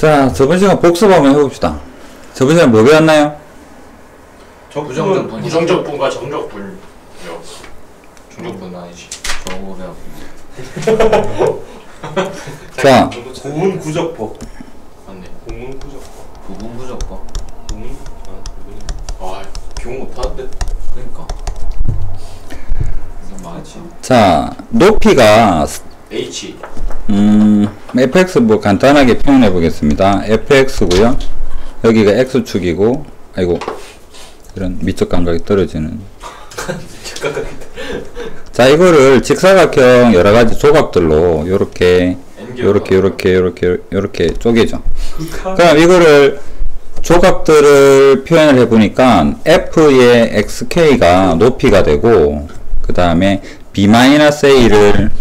자, 저번 시간 복습 한번 해봅시다. 저번 시간 뭐 배웠나요? 부정적분과 정적분요. 정적분은 아니지. 저거 배웠고. 자, 고문구적법. 맞네. 고문구적법. 부분부적법. 고문? 아, 기억 못하는데. 그러니까. 이건 맞지. 자, 높이가 H. fx 뭐 간단하게 표현해 보겠습니다. fx고요. 여기가 x축이고, 아이고, 이런 미적 감각이 떨어지는. 자, 이거를 직사각형 여러 가지 조각들로 요렇게 쪼개죠. 그럼 이거를 조각들을 표현을 해 보니까 f의 xk가 높이가 되고, 그 다음에 b-a를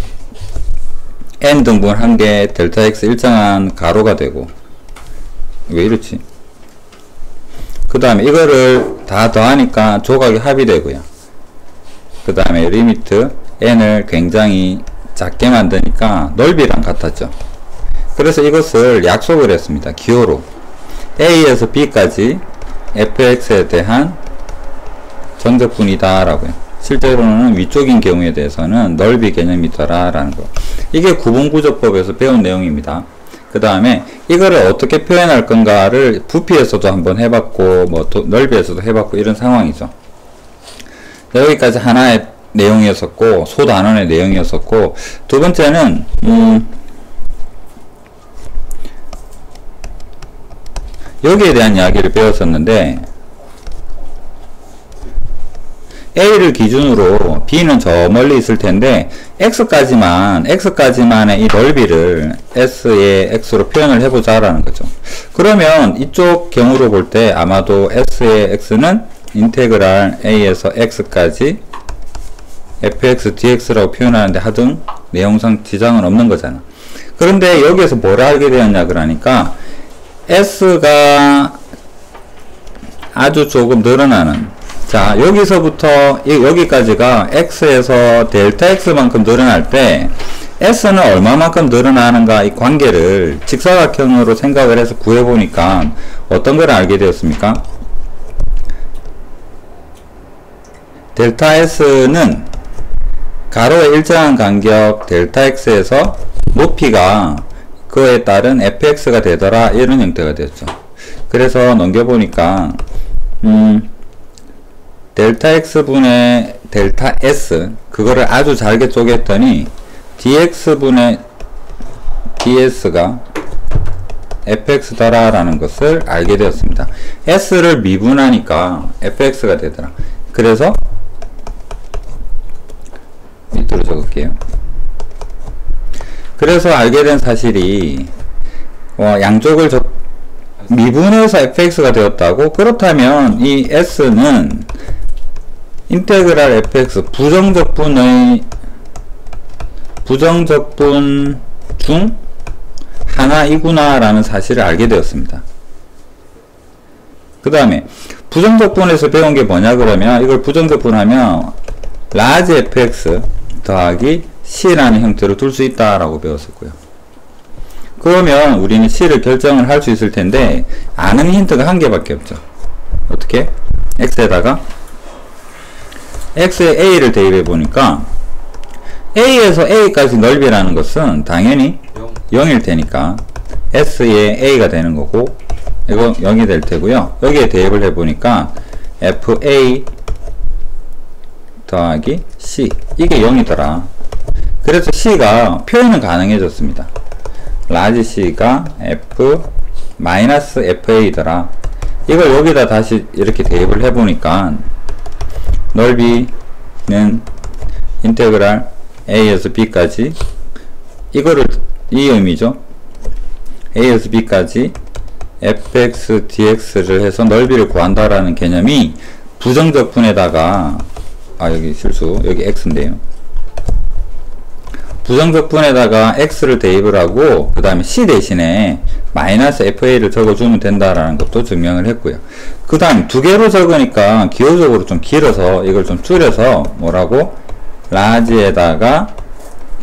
n 등분 한 개 델타 x 일정한 가로가 되고. 왜 이렇지? 그 다음에 이거를 다 더하니까 조각이 합이 되고요. 그 다음에 리미트 n을 굉장히 작게 만드니까 넓이랑 같았죠. 그래서 이것을 약속을 했습니다. 기호로 a에서 b까지 fx에 대한 정적분이다 라고요. 실제로는 위쪽인 경우에 대해서는 넓이 개념이더라 라는 거. 이게 구분구조법에서 배운 내용입니다. 그 다음에 이거를 어떻게 표현할 건가를 부피에서도 한번 해봤고 뭐 넓이에서도 해봤고 이런 상황이죠. 여기까지 하나의 내용이었었고 소단원의 내용이었었고, 두 번째는 여기에 대한 이야기를 배웠었는데, A를 기준으로 B는 저 멀리 있을 텐데 X까지만의 이 넓이를 S의 X로 표현을 해보자 라는 거죠. 그러면 이쪽 경우로 볼 때 아마도 S의 X는 인테그랄 A에서 X까지 fx dx라고 표현하는데 하등 내용상 지장은 없는 거잖아. 그런데 여기에서 뭘 알게 되었냐 그러니까 S가 아주 조금 늘어나는, 자 여기서부터 여기까지가 x에서 델타 x만큼 늘어날 때 s는 얼마만큼 늘어나는가, 이 관계를 직사각형으로 생각을 해서 구해보니까 어떤 걸 알게 되었습니까? 델타 s는 가로의 일정한 간격 델타 x에서 높이가 그에 따른 fx가 되더라, 이런 형태가 되었죠. 그래서 넘겨보니까 델타 x분의 델타 s, 그거를 아주 잘게 쪼갰더니 dx분의 ds가 fx더라 라는 것을 알게 되었습니다. s를 미분하니까 fx가 되더라. 그래서 밑으로 적을게요. 그래서 알게 된 사실이 양쪽을 미분해서 fx가 되었다고. 그렇다면 이 s는 인테그랄 fx 부정적분 중 하나이구나 라는 사실을 알게 되었습니다. 그 다음에 부정적분에서 배운 게 뭐냐 그러면, 이걸 부정적분하면 라지 fx 더하기 c라는 형태로 둘 수 있다 라고 배웠었고요. 그러면 우리는 c를 결정을 할 수 있을 텐데 아는 힌트가 한 개밖에 없죠. 어떻게? x에다가 x에 a를 대입해 보니까 a에서 a까지 넓이라는 것은 당연히 0일 테니까 s에 a가 되는 거고, 이거 0이 될 테고요. 여기에 대입을 해 보니까 fa 더하기 c, 이게 0이더라. 그래서 c가 표현은 가능해졌습니다. 라지 c가 f-fa더라. 이걸 여기다 다시 이렇게 대입을 해보니까 넓이는 인테그랄 a에서 b까지, 이거를 이 의미죠. a에서 b까지 fx dx를 해서 넓이를 구한다라는 개념이 부정적분에다가, 여기 실수, 여기 x인데요. 부정적분에다가 x를 대입을 하고 그 다음에 c 대신에 마이너스 fa를 적어주면 된다라는 것도 증명을 했고요. 그 다음 두 개로 적으니까 기호적으로 좀 길어서 이걸 좀 줄여서 뭐라고? 라지에다가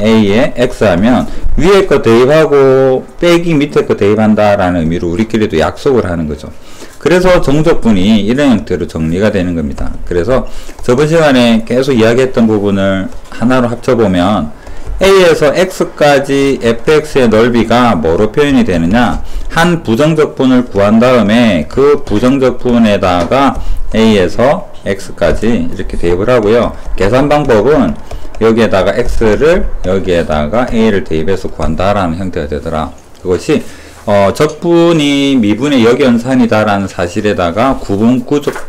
A에 X 하면 위에 거 대입하고 빼기 밑에 거 대입한다라는 의미로 우리끼리도 약속을 하는 거죠. 그래서 정적분이 이런 형태로 정리가 되는 겁니다. 그래서 저번 시간에 계속 이야기했던 부분을 하나로 합쳐보면 A에서 X까지 fx의 넓이가 뭐로 표현이 되느냐, 한 부정적분을 구한 다음에 그 부정적분에다가 A에서 X까지 이렇게 대입을 하고요. 계산 방법은 여기에다가 X를 여기에다가 A를 대입해서 구한다라는 형태가 되더라. 그것이 적분이 미분의 역연산이다라는 사실에다가 구적법적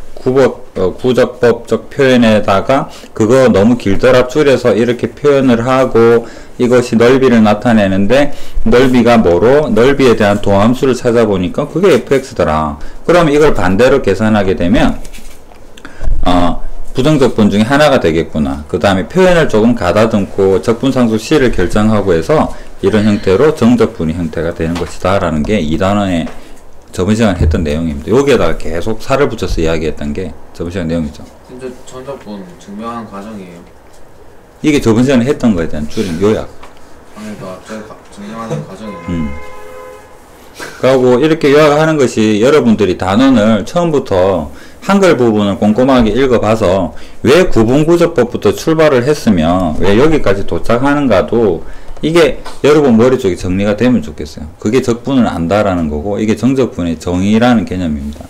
표현에다가 그거 너무 길더라 줄여서 이렇게 표현을 하고 이것이 넓이를 나타내는데 넓이가 뭐로? 넓이에 대한 도함수를 찾아보니까 그게 fx더라. 그럼 이걸 반대로 계산하게 되면 부정적분 중에 하나가 되겠구나. 그 다음에 표현을 조금 가다듬고 적분상수 C를 결정하고 해서 이런 형태로 정적분이 형태가 되는 것이다 라는 게 2단원에 저번 시간에 했던 내용입니다. 여기에다가 계속 살을 붙여서 이야기했던 게 저번 시간 내용이죠. 근데 정적분 증명하는 과정이에요. 이게 저번 시간에 했던 거에 대한 줄인 요약. 아니도 앞쪽에 증명하는 과정이에요. 그리고 이렇게 요약하는 것이 여러분들이 단원을 처음부터 한글 부분을 꼼꼼하게 읽어봐서 왜 구분구적법부터 출발을 했으며 왜 여기까지 도착하는가도 이게 여러분 머릿속에 정리가 되면 좋겠어요. 그게 적분을 안다라는 거고 이게 정적분의 정의라는 개념입니다.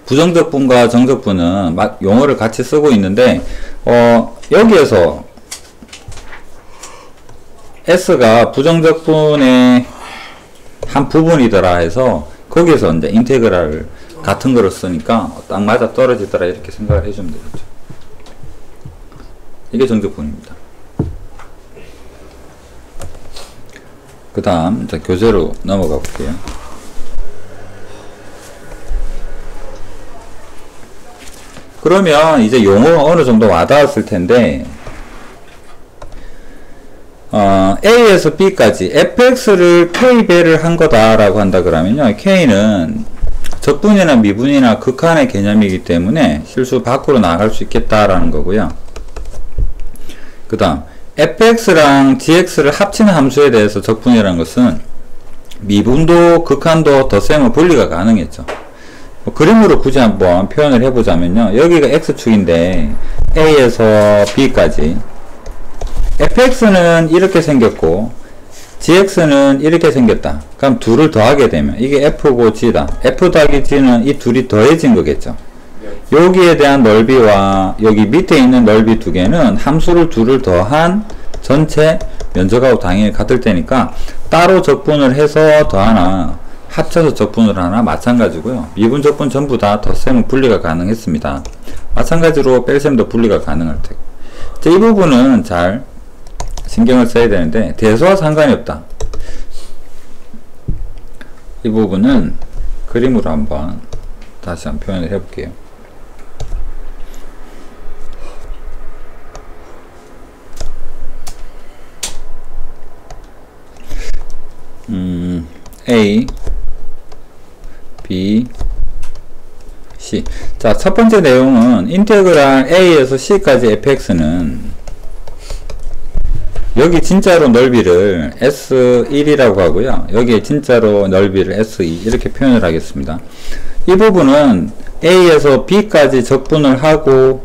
부정적분과 정적분은 용어를 같이 쓰고 있는데 여기에서 S가 부정적분의 한 부분이더라 해서 거기에서 이제 인테그랄을 같은 거로 쓰니까 딱 맞아 떨어지더라 이렇게 생각을 해주면 되겠죠. 이게 정적분입니다. 그 다음 교재로 넘어가 볼게요. 그러면 이제 용어가 어느 정도 와닿았을 텐데 A에서 B까지 fx를 K배를 한 거다라고 한다 그러면요. K는 적분이나 미분이나 극한의 개념이기 때문에 실수 밖으로 나갈 수 있겠다라는 거고요. 그 다음 fx랑 gx를 합치는 함수에 대해서 적분이라는 것은 미분도 극한도 덧셈은 분리가 가능했죠. 그림으로 굳이 한번 표현을 해보자면요. 여기가 x축인데 A에서 B까지 fx는 이렇게 생겼고 gx는 이렇게 생겼다. 그럼 둘을 더하게 되면 이게 f고 g다. f 더하기 g는 이 둘이 더해진 거겠죠. 여기에 대한 넓이와 여기 밑에 있는 넓이 두 개는 함수를 둘을 더한 전체 면적하고 당연히 같을 테니까 따로 적분을 해서 더하나 합쳐서 적분을 하나 마찬가지고요. 미분 적분 전부 다 덧셈은 분리가 가능했습니다. 마찬가지로 뺄셈도 분리가 가능할 테고. 이 부분은 잘 신경을 써야 되는데 대소와 상관이 없다. 이 부분은 그림으로 한번 다시 한번 표현을 해볼게요. A, B, C. 자, 첫 번째 내용은 인테그랄 A에서 C까지 fx는 여기 진짜로 넓이를 S1이라고 하고요. 여기에 진짜로 넓이를 S2 이렇게 표현을 하겠습니다. 이 부분은 A에서 B까지 적분을 하고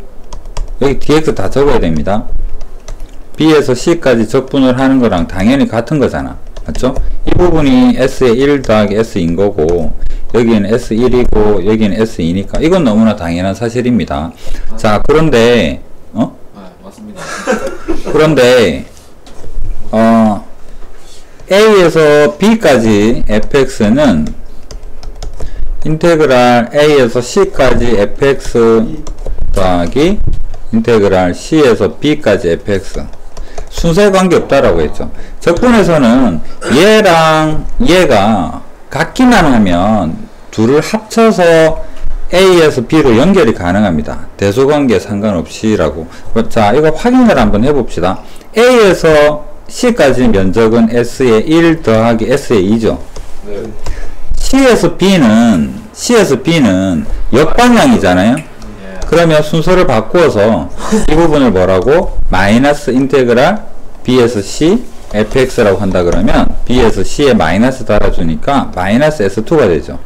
여기 dx 다 적어야 됩니다. B에서 C까지 적분을 하는 거랑 당연히 같은 거잖아. 맞죠? 이 부분이 S의 1 더하기 S인 거고 여기는 S1이고 여기는 S2니까 이건 너무나 당연한 사실입니다. 자, 그런데 맞습니다. 그런데 A에서 B까지 fx는 인테그랄 A에서 C까지 fx 더하기 인테그랄 C에서 B까지 fx 순서에 관계없다라고 했죠. 적분에서는 얘랑 얘가 같기만 하면 둘을 합쳐서 A에서 B로 연결이 가능합니다. 대소관계 상관없이라고. 자, 이거 확인을 한번 해봅시다. A에서 C까지 면적은 S의 1 더하기 S의 2죠. 네. C에서 B는 역방향이잖아요. 그러면 순서를 바꾸어서 이 부분을 뭐라고? 마이너스 인테그랄 B에서 C fx라고 한다 그러면 B에서 C에 마이너스 달아주니까 마이너스 S2가 되죠.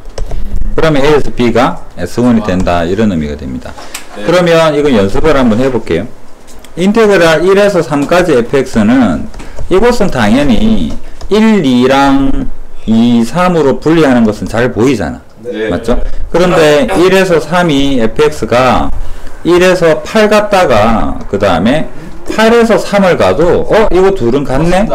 그러면 A에서 B가 S1이 된다 이런 의미가 됩니다. 네. 그러면 이거 연습을 한번 해볼게요. 인테그랄 1에서 3까지 fx는 이것은 당연히 1, 2랑 2, 3으로 분리하는 것은 잘 보이잖아. 네. 맞죠? 그런데 1에서 3이 fx가 1에서 8 갔다가 그 다음에 8에서 3을 가도 이거 둘은 같네?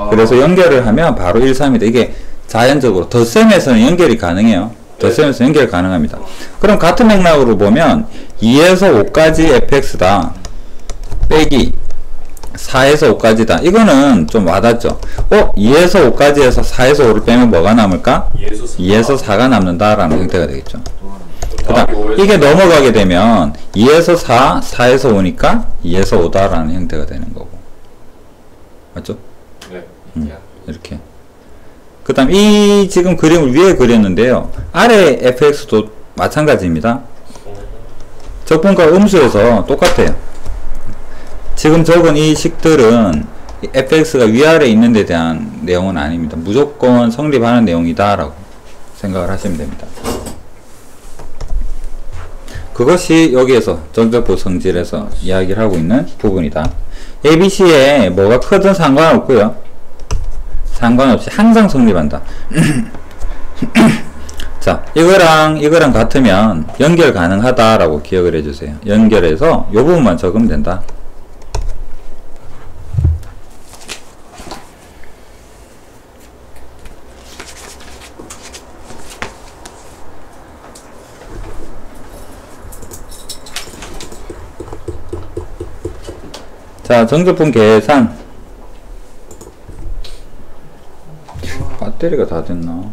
그래서 연결을 하면 바로 1, 3이다. 이게 자연적으로 덧셈에서는 연결이 가능해요. 덧셈에서 연결 가능합니다. 그럼 같은 맥락으로 보면 2에서 5까지 fx다 빼기 4에서 5까지다. 이거는 좀 와닿죠. 2에서 5까지 해서 4에서 5를 빼면 뭐가 남을까? 2에서 4가 남는다라는 형태가 되겠죠. 그 다음 이게 넘어가게 되면 2에서 4, 4에서 5니까 2에서 5다라는 형태가 되는 거고. 맞죠? 네. 이렇게. 그 다음 이 지금 그림을 위에 그렸는데요. 아래 fx도 마찬가지입니다. 적분과 음수에서 똑같아요. 지금 적은 이 식들은 fx가 위아래 있는 데 대한 내용은 아닙니다. 무조건 성립하는 내용이다 라고 생각을 하시면 됩니다. 그것이 여기에서 정적분 성질에서 이야기를 하고 있는 부분이다. ABC에 뭐가 크든 상관없고요. 상관없이 항상 성립한다. 자, 이거랑 같으면 연결 가능하다라고 기억을 해주세요. 연결해서 이 부분만 적으면 된다. 자, 정적분 계산. 배터리가 다 됐나?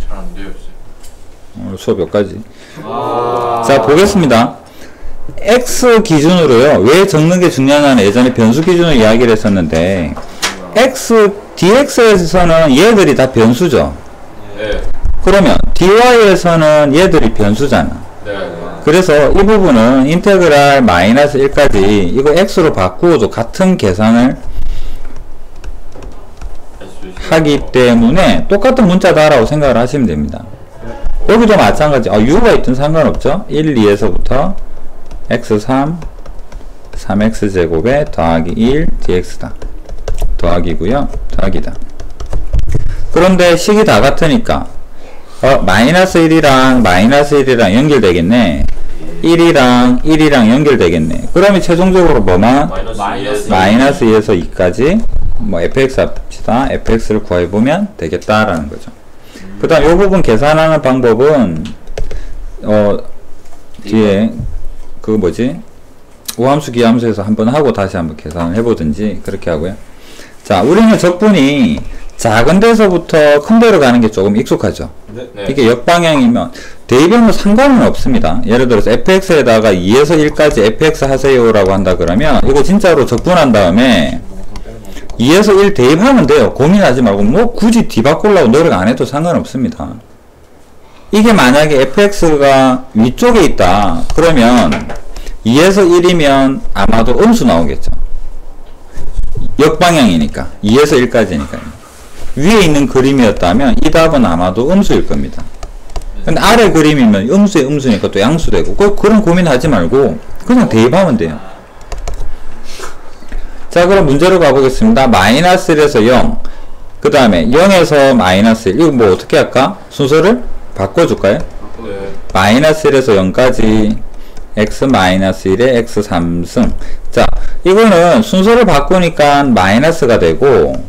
잘 안 돼요. 오늘 수업 몇 가지? 자, 보겠습니다. x 기준으로요. 왜 적는 게 중요하냐는 예전에 변수 기준으로 이야기를 했었는데 x, dx에서는 얘들이 다 변수죠. 네. 그러면 dy에서는 얘들이 변수잖아. 네. 그래서 이 부분은 인테그랄 마이너스 1까지 이거 x로 바꾸어도 같은 계산을 하기 때문에 똑같은 문자다라고 생각을 하시면 됩니다. 여기도 마찬가지. u가 있든 상관없죠. 1, 2에서부터 x3 3x제곱에 더하기 1 dx다. 더하기고요. 더하기다. 그런데 식이 다 같으니까 마이너스 1이랑 마이너스 1이랑 연결되겠네. 1이랑 연결되겠네. 그러면 최종적으로 뭐만? 마이너스 2에서 2까지 뭐 fx 합시다. fx를 구해보면 되겠다라는 거죠. 그 다음 요 부분 계산하는 방법은 뒤에 그 뭐지? 우함수 기함수에서 한번 하고 다시 한번 계산을 해보든지 그렇게 하고요. 자, 우리는 적분이 작은 데서부터 큰 데로 가는 게 조금 익숙하죠. 네. 이게 역방향이면 대입하면 상관은 없습니다. 예를 들어서 fx에다가 2에서 1까지 fx 하세요라고 한다 그러면 이거 진짜로 적분한 다음에 2에서 1 대입하면 돼요. 고민하지 말고 뭐 굳이 뒤바꾸려고 노력 안 해도 상관없습니다. 이게 만약에 fx가 위쪽에 있다 그러면 2에서 1이면 아마도 음수 나오겠죠. 역방향이니까 2에서 1까지니까요. 위에 있는 그림이었다면 이 답은 아마도 음수일 겁니다. 근데 아래 그림이면 음수에 음수니까 또 양수되고 그런 고민하지 말고 그냥 대입하면 돼요. 자, 그럼 문제로 가보겠습니다. 마이너스 1에서 0 그 다음에 0에서 마이너스 1 이거 뭐 어떻게 할까? 순서를 바꿔줄까요? 네. 마이너스 1에서 0까지 x 마이너스 1에 x 3승. 자, 이거는 순서를 바꾸니까 마이너스가 되고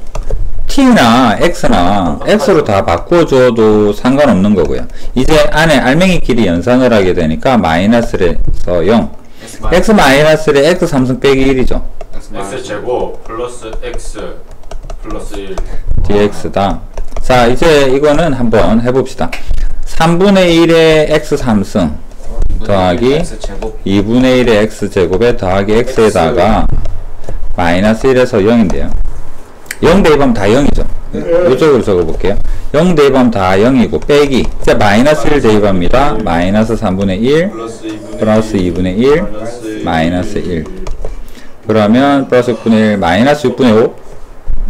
t나 x나 x로 다 바꿔줘도 상관없는 거고요. 이제 안에 알맹이끼리 연산을 하게 되니까 마이너스에서 0 x 마이너스에 x 3승 빼기 1이죠. x제곱 플러스 x 플러스 1 dx다. 자, 이제 이거는 한번 해봅시다. 3분의 1의 x 3승 더하기 2분의 1의 x제곱에 더하기 x에다가 마이너스 1에서 0인데요. 0 대입하면 다 0이죠. 이쪽으로 적어볼게요. 0 대입하면 다 0이고 빼기 자 마이너스 1 대입합니다. 마이너스 3분의 1 플러스 2분의 1 마이너스 1 그 그러면 플러스 6분의 1 마이너스 6분의 5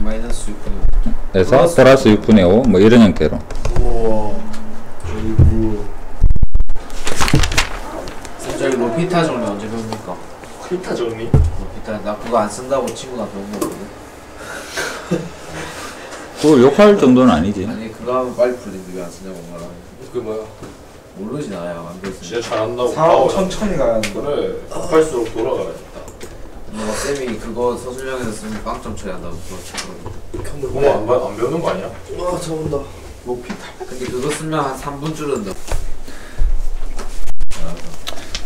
마이너스 6분의 에서 플러스 6분의 5 뭐 이런 형태로. 우와. 어이구. 저기 로피타 정리 언제 배웁니까? 필타 정리? 로피타 나 그거 안 쓴다고 친구가 배운 거거든. 그걸 욕할 정도는 아니지. 아니 그거 하면 빨리 풀리는데 왜 안 쓰냐고 말하는. 그 뭐야? 모르지 나야 안 배웠으니까. 진짜 잘한다고. 사업 천천히 가야 하는 거. 그래. 급할수록 돌아가야겠다. 뭔가 쌤이 그거 서술형에서 쓰면 빵점 쳐야 한다고 그거. 그거 안 배우는 거 아니야? 와 잡은다. 뭐 필타. 근데 그거 쓰면 한 3분 줄은다.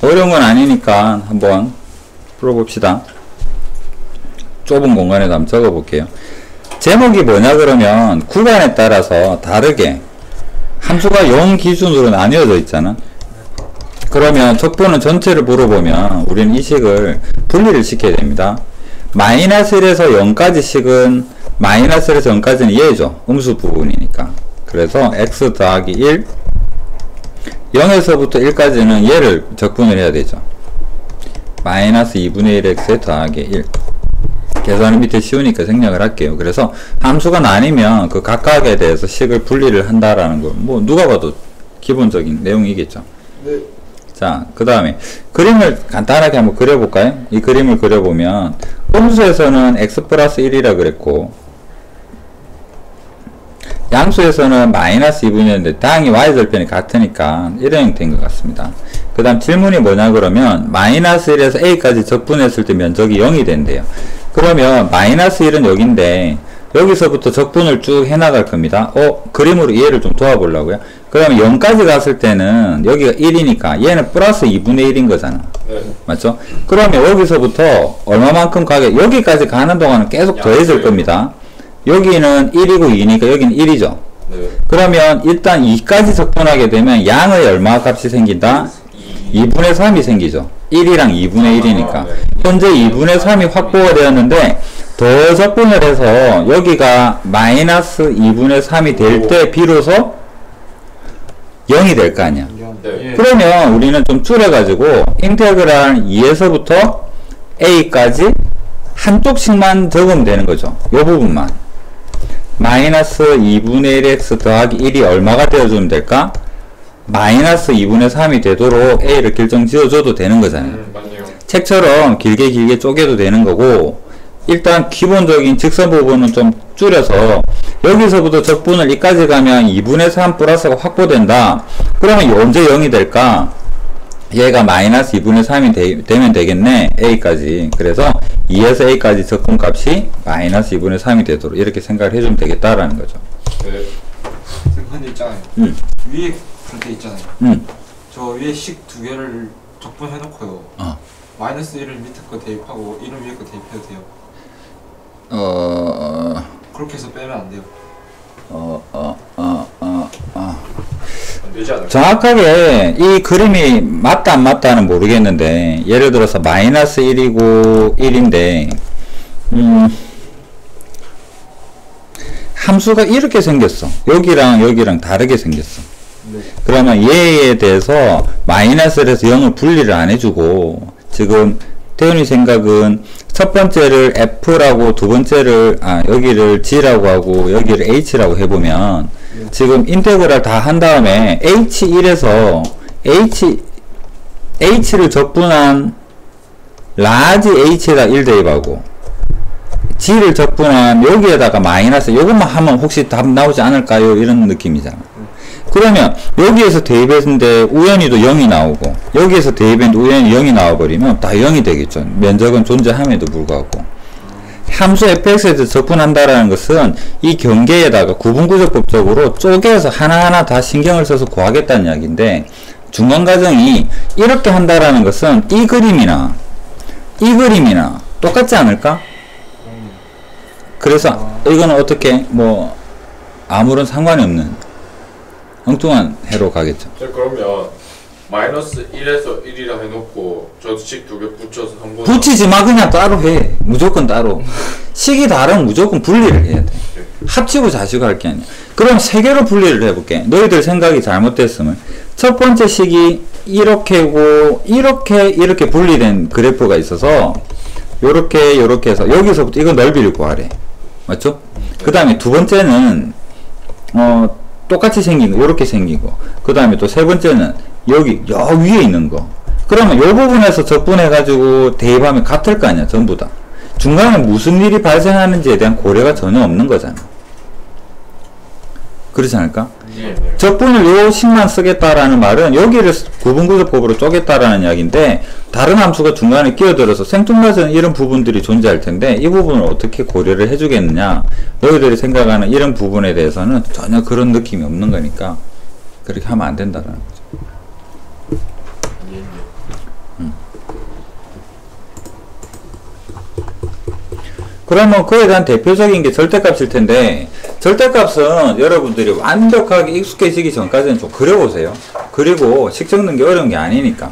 어려운 건 아니니까 한번 풀어봅시다. 좁은 공간에도 한번 적어볼게요. 제목이 뭐냐 그러면 구간에 따라서 다르게 함수가 0 기준으로 나뉘어져 있잖아. 그러면 척분은 전체를 물어보면 우리는 이 식을 분리를 시켜야 됩니다. 마이너스 1에서 0까지 식은 마이너스 1에서 0까지는 얘죠. 음수 부분이니까. 그래서 x 더하기 1 0에서부터 1까지는 얘를 적분을 해야 되죠. 마이너스 2분의 1x 더하기 1 계산은 밑에 쉬우니까 생략을 할게요. 그래서 함수가 나뉘면 그 각각에 대해서 식을 분리를 한다라는 거 뭐 누가 봐도 기본적인 내용이겠죠. 네. 자, 그 다음에 그림을 간단하게 한번 그려볼까요? 이 그림을 그려보면 음수에서는 x 플러스 1이라 그랬고 양수에서는 마이너스 2분이었는데 당연히 y절편이 같으니까 이런 형태인 것 같습니다. 그 다음 질문이 뭐냐 그러면 마이너스 1에서 a까지 적분했을 때 면적이 0이 된대요. 그러면 마이너스 1은 여기인데 여기서부터 적분을 쭉 해나갈 겁니다. 그림으로 이해를 좀 도와보려고요. 그러면 0까지 갔을 때는 여기가 1이니까 얘는 플러스 2분의 1인 거잖아. 네. 맞죠? 그러면 여기서부터 얼마만큼 가게 여기까지 가는 동안은 계속 더해질 겁니다. 여기는 1이고 2니까 여기는 1이죠. 네. 그러면 일단 2까지 적분하게 되면 양의 얼마 값이 생긴다? 2분의 3이 생기죠. 1이랑 2분의 1이니까. 네. 현재 2분의 3이 확보가 되었는데 더 적분을 해서 여기가 마이너스 2분의 3이 될 때 비로소 0이 될 거 아니야. 네. 그러면 우리는 좀 줄여가지고 인테그랄 2에서부터 a까지 한쪽씩만 적으면 되는 거죠. 이 부분만. 마이너스 2분의 1x 더하기 1이 얼마가 되어주면 될까? 마이너스 2분의 3이 되도록 a를 결정 지어줘도 되는 거잖아요. 맞네요. 책처럼 길게 쪼개도 되는 거고 일단 기본적인 직선 부분은 좀 줄여서 여기서부터 적분을 이까지 가면 2분의 3 플러스가 확보된다. 그러면 언제 0이 될까? 얘가 마이너스 2분의 3이 되면 되겠네. a까지. 그래서 2에서 a까지 적분값이 마이너스 2분의 3이 되도록 이렇게 생각을 해주면 되겠다라는 거죠. 네. 근데 있잖아요. 위에 그렇게 있잖아요. 저 위에 식 두 개를 적분해놓고요. 마이너스 1을 밑에 거 대입하고 1을 위에 거 대입해도 돼요. 그렇게 해서 빼면 안 돼요. 안 되지 않을까? 정확하게 이 그림이 맞다 안 맞다는 모르겠는데 예를 들어서 마이너스 1이고 1인데 함수가 이렇게 생겼어. 여기랑 다르게 생겼어. 네. 그러면 얘에 대해서 마이너스에서 0을 분리를 안 해주고 지금 태훈이 생각은 첫 번째를 F라고 두 번째를 여기를 G라고 하고 여기를 H라고 해보면 지금 인테그랄 다 한 다음에 H1에서 H를 적분한 라지 H에다 1 대입하고 G를 적분한 여기에다가 마이너스 요것만 하면 혹시 답 나오지 않을까요? 이런 느낌이잖아. 그러면 여기에서 대입했는데 우연히도 0이 나오고 여기에서 대입했는데 우연히 0이 나와버리면 다 0이 되겠죠. 면적은 존재함에도 불구하고. 함수 fx에서 적분한다라는 것은 이 경계에다가 구분구조법적으로 쪼개서 하나하나 다 신경을 써서 구하겠다는 이야기인데 중간 과정이 이렇게 한다라는 것은 이 그림이나 똑같지 않을까? 그래서 이거는 어떻게 뭐 아무런 상관이 없는 엉뚱한 해로 가겠죠. 자, 그러면 마이너스 1에서 1이라 해놓고 저 식 두 개 붙여서 한번 붙이지 마. 그냥 따로 해. 무조건 따로. 식이 다르면 무조건 분리를 해야 돼. 합치고 자시고 할 게 아니야. 그럼 세 개로 분리를 해볼게. 너희들 생각이 잘못됐으면 첫 번째 식이 이렇게고 이렇게 분리된 그래프가 있어서 요렇게 요렇게 해서 여기서부터 이거 넓이를 구하래. 맞죠? 그 다음에 두 번째는 똑같이 생긴 거 요렇게 생긴 거. 그 다음에 또 세 번째는 여기 여 위에 있는 거. 그러면 요 부분에서 적분해 가지고 대입하면 같을 거 아니야 전부 다. 중간에 무슨 일이 발생하는지에 대한 고려가 전혀 없는 거잖아. 그렇지 않을까? 예. 적분을 요 식만 쓰겠다라는 말은 여기를 구분구조법으로 쪼겠다라는 이야기인데 다른 함수가 중간에 끼어들어서 생뚱맞은 이런 부분들이 존재할 텐데 이 부분을 어떻게 고려를 해주겠느냐. 너희들이 생각하는 이런 부분에 대해서는 전혀 그런 느낌이 없는 거니까 그렇게 하면 안 된다라는 거죠. 그러면 그에 대한 대표적인 게 절대값일 텐데 절대값은 여러분들이 완벽하게 익숙해지기 전까지는 좀 그려보세요. 그리고 식 적는 게 어려운 게 아니니까.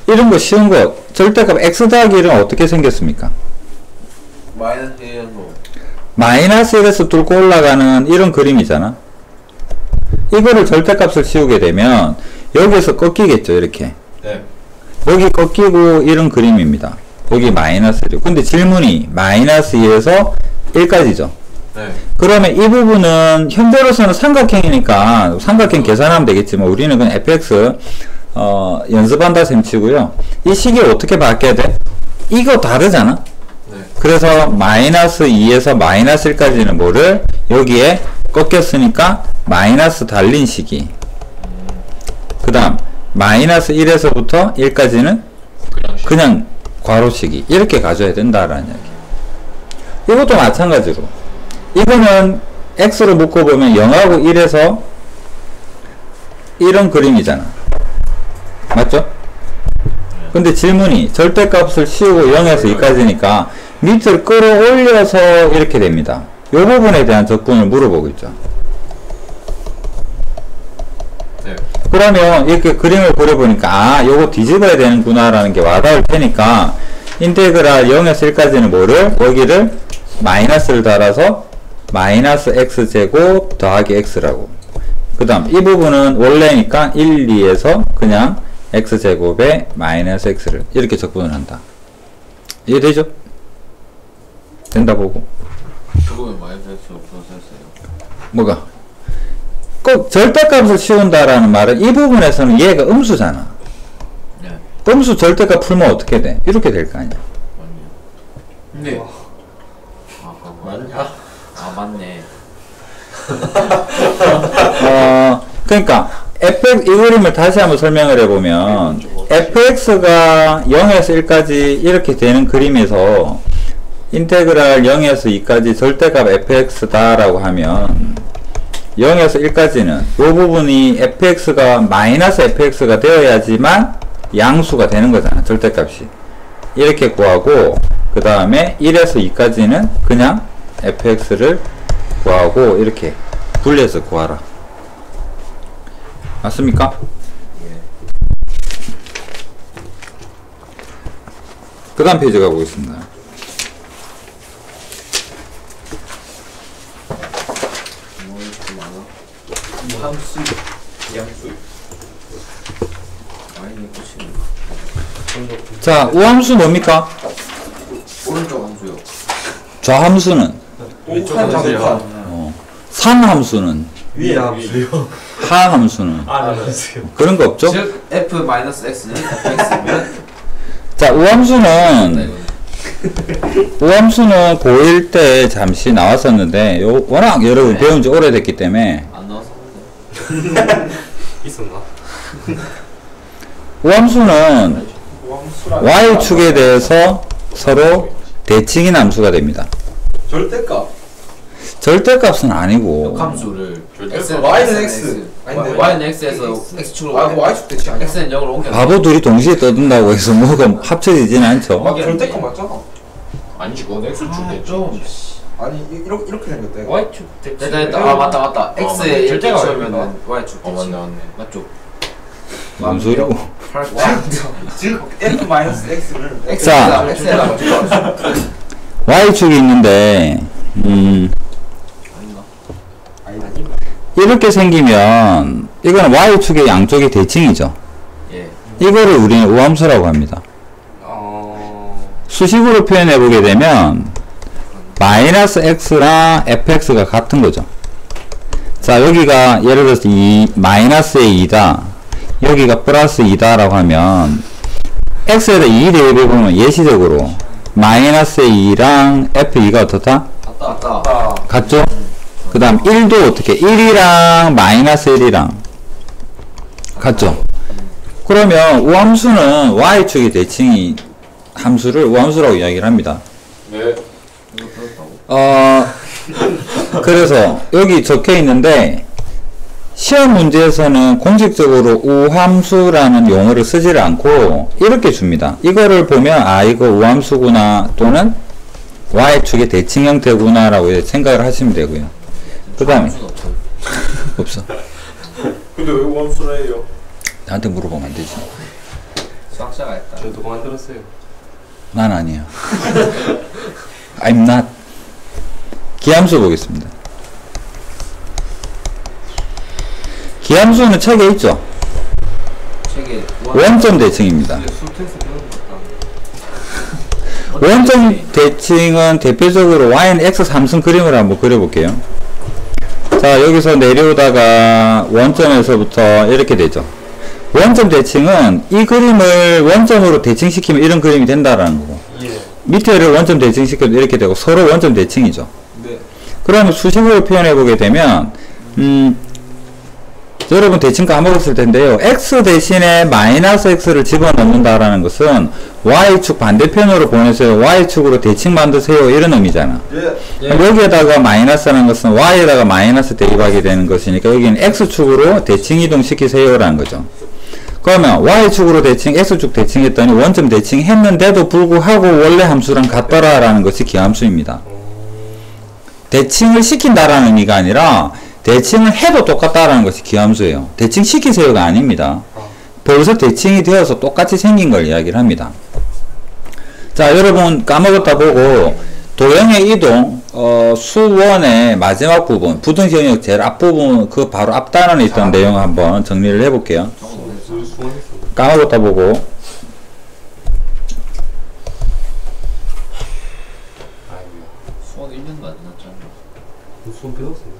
이런 거 쉬운 거 절대값 x 더하기 1은 어떻게 생겼습니까? 마이너스 1에서 마이너스 1에서 뚫고 올라가는 이런 그림이잖아. 이거를 절대값을 씌우게 되면 여기에서 꺾이겠죠 이렇게. 네. 여기 꺾이고 이런 그림입니다. 여기 마이너스 1. 근데 질문이 마이너스 2에서 1까지죠. 네. 그러면 이 부분은 현재로서는 삼각형이니까 삼각형 계산하면 되겠지만 우리는 그냥 fx 연습한다 셈 치고요. 이 식이 어떻게 바뀌어야 돼? 이거 다르잖아. 네. 그래서 마이너스 2에서 마이너스 1까지는 뭐를 여기에 꺾였으니까 마이너스 달린 식이. 그 다음 마이너스 1에서부터 1까지는 그냥 괄호식이 이렇게 가져야 된다라는 이야기. 이것도 마찬가지로 이거는 x로 묶어보면 0하고 1에서 이런 그림이잖아. 맞죠? 근데 질문이 절대값을 씌우고 0에서 2까지니까 밑을 끌어올려서 이렇게 됩니다. 이 부분에 대한 적분을 물어보고 있죠. 네. 그러면 이렇게 그림을 그려보니까 아 요거 뒤집어야 되는구나 라는 게 와닿을 테니까 인테그랄 0에서 1까지는 뭐를 여기를 마이너스를 달아서 마이너스 x제곱 더하기 x라고. 그 다음 이 부분은 원래니까 1, 2에서 그냥 x제곱에 마이너스 x를 이렇게 적분을 한다. 이해되죠? 된다 보고. 그거는 마이너스 x 없어서 했어요. 뭐가? 꼭 절대값을 씌운다라는 말은 이 부분에서는 얘가 음수잖아. 네. 음수 절대값 풀면 어떻게 돼? 이렇게 될 거 아니야. 맞네요. 근데 맞냐? 아 맞네. 그러니까 fx 이 그림을 다시 한번 설명을 해보면 fx가 0에서 1까지 이렇게 되는 그림에서 인테그랄 0에서 2까지 절대값 fx다 라고 하면 0에서 1까지는 이 부분이 fx가 마이너스 fx가 되어야지만 양수가 되는 거잖아. 절대값이 이렇게 구하고 그 다음에 1에서 2까지는 그냥 fx를 구하고 이렇게 분리해서 구하라. 맞습니까? 그 다음 페이지 가보겠습니다. 함수, 양수. 아니 끝이 자, 우함수 뭡니까? 오른쪽 함수요. 좌함수는? 왼쪽 함수요. 산함수는? 위에 함수요. 하함수는? 아니었어요. 그런 거 없죠? 즉 f 마이너스 x는 fx면 자, 우함수는 우함수는 고1 때 잠시 나왔었는데 워낙 여러분 배운 지 오래됐기 때문에 안 나왔었는데. 있었나? 우함수는 y축에 대해서 서로 대칭인 함수가 됩니다. 절대값. 절대값은 아니고 역함수를 x y는 x. 아닌데. y는 x에서 x축으로 아, y축 대칭 아니야? x는 0으로 옮겨. 바보 둘이 동시에 떠든다고 해서 뭐가 합쳐지진 않죠. 절대값 맞잖아. 아니지, 그건 X축이겠죠. 좀 아니 이렇게 생겼대. Y축 됐다. 아 맞다. x에 절대가 1면 아닙니다. y축. 맞네. 맞죠? 뭔 소리고? 즉 f 마이너스 x를 자. x에다 y축이 있는데 이렇게 생기면 이거는 y축의 양쪽이 대칭이죠. 예. 이거를 우리는 우함수라고 합니다. 수식으로 표현해 보게 되면 마이너스 x랑 fx가 같은 거죠. 자, 여기가 예를 들어서 마이너스의 2다, 여기가 플러스 2다라고 하면 x에다 2 대입해 보면 예시적으로 마이너스의 2랑 f2가 어떻다? 맞다. 같죠? 그 다음 1도 어떻게? 1이랑 마이너스 1이랑 같죠? 그러면 우함수는 y축의 대칭이 함수를 우함수라고 이야기를 합니다. 네. 그래서 여기 적혀 있는데 시험 문제에서는 공식적으로 우함수라는 용어를 쓰지를 않고 이렇게 줍니다. 이거를 보면 아, 이거 우함수구나 또는 y축의 대칭 형태구나 라고 생각을 하시면 되고요. 그 다음에 없어. 근데 왜 우함수래요? 나한테 물어보면 안 되지. 수학자가 했다. 저도 그만 들었어요. 난 아니야. I'm not. 기함수 보겠습니다. 기함수는 책에 있죠? 책에 원점 대칭입니다. 수트에서 배우는 것 원점 대칭은 대표적으로 y는 x 3승 그림을 한번 그려볼게요. 자, 여기서 내려오다가 원점에서부터 이렇게 되죠. 원점 대칭은 이 그림을 원점으로 대칭시키면 이런 그림이 된다라는 거고, 밑에를 원점 대칭시켜도 이렇게 되고 서로 원점 대칭이죠. 네. 그러면 수식으로 표현해 보게 되면 여러분 대칭 까먹었을 텐데요. x 대신에 마이너스 x를 집어넣는다라는 것은 y축 반대편으로 보내세요. y축으로 대칭 만드세요. 이런 의미잖아. 그럼 여기에다가 마이너스라는 것은 y에다가 마이너스 대입하게 되는 것이니까 여기는 x축으로 대칭 이동시키세요 라는 거죠. 그러면 y축으로 대칭, x축 대칭했더니 원점 대칭했는데도 불구하고 원래 함수랑 같더라 라는 것이 기함수입니다. 대칭을 시킨다라는 의미가 아니라 대칭을 해도 똑같다라는 것이 기함수예요. 대칭 시키세요가 아닙니다. 벌써 대칭이 되어서 똑같이 생긴 걸 이야기를 합니다. 자, 여러분 까먹었다 보고 도형의 이동, 수원의 마지막 부분, 부등식 영역 제일 앞부분, 그 바로 앞단원에 있던 내용을 한번 정리를 해볼게요. 까먹었다 보고 수학 1년도 안 지났잖아. 수원 배웠어요.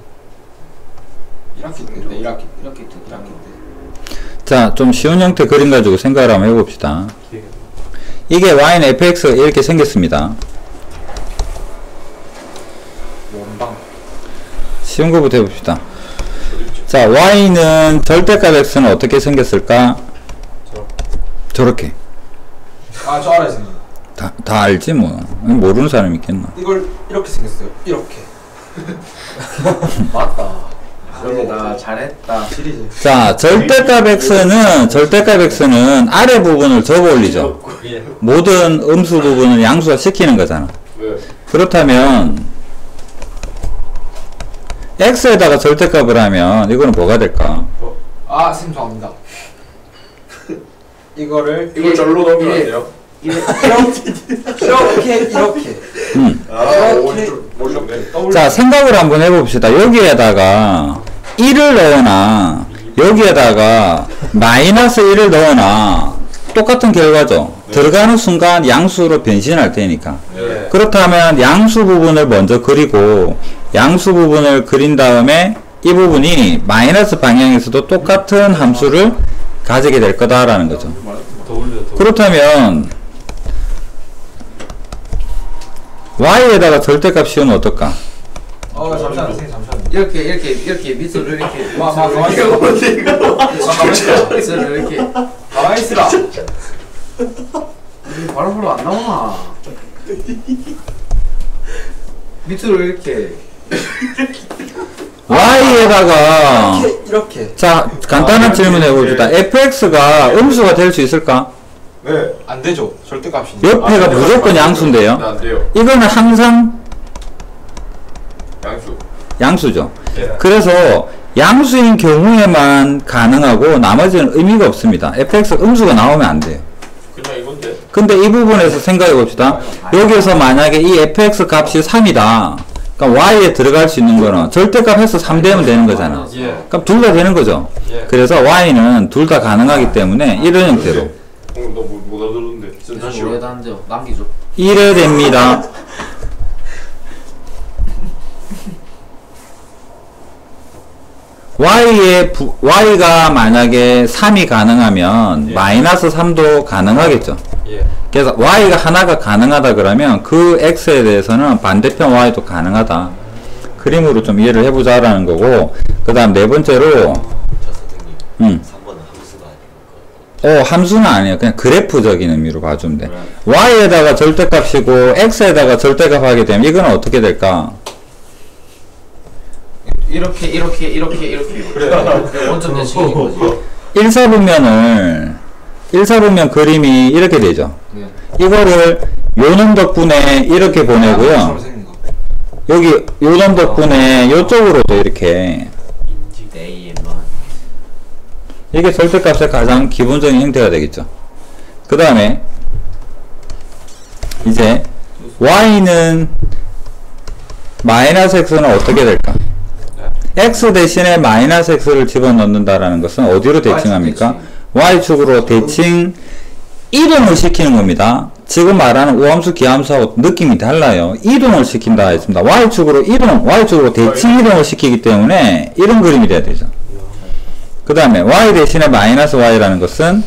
1학기 때, 1학기 때. 자, 좀 쉬운 형태 그림 가지고 생각을 한번 해봅시다. 이게 y는 fx가 이렇게 생겼습니다. 원방. 쉬운 거부터 해봅시다. 자, y는 절대값 x는 어떻게 생겼을까? 저렇게. 아, 저 알아요, 선생님. 다 알지 뭐. 모르는 사람이 있겠나. 이걸 이렇게 생겼어요. 이렇게. 맞다. 그래 나 잘했다. 시리즈. 자, 절대값 x는 아래 부분을 접어 올리죠. 모든 음수 부분을 양수화 시키는 거잖아. 네. 그렇다면 x에다가 절대값을 하면 이거는 뭐가 될까? 아, 선생님 죄송합니다. 이거를 이걸 절로 넘기면 안 돼요? 이렇게. 아, 모르겠네. 자, 생각을 한번 해봅시다. 여기에다가 1을 넣거나 여기에다가 마이너스 1을 넣거나 똑같은 결과죠. 들어가는 순간 양수로 변신할 테니까. 네. 그렇다면 양수 부분을 먼저 그리고 양수 부분을 그린 다음에 이 부분이 마이너스 방향에서도 똑같은 함수를 가지게 될 거다라는 거죠. 그렇다면 y에다가 절대값 씌우면 어떨까? 잠시만요, 선생님, 잠시만요. 이렇게 밑으로 이렇게 가만히 있어. 밑으로 이렇게 가만히 있으라. 바로 안 나오나. 밑으로 이렇게 y에다가 이렇게. 자, 간단한 질문 해봅시다. fx가 음수가 될 수 있을까? 네. 안 되죠. 절대값이. 옆에가 무조건 양수인데요. 안 돼요. 이거는 항상 양수. 양수죠. 네. 그래서 양수인 경우에만 가능하고 나머지는 의미가 없습니다. fx 음수가 나오면 안 돼요. 그냥 이건데. 근데 이 부분에서 생각해 봅시다. 여기서 만약에 이 fx 값이 3이다. 그러니까 y에 들어갈 수 있는 거는 절대값 해서 3 되면 되는 거잖아. 그럼 둘 다 되는 거죠. 그래서 y는 둘 다 가능하기 때문에 이런 형태로. 너못 알아들었는데. 다시 우리가 남기죠. 이래 됩니다. y가 만약에 3이 가능하면 예. 마이너스 3도 가능하겠죠. 예. 그래서 y가 하나가 가능하다 그러면 그 x에 대해서는 반대편 y도 가능하다. 그림으로 좀 이해를 해보자라는 거고, 그 다음 네 번째로, 저 선생님 3번은 함수가 아니고 함수는 아니에요. 그냥 그래프적인 의미로 봐주면 돼. y에다가 절대값이고 x에다가 절대값 하게 되면 이건 어떻게 될까? 이렇게 원점 대칭인 거지. 1사분면 그림이 이렇게 되죠. 네. 이거를 요놈 덕분에 이렇게 보내고요. 처럼 생긴 거. 여기 요놈 덕분에 요쪽으로도 이렇게. 네이만. 이게 절대값의 가장 기본적인 형태가 되겠죠. 그 다음에 이제 y는 마이너스 x는 어떻게 될까? x 대신에 마이너스 x를 집어넣는다라는 것은 어디로 대칭합니까? y축으로 대칭 이동을 시키는 겁니다. 지금 말하는 우함수 기함수하고 느낌이 달라요. 이동을 시킨다 했습니다. y축으로 대칭 이동을 시키기 때문에 이런 그림이 돼야 되죠. 그 다음에 y 대신에 마이너스 y라는 것은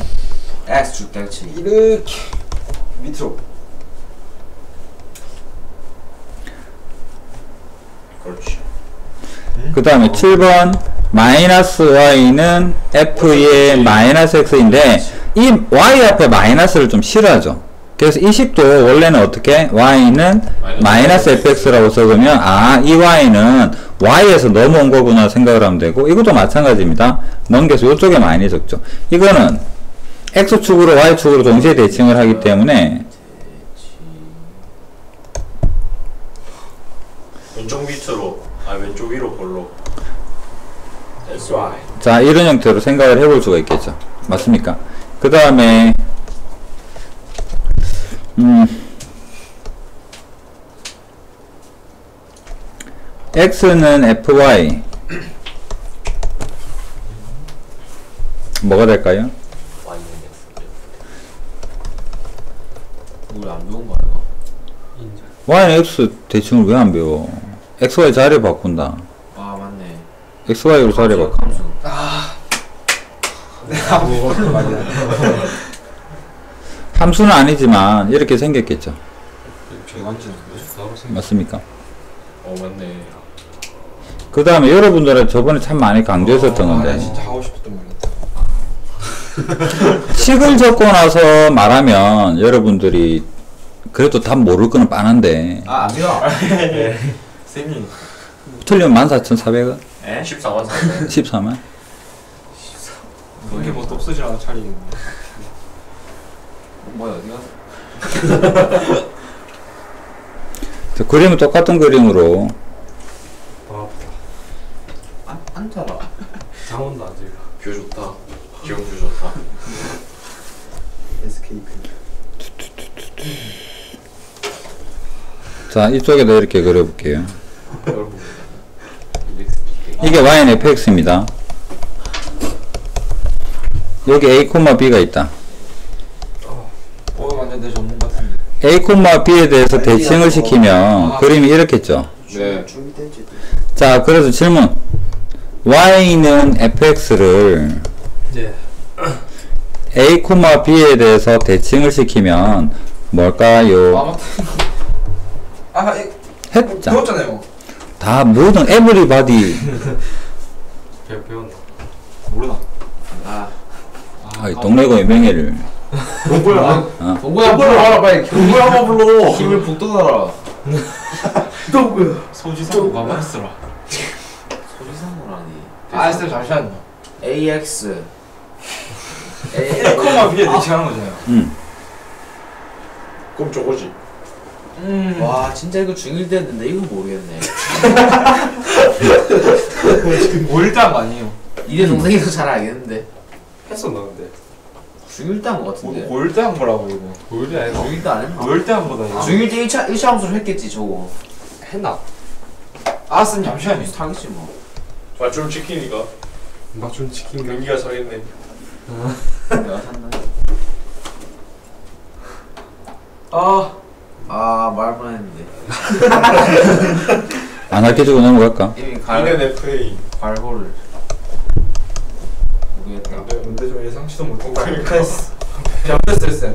X축 대칭. 이렇게 밑으로. 그렇지. 그 다음에 7번 마이너스 y는 f의 마이너스 x인데 이 y 앞에 마이너스를 좀 싫어하죠. 그래서 이 식도 원래는 어떻게 y는 마이너스 fx라고 적으면 이 y는 y에서 넘어온 거구나 생각을 하면 되고, 이것도 마찬가지입니다. 넘겨서 이쪽에 많이 적죠. 이거는 x축으로 y축으로 동시에 대칭을 하기 때문에 왼쪽 밑으로 왼쪽 위로 볼로 SY. 자, 이런 형태로 생각을 해볼 수가 있겠죠. 맞습니까? 그 다음에 x는 fy 뭐가 될까요? Y는 X. 우리 안 배운 거 아이가? 인정. y는 x 대칭을 왜 안 배워? xy 자리 바꾼다. 아 맞네. xy로 자리 바꿔. 함수. 함수는 아니지만 이렇게 생겼겠죠. 완전 맞습니까? 맞네. 그 다음에 여러분들은 저번에 참 많이 강조했었던 내가 건데, 진짜 하고 싶었던 말이었다. 식을 적고 나서 말하면 여러분들이 그래도 답 모를 거는 뻔한데, 아 아니야. 쌤이 틀리면 14,400원? 에? 14만 4천. 14만? 그게 뭐 없어지라 차리겠네. 뭐야 어디가? 자, 그림은 똑같은 그림으로 앉아라. 장원도 아직. 뷰 좋다. 기온뷰 좋다. 에스케이프. 자, 이쪽에다 이렇게 그려볼게요. 여러분. 이게 y는 fx입니다. 여기 a, b가 있다. 완전 내 전문 같은데. a, b에 대해서 대칭을 시키면 그림이 이렇겠죠. 네. 자, 그래서 질문. y는 fx를 네. a, b에 대해서 대칭을 시키면 뭘까요? 했자. 배웠잖아요. 다 모든 everybody. 배웠나? 모르나? 동네고의 명예를. 동구야. 동구야 불러 빨리. 동구야 한번 불러. 힘을 북 돋아라. 동구야. 소지상 가만 있어라. 소지상으라니. 쌤 잠시만요. AX. 에코마 비에 대칭하는 거잖아요. 그럼 저거지. 와 진짜 이거 중1 때였는데 이거 모르겠네. 뭘 딴 거 아니에요? 니네 동생이도 잘 알겠는데. 했었나 근데? 중1 때한 거 같은데. 뭘 딴 거라고 이거. 볼이 아니고 중1 때 안 했나? 뭘 딴 거다 이거. 중1 때 1차 함수를 했겠지 저거. 했나? 쌤 잠시만요. 비슷하겠지 뭐. 맞춤 치킨이가 맞춤 치킨 경기가 서겠네. 내가 샀나? 아 말만 했는데 안 알려주고 넘어갈까? 이미 INFA. 갈고를 모르겠다. 근데 좀 예상치도 못한 거 그러니까. 패스. 잘못했어요 쌤.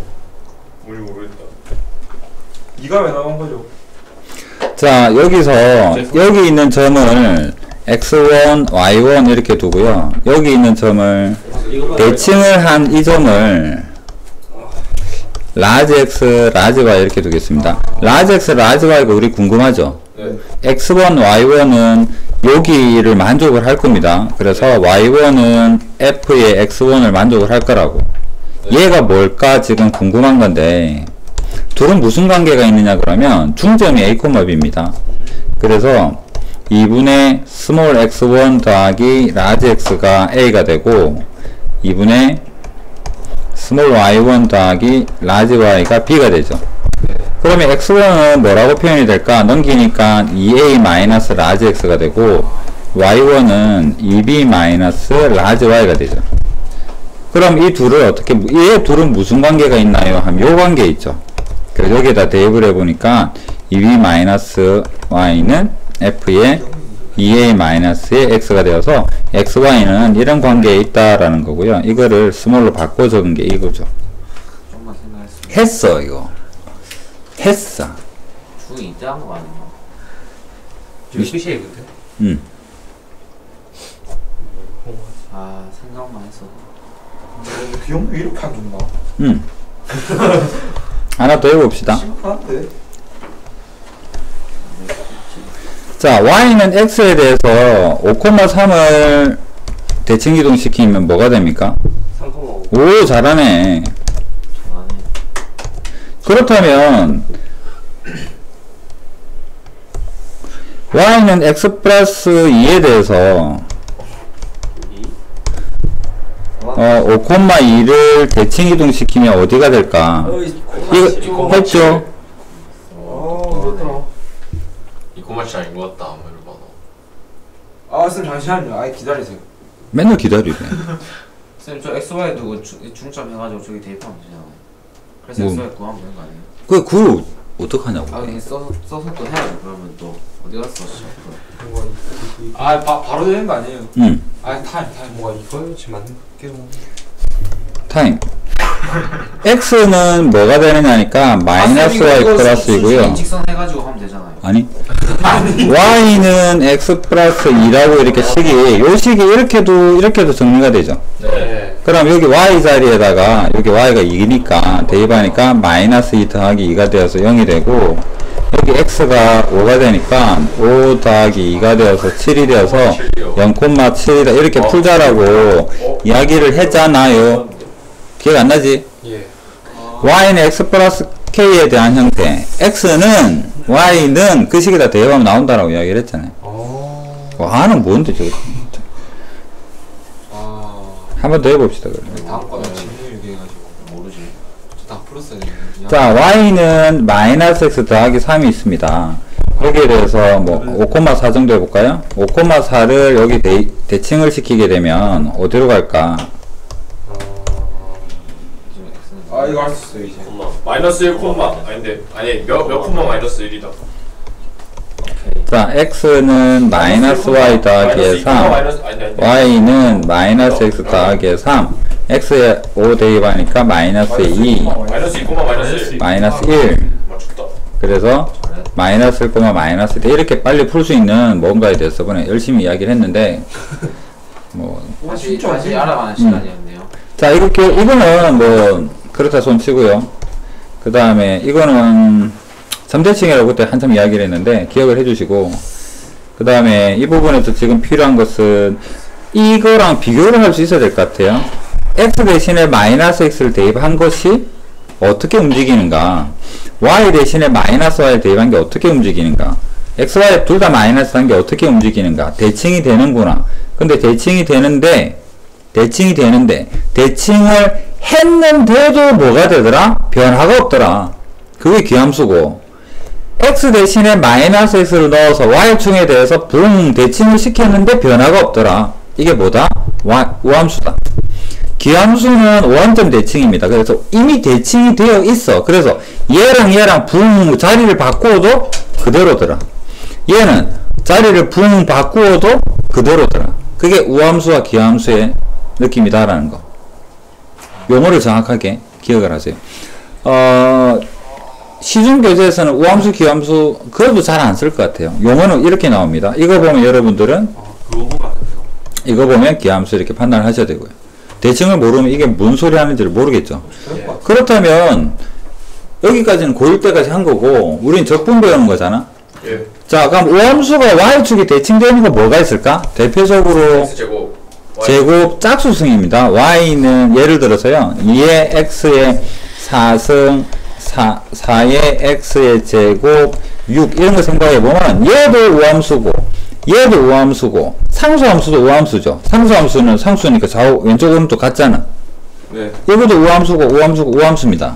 우리 모르겠다. 이가 왜 나온 거죠? 자, 여기서 여기 있는 점을 x1, y1 이렇게 두고요. 여기 있는 점을 대칭을 한 이 점을 라지 x, 라지 y 이렇게 두겠습니다. 라지 x, 라지 y가 우리 궁금하죠? 네. x1, y1은 여기를 만족을 할 겁니다. 그래서 y1은 f의 x1을 만족을 할 거라고. 얘가 뭘까 지금 궁금한 건데 둘은 무슨 관계가 있느냐 그러면 중점이 a, b입니다. 그래서 2분의 스몰 x1 더하기 라지 x가 a가 되고 2분의 스몰 y1 더하기 라지 y가 b가 되죠. 그러면 x1은 뭐라고 표현이 될까? 넘기니까 2a 마이너스 라지 x가 되고 y1은 2b 마이너스 라지 y가 되죠. 그럼 이 둘을 어떻게, 이 둘은 무슨 관계가 있나요? 하면 요 관계 있죠. 그래서 여기에다 대입을 해보니까 2b 마이너스 y는 f의 2a 마이너스의 x가 되어서 xy는 이런 관계에 있다라는 거고요. 이거를 스몰로 바꿔 적은 게 이거죠. 좀만 생각했으면 했어 이거. 했어. 중 이때 한 거 아니야? 저기 끝이에요 근데. 아 생각만 했어. 비용도 이렇게 안 준다. 하나 더 해봅시다. 심각한데? 자, y는 x에 대해서 5,3을 대칭이동 시키면 뭐가 됩니까? 3,5. 오, 잘하네. 잘하네. 그렇다면 y는 x 플러스 2에 대해서 5,2를 대칭이동 시키면 어디가 될까? 이거 했죠? 그렇더라. 이거 맛이 아닌 것 같다. 아무리 봐도. 아, 쌤 잠시만요. 아예 기다리세요. 맨날 기다리네. 쌤 저 XY 두고 중점 해가지고 저기 대입하면 되잖아요. 그래서 뭐. XY 구하면 되는 거 아니에요? 그거 어떡하냐고. 아 근데 써서 또 해야죠. 그러면 또 어디 갔어? 아, 바로 되는 거 아니에요? 응. 아, 타임. 뭐가 이거였지 맞는 게 타임. x는 뭐가 되느냐니까 마이너스 y 플러스이고요. 직선 해가지고 하면 되잖아요. 아니 y는 x 플러스 2라고 이렇게 식이 요 식이 이렇게도 정리가 되죠. 네. 그럼 여기 y 자리에다가 여기 y가 2니까 대입하니까 마이너스 2 더하기 2가 되어서 0이 되고 여기 x가 5가 되니까 5 더하기 2가 되어서 7이 되어서 0,7이다 이렇게 풀자라고 이야기를 했잖아요. 기억 안 나지? 예. y는 x 플러스 k에 대한 형태 y는 그 식에다 대입하면 나온다라고 이야기를 했잖아요. 와는 뭔데 저거. 한 번 더 해봅시다 그러면. 다음 거는 질문 얘기해가지고 모르지. 다 풀었어야 되는데. 자, y는 마이너스 x 더하기 3이 있습니다. 여기에 대해서 뭐 5,4 정도 해볼까요? 5,4를 여기 대칭을 시키게 되면 어디로 갈까? 아, 이거 할 수 있어요 이제. 마이너스 1 콤마. 아니 몇 콤마 마이너스 1이다. 자, x는 마이너스 y 더하기 3, y는 마이너스 x 더하기 3, x에 5 대입하니까 마이너스 2, 마이너스 2 콤마 마이너스 1. 마이너스 1. 맞췄다. 그래서 마이너스 1, 마이너스 1 이렇게 빨리 풀 수 있는 뭔가에 대해서 저번에 열심히 이야기를 했는데 뭐 다시 알아가는 시간이었네요. 자, 이거는 뭐 그렇다 손 치고요. 그 다음에 이거는 점대칭이라고 그때 한참 이야기를 했는데 기억을 해주시고, 그 다음에 이 부분에서 지금 필요한 것은 이거랑 비교를 할 수 있어야 될 것 같아요. x 대신에 마이너스 x를 대입한 것이 어떻게 움직이는가, y 대신에 마이너스 y를 대입한 게 어떻게 움직이는가, x, y 둘 다 마이너스 한 게 어떻게 움직이는가. 대칭이 되는구나. 근데 대칭이 되는데 대칭을 했는데도 뭐가 되더라? 변화가 없더라. 그게 귀함수고, x 대신에 마이너스 x를 넣어서 y축에 대해서 붕 대칭을 시켰는데 변화가 없더라. 이게 뭐다? 우함수다. 기함수는 5함점 대칭입니다. 그래서 이미 대칭이 되어 있어. 그래서 얘랑 붕 자리를 바꾸어도 그대로더라. 얘는 자리를 붕 바꾸어도 그대로더라. 그게 우함수와 기함수의 느낌이다라는 거. 용어를 정확하게 기억을 하세요. 시중교재에서는 우함수, 기함수 그래도 잘 안 쓸 것 같아요. 용어는 이렇게 나옵니다. 이거 보면 여러분들은 이거 보면 기함수 이렇게 판단을 하셔야 되고요. 대칭을 모르면 이게 뭔 소리 하는지를 모르겠죠. 그렇다면 여기까지는 고1 때까지 한 거고 우린 적분 배우는 거잖아. 예. 자, 그럼 우함수가 y축이 대칭되는 거 뭐가 있을까? 대표적으로 X제곱 제곱 짝수승입니다. y는 예를 들어서요. 2의 x의 4승 4의 x의 제곱 6 이런 거 생각해보면 얘도 우함수고 얘도 우함수고 상수함수도 우함수죠. 상수함수는 상수니까 좌우 왼쪽 오른쪽 같잖아. 네. 이것도 우함수입니다.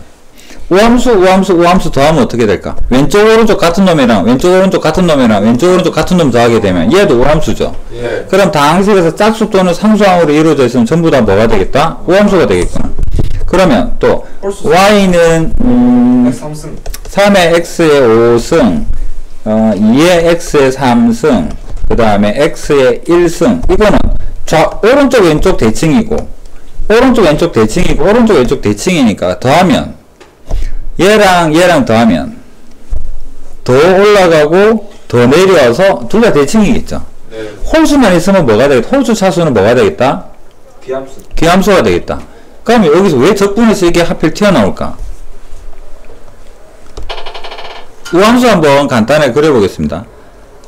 우함수 더하면 어떻게 될까? 왼쪽 오른쪽 같은 놈이랑 왼쪽 오른쪽 같은 놈이랑 왼쪽 오른쪽 같은 놈 더하게 되면 얘도 우함수죠. 예. 그럼 다항식에서 짝수 또는 상수함으로 이루어져 있으면 전부 다 뭐가 되겠다? 우함수가 되겠구나. 그러면 또 y는 3의 x의 5승 2의 x의 3승 그 다음에 x의 1승 이거는 오른쪽 왼쪽 대칭이고 오른쪽 왼쪽 대칭이니까 더하면 얘랑 더하면 더 올라가고 더 내려와서 둘 다 대칭이겠죠. 네. 홀수만 있으면 뭐가 되겠다? 홀수 차수는 뭐가 되겠다? 기함수가 되겠다. 그러면 여기서 왜 적분에서 이게 하필 튀어나올까? 우함수 한번 간단하게 그려보겠습니다.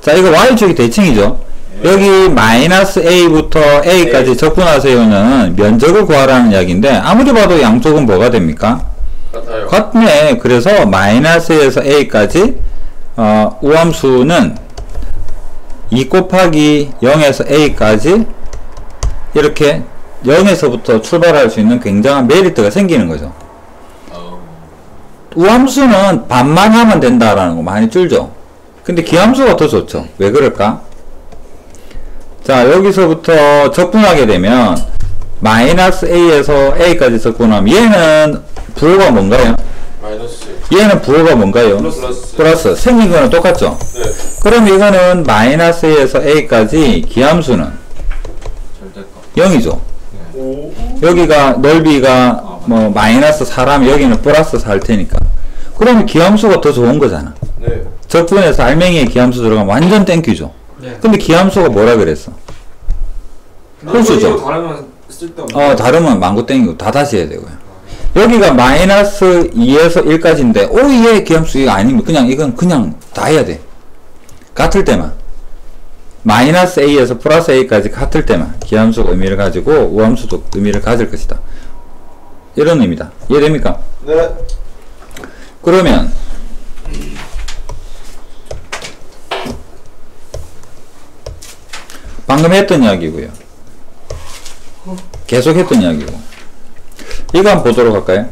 자, 이거 y축이 대칭이죠. 여기 마이너스 a부터 a까지 적분하세요는 면적을 구하라는 이야기인데 아무리 봐도 양쪽은 뭐가 됩니까? 같아요. 같네. 그래서 마이너스에서 a까지 우함수는 2 곱하기 0에서 a까지 이렇게 0에서부터 출발할 수 있는 굉장한 메리트가 생기는 거죠. 우함수는 반만 하면 된다라는 거 많이 줄죠. 근데 기함수가 더 좋죠. 왜 그럴까? 자, 여기서부터 적분하게 되면 마이너스 a에서 a까지 적분하면 얘는 부호가 뭔가요? 마이너스. 얘는 부호가 뭔가요? 플러스. 생긴 거는 똑같죠? 네. 그럼 이거는 마이너스 a에서 a까지 기함수는 0이죠. 여기가 넓이가 뭐 마이너스 4라면 여기는 플러스 4일 테니까. 그러면 기함수가 더 좋은 거잖아. 네. 적분해서 알맹이에 기함수 들어가면 완전 땡큐죠. 네. 근데 기함수가 뭐라 그랬어? 홀수죠. 다르면 쓸데없는. 다르면 망고 땡이고 다 다시 해야 되고요. 여기가 마이너스 2에서 1까지인데 얘 기함수 이거 아니면 이건 그냥 다 해야 돼. 같을 때만. 마이너스 a에서 플러스 a까지 같을 때만 기함수가 의미를 가지고 우함수도 의미를 가질 것이다. 이런 의미다. 이해됩니까? 네. 그러면 방금 했던 이야기고요. 계속 했던 이야기고. 이거 한번 보도록 할까요?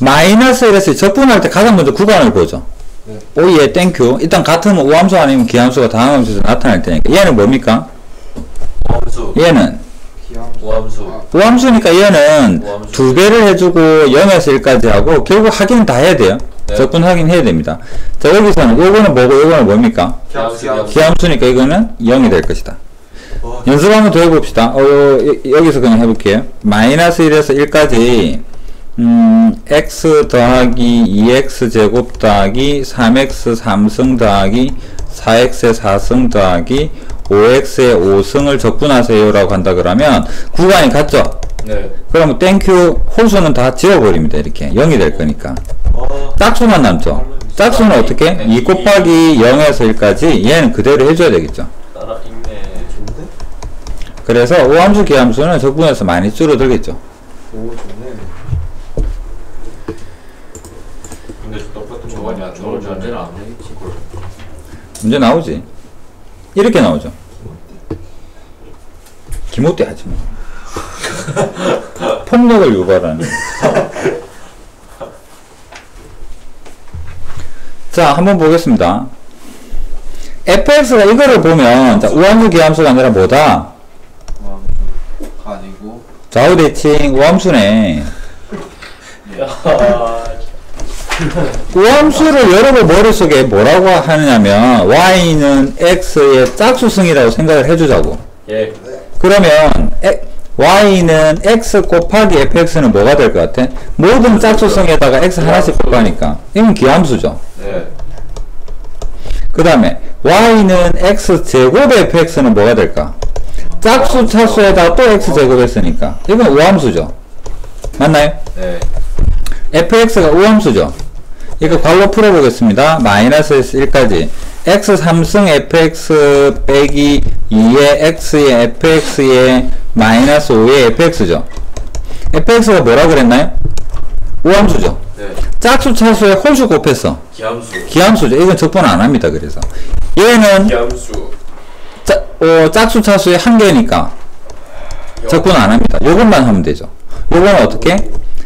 마이너스 1에서 적분할 때 가장 먼저 구간을 보죠. 네. 오예 땡큐. 일단 같으면 우함수 아니면 기함수가 다항함수에서 나타날 테니까. 얘는 뭡니까? 우함수. 얘는 우함수. 우함수니까 얘는 우함수. 2배를 해주고 0에서 1까지 하고 결국 확인 다 해야 돼요. 네. 적분 확인해야 됩니다. 자, 여기서는 요거는 뭐고 요거는 뭡니까? 기함수. 기함수니까 이거는 0이 될 것이다. 연습 한번 더 해봅시다. 여기서 그냥 해볼게요. 마이너스 1에서 1까지 x 더하기 2x 제곱 더하기 3x 3승 더하기 4x의 4승 더하기 5x의 5승을 적분하세요 라고 한다 그러면 구간이 같죠? 네. 그러면 땡큐 홀수는 다 지워버립니다. 이렇게 0이 될 거니까 짝수만 남죠. 짝수는 어떻게? 2 곱하기 0에서 1까지 얘는 그대로 해줘야 되겠죠. 따라 읽네. 좋은데? 그래서 우함수 기함수는 적분해서 많이 줄어들겠죠. 오, 좋네. 근데 똑같은 거 많이 안 나오지 않나? 문제 나오지. 이렇게 나오죠. 기모띠 하지 마. 폭력을 유발하는. 자, 한번 보겠습니다. fx가 이거를 보면, 자, 우함수 기함수가 아니라 뭐다? 우함수가 아니고 좌우 대칭 우함수네. 우함수를 여러분 머릿속에 뭐라고 하느냐면, y는 x의 짝수승이라고 생각을 해주자고. 예. 그러면, y는 x 곱하기 fx는 뭐가 될 것 같아? 모든 짝수성에다가 x 하나씩 곱하니까 이건 기함수죠. 네. 그 다음에 y는 x 제곱 fx는 뭐가 될까? 짝수 차수에다가 또 x 제곱 했으니까 이건 우함수죠. 맞나요? 네. fx가 우함수죠. 이거 괄호 풀어보겠습니다. 마이너스에서 1까지 x 3승 fx 빼기 2의 x의 fx의 마이너스 5의 fx죠. fx가 뭐라 그랬나요? 우함수죠. 네. 짝수 차수에 홀수 곱했어. 기함수. 기함수죠. 이건 적분 안 합니다. 그래서 얘는 기함수. 짝수 차수의 한 개니까 적분 안 합니다. 요것만 하면 되죠. 요거는 어떻게?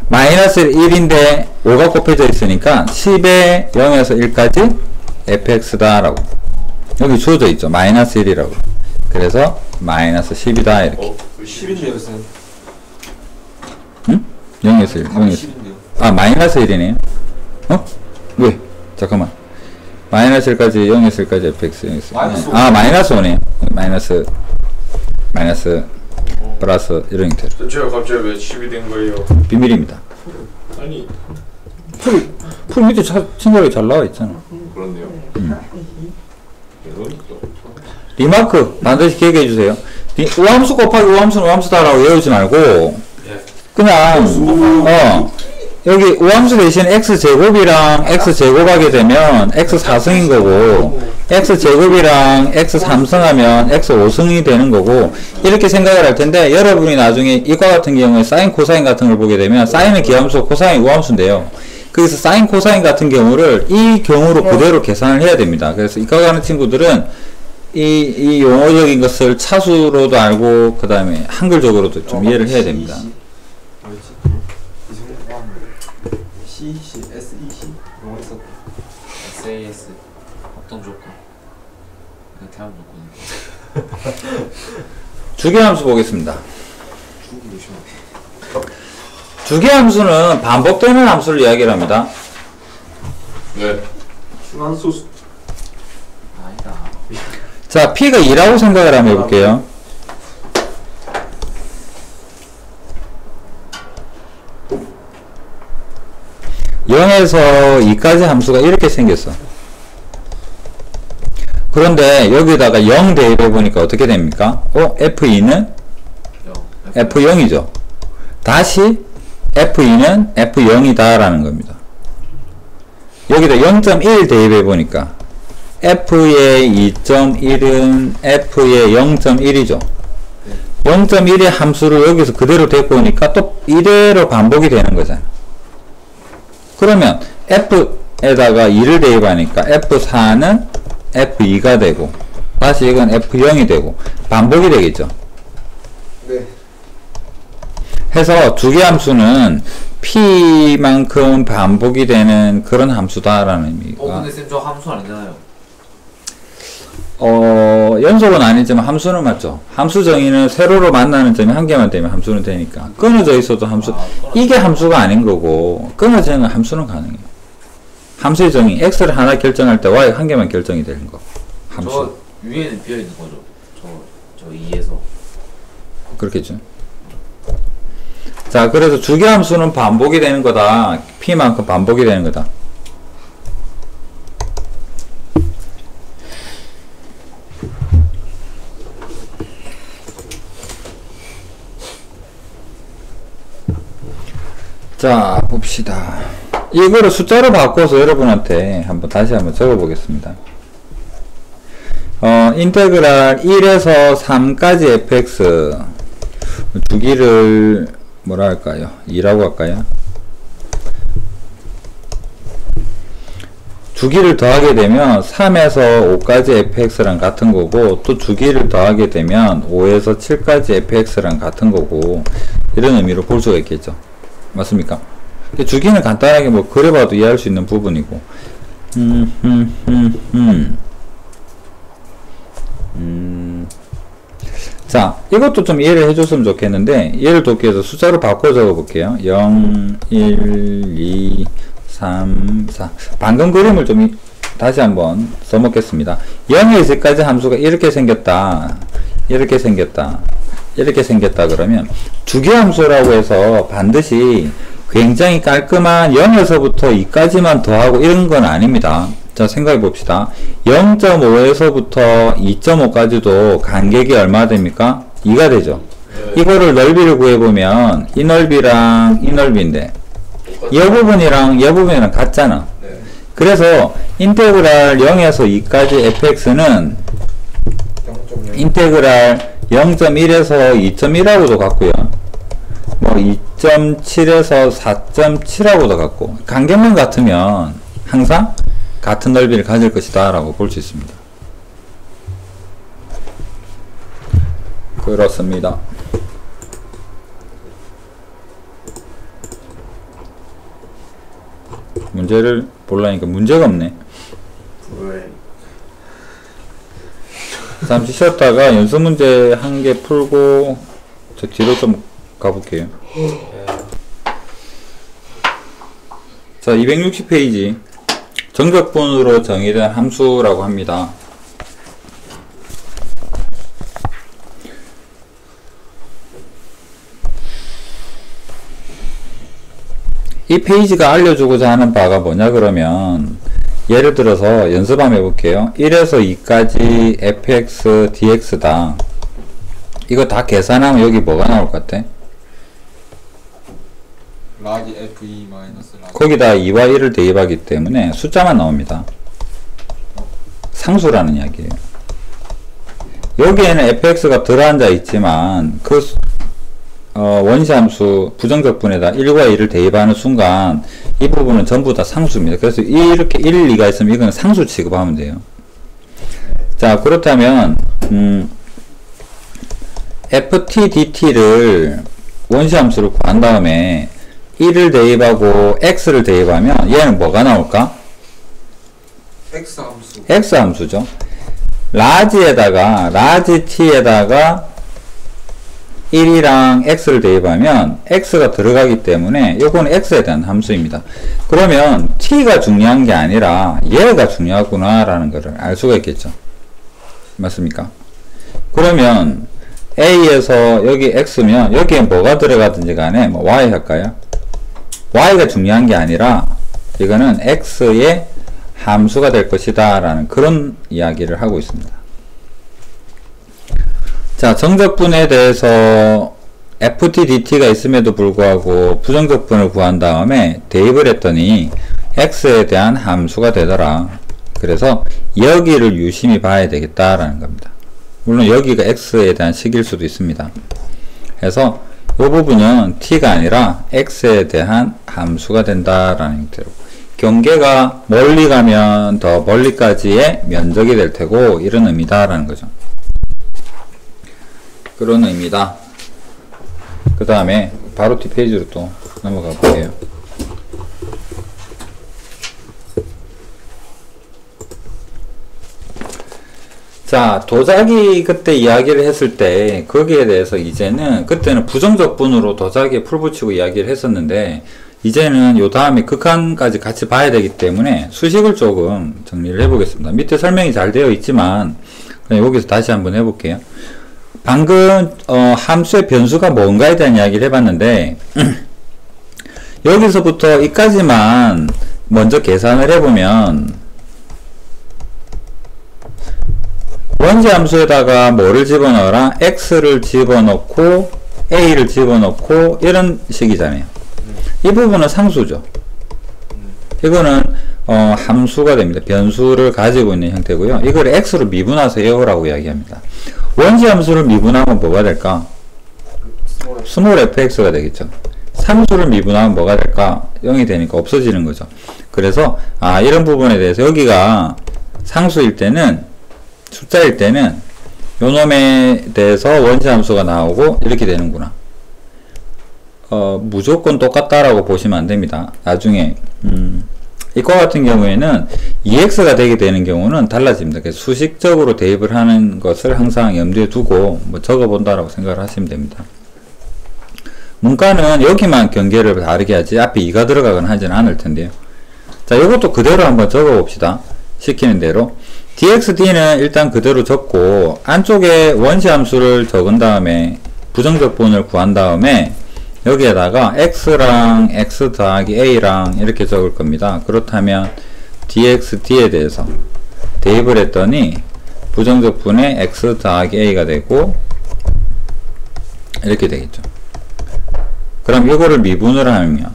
마이너스 1인데 5가 곱해져 있으니까 10에 0에서 1까지 fx다 라고 여기 주어져 있죠. 마이너스 1이라고. 그래서 마이너스 10이다 이렇게. 10인데요, 쌤. 응? 0에서 1. 0에서 10인데요. 아, 마이너스 1이네요. 어? 왜? 잠깐만. 마이너스 1까지 0에서 1까지 fx 0에서 마이너스 아, 마이너스 5네요. 마이너스 플러스 이런 형태로. 제가 갑자기 왜 10이 된 거예요? 비밀입니다. 아니 풀 밑에 친절하게 잘 나와 있잖아. 그렇네요. 이러니까. 리마크 반드시 기억해 주세요. 우함수 곱하기 우함수는 우함수다라고 외우지 말고 그냥 여기 우함수 대신 x제곱이랑 x제곱하게 되면 x4승인 거고 x제곱이랑 x3승하면 x5승이 되는 거고 이렇게 생각을 할 텐데 여러분이 나중에 이과 같은 경우에 사인 코사인 같은 걸 보게 되면 사인은 기함수 코사인 우함수인데요. 그래서 사인 코사인 같은 경우를 이 경우로 그대로 계산을 해야 됩니다. 그래서 이과 가는 친구들은 이 용어적인 것을 차수로도 알고 그 다음에 한글적으로도 좀 이해를 해야 됩니다. 영어 있었다. SAS 어떤 조건? 대한 조건이. 주기함수 보겠습니다. 주기 조심해. 주기함수는 반복되는 함수를 이야기를 합니다. 네. 순환소수. 아니다. 자, P가 2라고 생각을 한번 해볼게요. (0에서) 2까지 함수가 이렇게 생겼어. 그런데 여기다가 0 대입해 보니까 어떻게 됩니까? F2는 F0이죠. 다시 F2는 F0이다 라는 겁니다. 여기다 0.1 대입해 보니까 F의 2.1은 F의 0.1이죠. 0.1의 함수를 여기서 그대로 데리고 오니까 또 이대로 반복이 되는 거잖아. 그러면 F에다가 2를 대입하니까 F4는 F2가 되고 다시 이건 F0이 되고 반복이 되겠죠. 네. 해서 주기함수는 P만큼 반복이 되는 그런 함수다라는 의미가. 근데 쌤 저 함수 아니잖아요. 연속은 아니지만 함수는 맞죠. 함수 정의는 세로로 만나는 점이 한 개만 되면 함수는 되니까. 끊어져 있어도 함수, 이게 함수가 아닌 거고, 끊어지는 함수는 가능해요. 함수의 정의, x를 하나 결정할 때 y 한 개만 결정이 되는 거. 함수. 저 위에는 비어 있는 거죠. 저 2에서. 그렇겠죠. 자, 그래서 주기함수는 반복이 되는 거다. P만큼 반복이 되는 거다. 자, 봅시다. 이거를 숫자로 바꿔서 여러분한테 다시 한번 적어 보겠습니다. 인테그랄 1에서 3까지 fx 주기를 뭐라 할까요? 2라고 할까요? 주기를 더하게 되면 3에서 5까지 fx랑 같은 거고 또 주기를 더하게 되면 5에서 7까지 fx랑 같은 거고 이런 의미로 볼 수가 있겠죠. 맞습니까? 주기는 간단하게 뭐 그려봐도 이해할 수 있는 부분이고 자, 이것도 좀 이해를 해줬으면 좋겠는데, 이해를 돕기 위해서 숫자로 바꿔 적어 볼게요. 0, 1, 2, 3, 4. 방금 그림을 좀 다시 한번 써먹겠습니다. 0에서 10까지 함수가 이렇게 생겼다. 이렇게 생겼다. 이렇게 생겼다 그러면 두 개 함수라고 해서 반드시 굉장히 깔끔한 0에서부터 2까지만 더하고 이런 건 아닙니다. 자, 생각해 봅시다. 0.5에서부터 2.5까지도 간격이 얼마 됩니까? 2가 되죠. 이거를 넓이를 구해보면 이 넓이랑 이 넓이인데 이 부분이랑 같잖아. 그래서 인테그랄 0에서 2까지 fx는 인테그랄 0.1에서 2.1하고도 같고요. 뭐 2.7에서 4.7하고도 같고 간격만 같으면 항상 같은 넓이를 가질 것이다 라고 볼 수 있습니다. 그렇습니다. 문제를 보려니까 문제가 없네. 잠시 쉬었다가 연습 문제 한 개 풀고 저 뒤로 좀 가볼게요. 자, 260페이지 정적분으로 정의된 함수라고 합니다. 이 페이지가 알려주고자 하는 바가 뭐냐 그러면 예를 들어서 연습 한번 해볼게요. 1에서 2까지 fx dx다. 이거 다 계산하면 여기 뭐가 나올 것 같아? 라지 fe 마이너스 라지. 거기다 2와 1을 대입하기 때문에 숫자만 나옵니다. 상수라는 이야기예요. 여기에는 fx가 들어앉아 있지만 그 원시함수 부정적분에다 1과 2를 대입하는 순간 이 부분은 전부 다 상수입니다. 그래서 이렇게 1, 2가 있으면 이건 상수 취급하면 돼요. 자, 그렇다면 ft dt를 원시함수를 구한 다음에 1을 대입하고 x를 대입하면 얘는 뭐가 나올까? x함수. x함수죠. 라지 t에다가 1이랑 x를 대입하면 x가 들어가기 때문에 요거는 x에 대한 함수입니다. 그러면 t가 중요한 게 아니라 얘가 중요하구나 라는 것을 알 수가 있겠죠. 맞습니까? 그러면 a에서 여기 x면 여기에 뭐가 들어가든지 간에 뭐 y 할까요? y가 중요한 게 아니라 이거는 x의 함수가 될 것이다 라는 그런 이야기를 하고 있습니다. 자, 정적분에 대해서 ft dt가 있음에도 불구하고 부정적분을 구한 다음에 대입을 했더니 x에 대한 함수가 되더라. 그래서 여기를 유심히 봐야 되겠다라는 겁니다. 물론 여기가 x에 대한 식일 수도 있습니다. 그래서 이 부분은 t가 아니라 x에 대한 함수가 된다라는 형태로 경계가 멀리 가면 더 멀리까지의 면적이 될 테고 이런 의미다라는 거죠. 그런 의미다. 그 다음에 바로 뒷페이지로 또 넘어가 볼게요. 자, 도자기 그때 이야기를 했을 때 거기에 대해서 이제는 그때는 부정적분으로 도자기에 풀 붙이고 이야기를 했었는데 이제는 요 다음에 극한까지 같이 봐야 되기 때문에 수식을 조금 정리를 해보겠습니다. 밑에 설명이 잘 되어 있지만 그냥 여기서 다시 한번 해볼게요. 방금 함수의 변수가 뭔가에 대한 이야기를 해봤는데 여기서부터 이까지만 먼저 계산을 해보면 원시함수에다가 뭐를 집어넣어라? x를 집어넣고 a를 집어넣고 이런 식이잖아요. 이 부분은 상수죠. 이거는 함수가 됩니다. 변수를 가지고 있는 형태고요. 이걸 x로 미분하세요라고 이야기합니다. 원시함수를 미분하면 뭐가 될까? 스몰 fx가 되겠죠. 상수를 미분하면 뭐가 될까? 0이 되니까 없어지는 거죠. 그래서 이런 부분에 대해서 여기가 상수일 때는 숫자일 때는 요 놈에 대해서 원시함수가 나오고 이렇게 되는구나. 무조건 똑같다라고 보시면 안 됩니다. 나중에 이과 같은 경우에는 EX가 되게 되는 경우는 달라집니다. 그래서 수식적으로 대입을 하는 것을 항상 염두에 두고 뭐 적어본다라고 생각을 하시면 됩니다. 문과는 여기만 경계를 다르게 하지 앞에 2가 들어가거나 하지는 않을 텐데요. 자, 이것도 그대로 한번 적어 봅시다. 시키는 대로. dxd는 일단 그대로 적고 안쪽에 원시함수를 적은 다음에 부정적분을 구한 다음에 여기에다가 x랑 x 더하기 a랑 이렇게 적을 겁니다. 그렇다면 dxd에 대해서 대입을 했더니 부정적분의 x 더하기 a가 되고 이렇게 되겠죠. 그럼 이거를 미분을 하면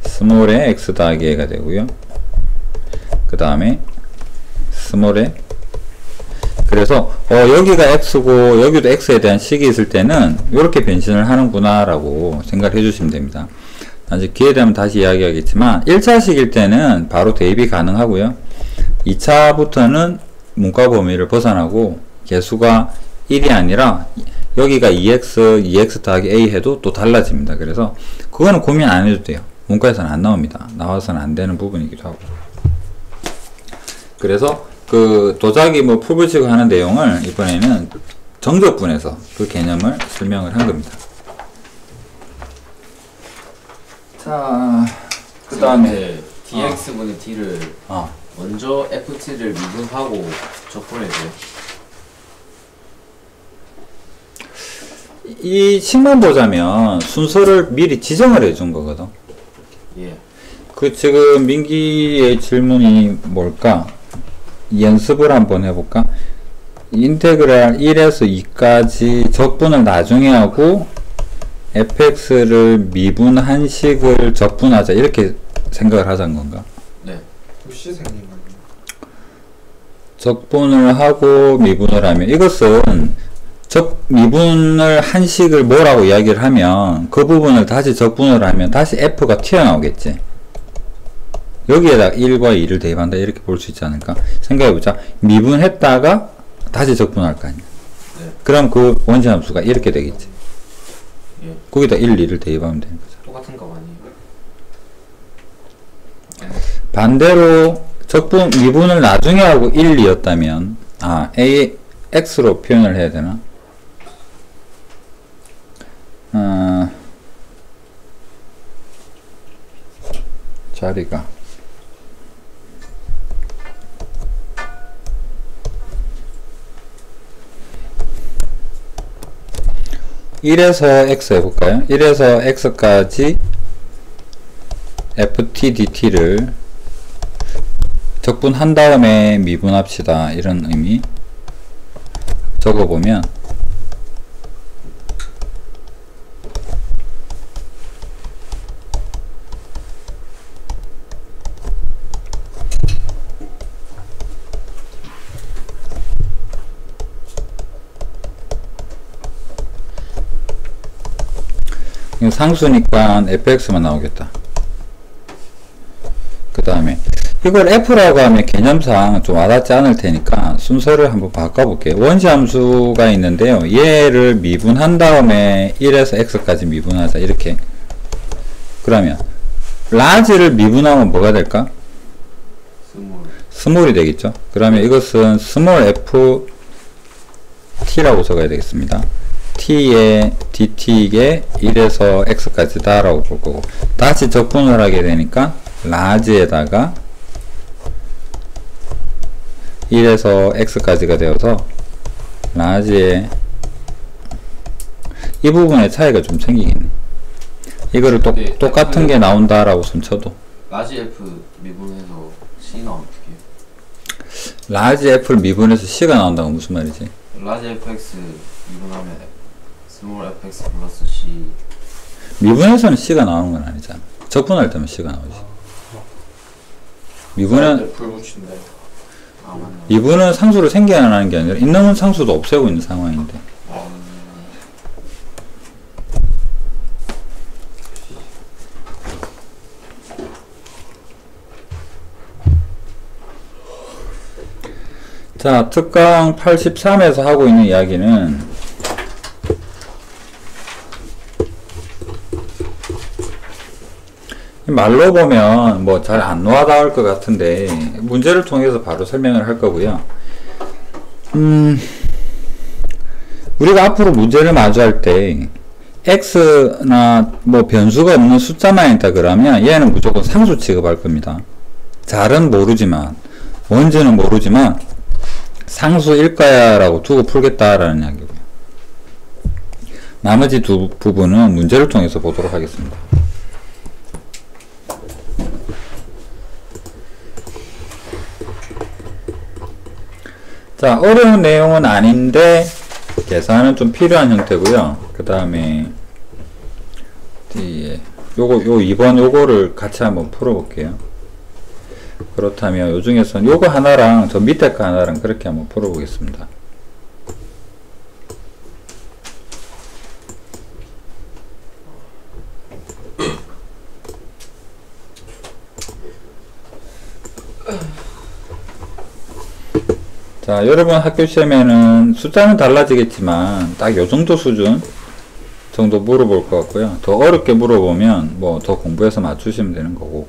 스몰의 x 더하기 a가 되고요. 그 다음에 스몰의 그래서 여기가 x고 여기도 x에 대한 식이 있을 때는 이렇게 변신을 하는구나 라고 생각을 해주시면 됩니다. 나중에 기회 되면 다시 이야기하겠지만 1차식일 때는 바로 대입이 가능하고요. 2차부터는 문과 범위를 벗어나고 개수가 1이 아니라 여기가 2x 더하기 a 해도 또 달라집니다. 그래서 그거는 고민 안 해도 돼요. 문과에서는 안 나옵니다. 나와서는 안 되는 부분이기도 하고. 그래서 그 도자기 뭐 풀붙이고 하는 내용을 이번에는 정적분에서 그 개념을 설명을 한 겁니다. 자, 그 다음에 dx분의 d를 먼저 ft를 미분하고 적분해줘요. 이 식만 보자면 순서를 미리 지정을 해준 거거든. 예. 그 지금 민기의 질문이 뭘까? 연습을 한번 해볼까? 인테그랄 1에서 2까지 적분을 나중에 하고 fx를 미분한 식을 적분하자 이렇게 생각을 하자는 건가? 네. 시생님 적분을 하고 미분을 하면 이것은 미분을 한 식을 뭐라고 이야기를 하면 그 부분을 다시 적분을 하면 다시 f가 튀어나오겠지. 여기에다가 1과 2를 대입한다 이렇게 볼 수 있지 않을까? 생각해보자. 미분했다가 다시 적분할 거 아니야. 네. 그럼 그 원시함수가 이렇게 되겠지. 예. 거기다 1, 2를 대입하면 되는 거죠. 똑같은 거 아니에요? 반대로 미분을 나중에 하고 1, 2였다면 a, x로 표현을 해야 되나? 자리가 1에서 x 해볼까요? 1에서 x까지 ft dt를 적분한 다음에 미분합시다. 이런 의미 적어보면 상수니까 fx만 나오겠다. 그 다음에 이걸 f라고 하면 개념상 좀 와닿지 않을 테니까 순서를 한번 바꿔볼게요. 원시함수가 있는데요. 얘를 미분한 다음에 1에서 x까지 미분하자. 이렇게. 그러면 라지를 미분하면 뭐가 될까? 스몰이 되겠죠. 그러면 이것은 스몰 f t라고 적어야 되겠습니다. t의 dt에 1에서 x까지다 라고 볼 거고, 다시 적분을 하게 되니까 라지에다가 1에서 x까지가 되어서 라지에 이 부분의 차이가 좀 생기겠네. 이거를 똑같은 게 나온다 라고 손 쳐도 라지 f 미분해서 c 나오면 어떡해요? 라지 f를 미분해서 c가 나온다고 무슨 말이지? 라지 fx 미분하면 스몰 fx 플러스 c. 미분에서는 c가 나오는 건 아니잖아. 적분할 때만 c가 나오지. 미분은 불붙인데. 미분은 상수로 생겨나는 게 아니라 있는 상수도 없애고 있는 상황인데. 자, 특강 83에서 하고 있는 이야기는 말로 보면 뭐 잘 안 와닿을 것 같은데 문제를 통해서 바로 설명을 할 거고요. 우리가 앞으로 문제를 마주할 때 x나 뭐 변수가 없는 숫자만 있다 그러면 얘는 무조건 상수 취급할 겁니다. 잘은 모르지만 뭔지는 모르지만 상수일 거야 라고 두고 풀겠다라는 이야기고요. 나머지 두 부분은 문제를 통해서 보도록 하겠습니다. 자, 어려운 내용은 아닌데 계산은 좀 필요한 형태고요. 그 다음에 요거 2번 요거를 같이 한번 풀어볼게요. 그렇다면 요 중에서는 요거 하나랑 저 밑에 거 하나랑 그렇게 한번 풀어보겠습니다. 자, 여러분 학교 시험에는 숫자는 달라지겠지만 딱 요 정도 수준 정도 물어볼 것 같고요. 더 어렵게 물어보면 뭐 더 공부해서 맞추시면 되는 거고.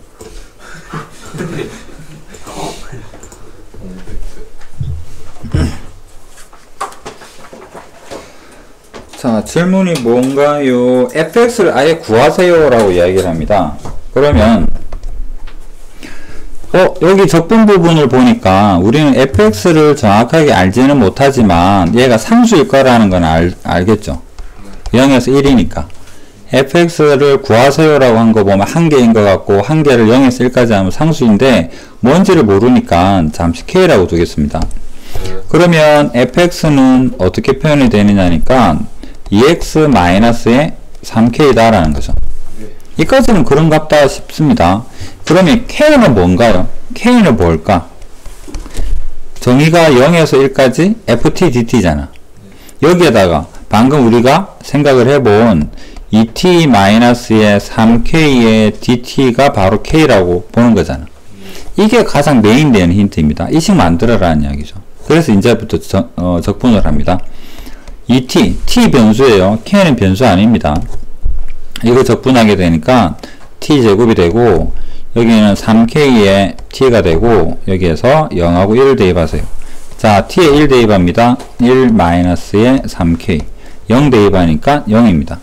자, 질문이 뭔가요? fx를 아예 구하세요 라고 이야기를 합니다. 그러면 여기 적분 부분을 보니까 우리는 fx를 정확하게 알지는 못하지만 얘가 상수일 거라는 건 알겠죠. 0에서 1이니까 fx를 구하세요 라고 한 거 보면 한 개인 것 같고 한 개를 0에서 1까지 하면 상수인데 뭔지를 모르니까 잠시 k라고 두겠습니다. 그러면 fx는 어떻게 표현이 되느냐니까 2x-의 3k다 라는 거죠. 이까지는 그런갑다 싶습니다. 그러면 k는 뭔가요? k는 뭘까? 정의가 0에서 1까지 ft dt잖아. 여기에다가 방금 우리가 생각을 해본 2t-의 3k의 dt가 바로 k라고 보는 거잖아. 이게 가장 메인되는 힌트입니다. 이 식 만들어라는 이야기죠. 그래서 이제부터 적분을 합니다. 2t, t 변수예요. k는 변수 아닙니다. 이거 적분하게 되니까 t제곱이 되고 여기는 3k에 t가 되고 여기에서 0하고 1을 대입하세요. 자, t에 1 대입합니다. 1-의 3k 0 대입하니까 0입니다.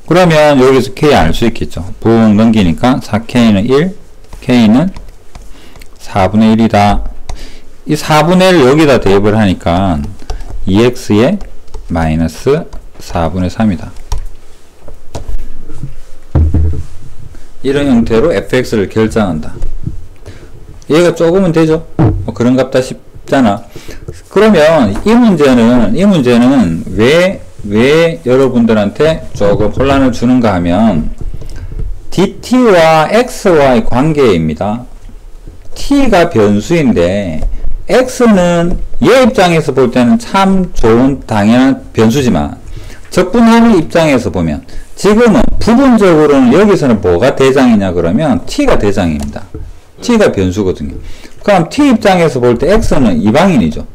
그러면 여기서 k 알 수 있겠죠. 붕 넘기니까 4k는 1, k는 4분의 1이다. 이 4분의 1을 여기다 대입을 하니까 2x의 마이너스 4분의 3이다. 이런 형태로 fx를 결정한다. 얘가 조금은 되죠? 뭐 그런갑다 싶잖아. 그러면 이 문제는 왜 여러분들한테 조금 혼란을 주는가 하면 dt와 x와의 관계입니다. t가 변수인데 x는 얘 입장에서 볼 때는 참 좋은 당연한 변수지만 적분하는 입장에서 보면 지금은 부분적으로는 여기서는 뭐가 대장이냐 그러면 t가 대장입니다. t가 변수거든요. 그럼 t 입장에서 볼 때 x는 이방인이죠.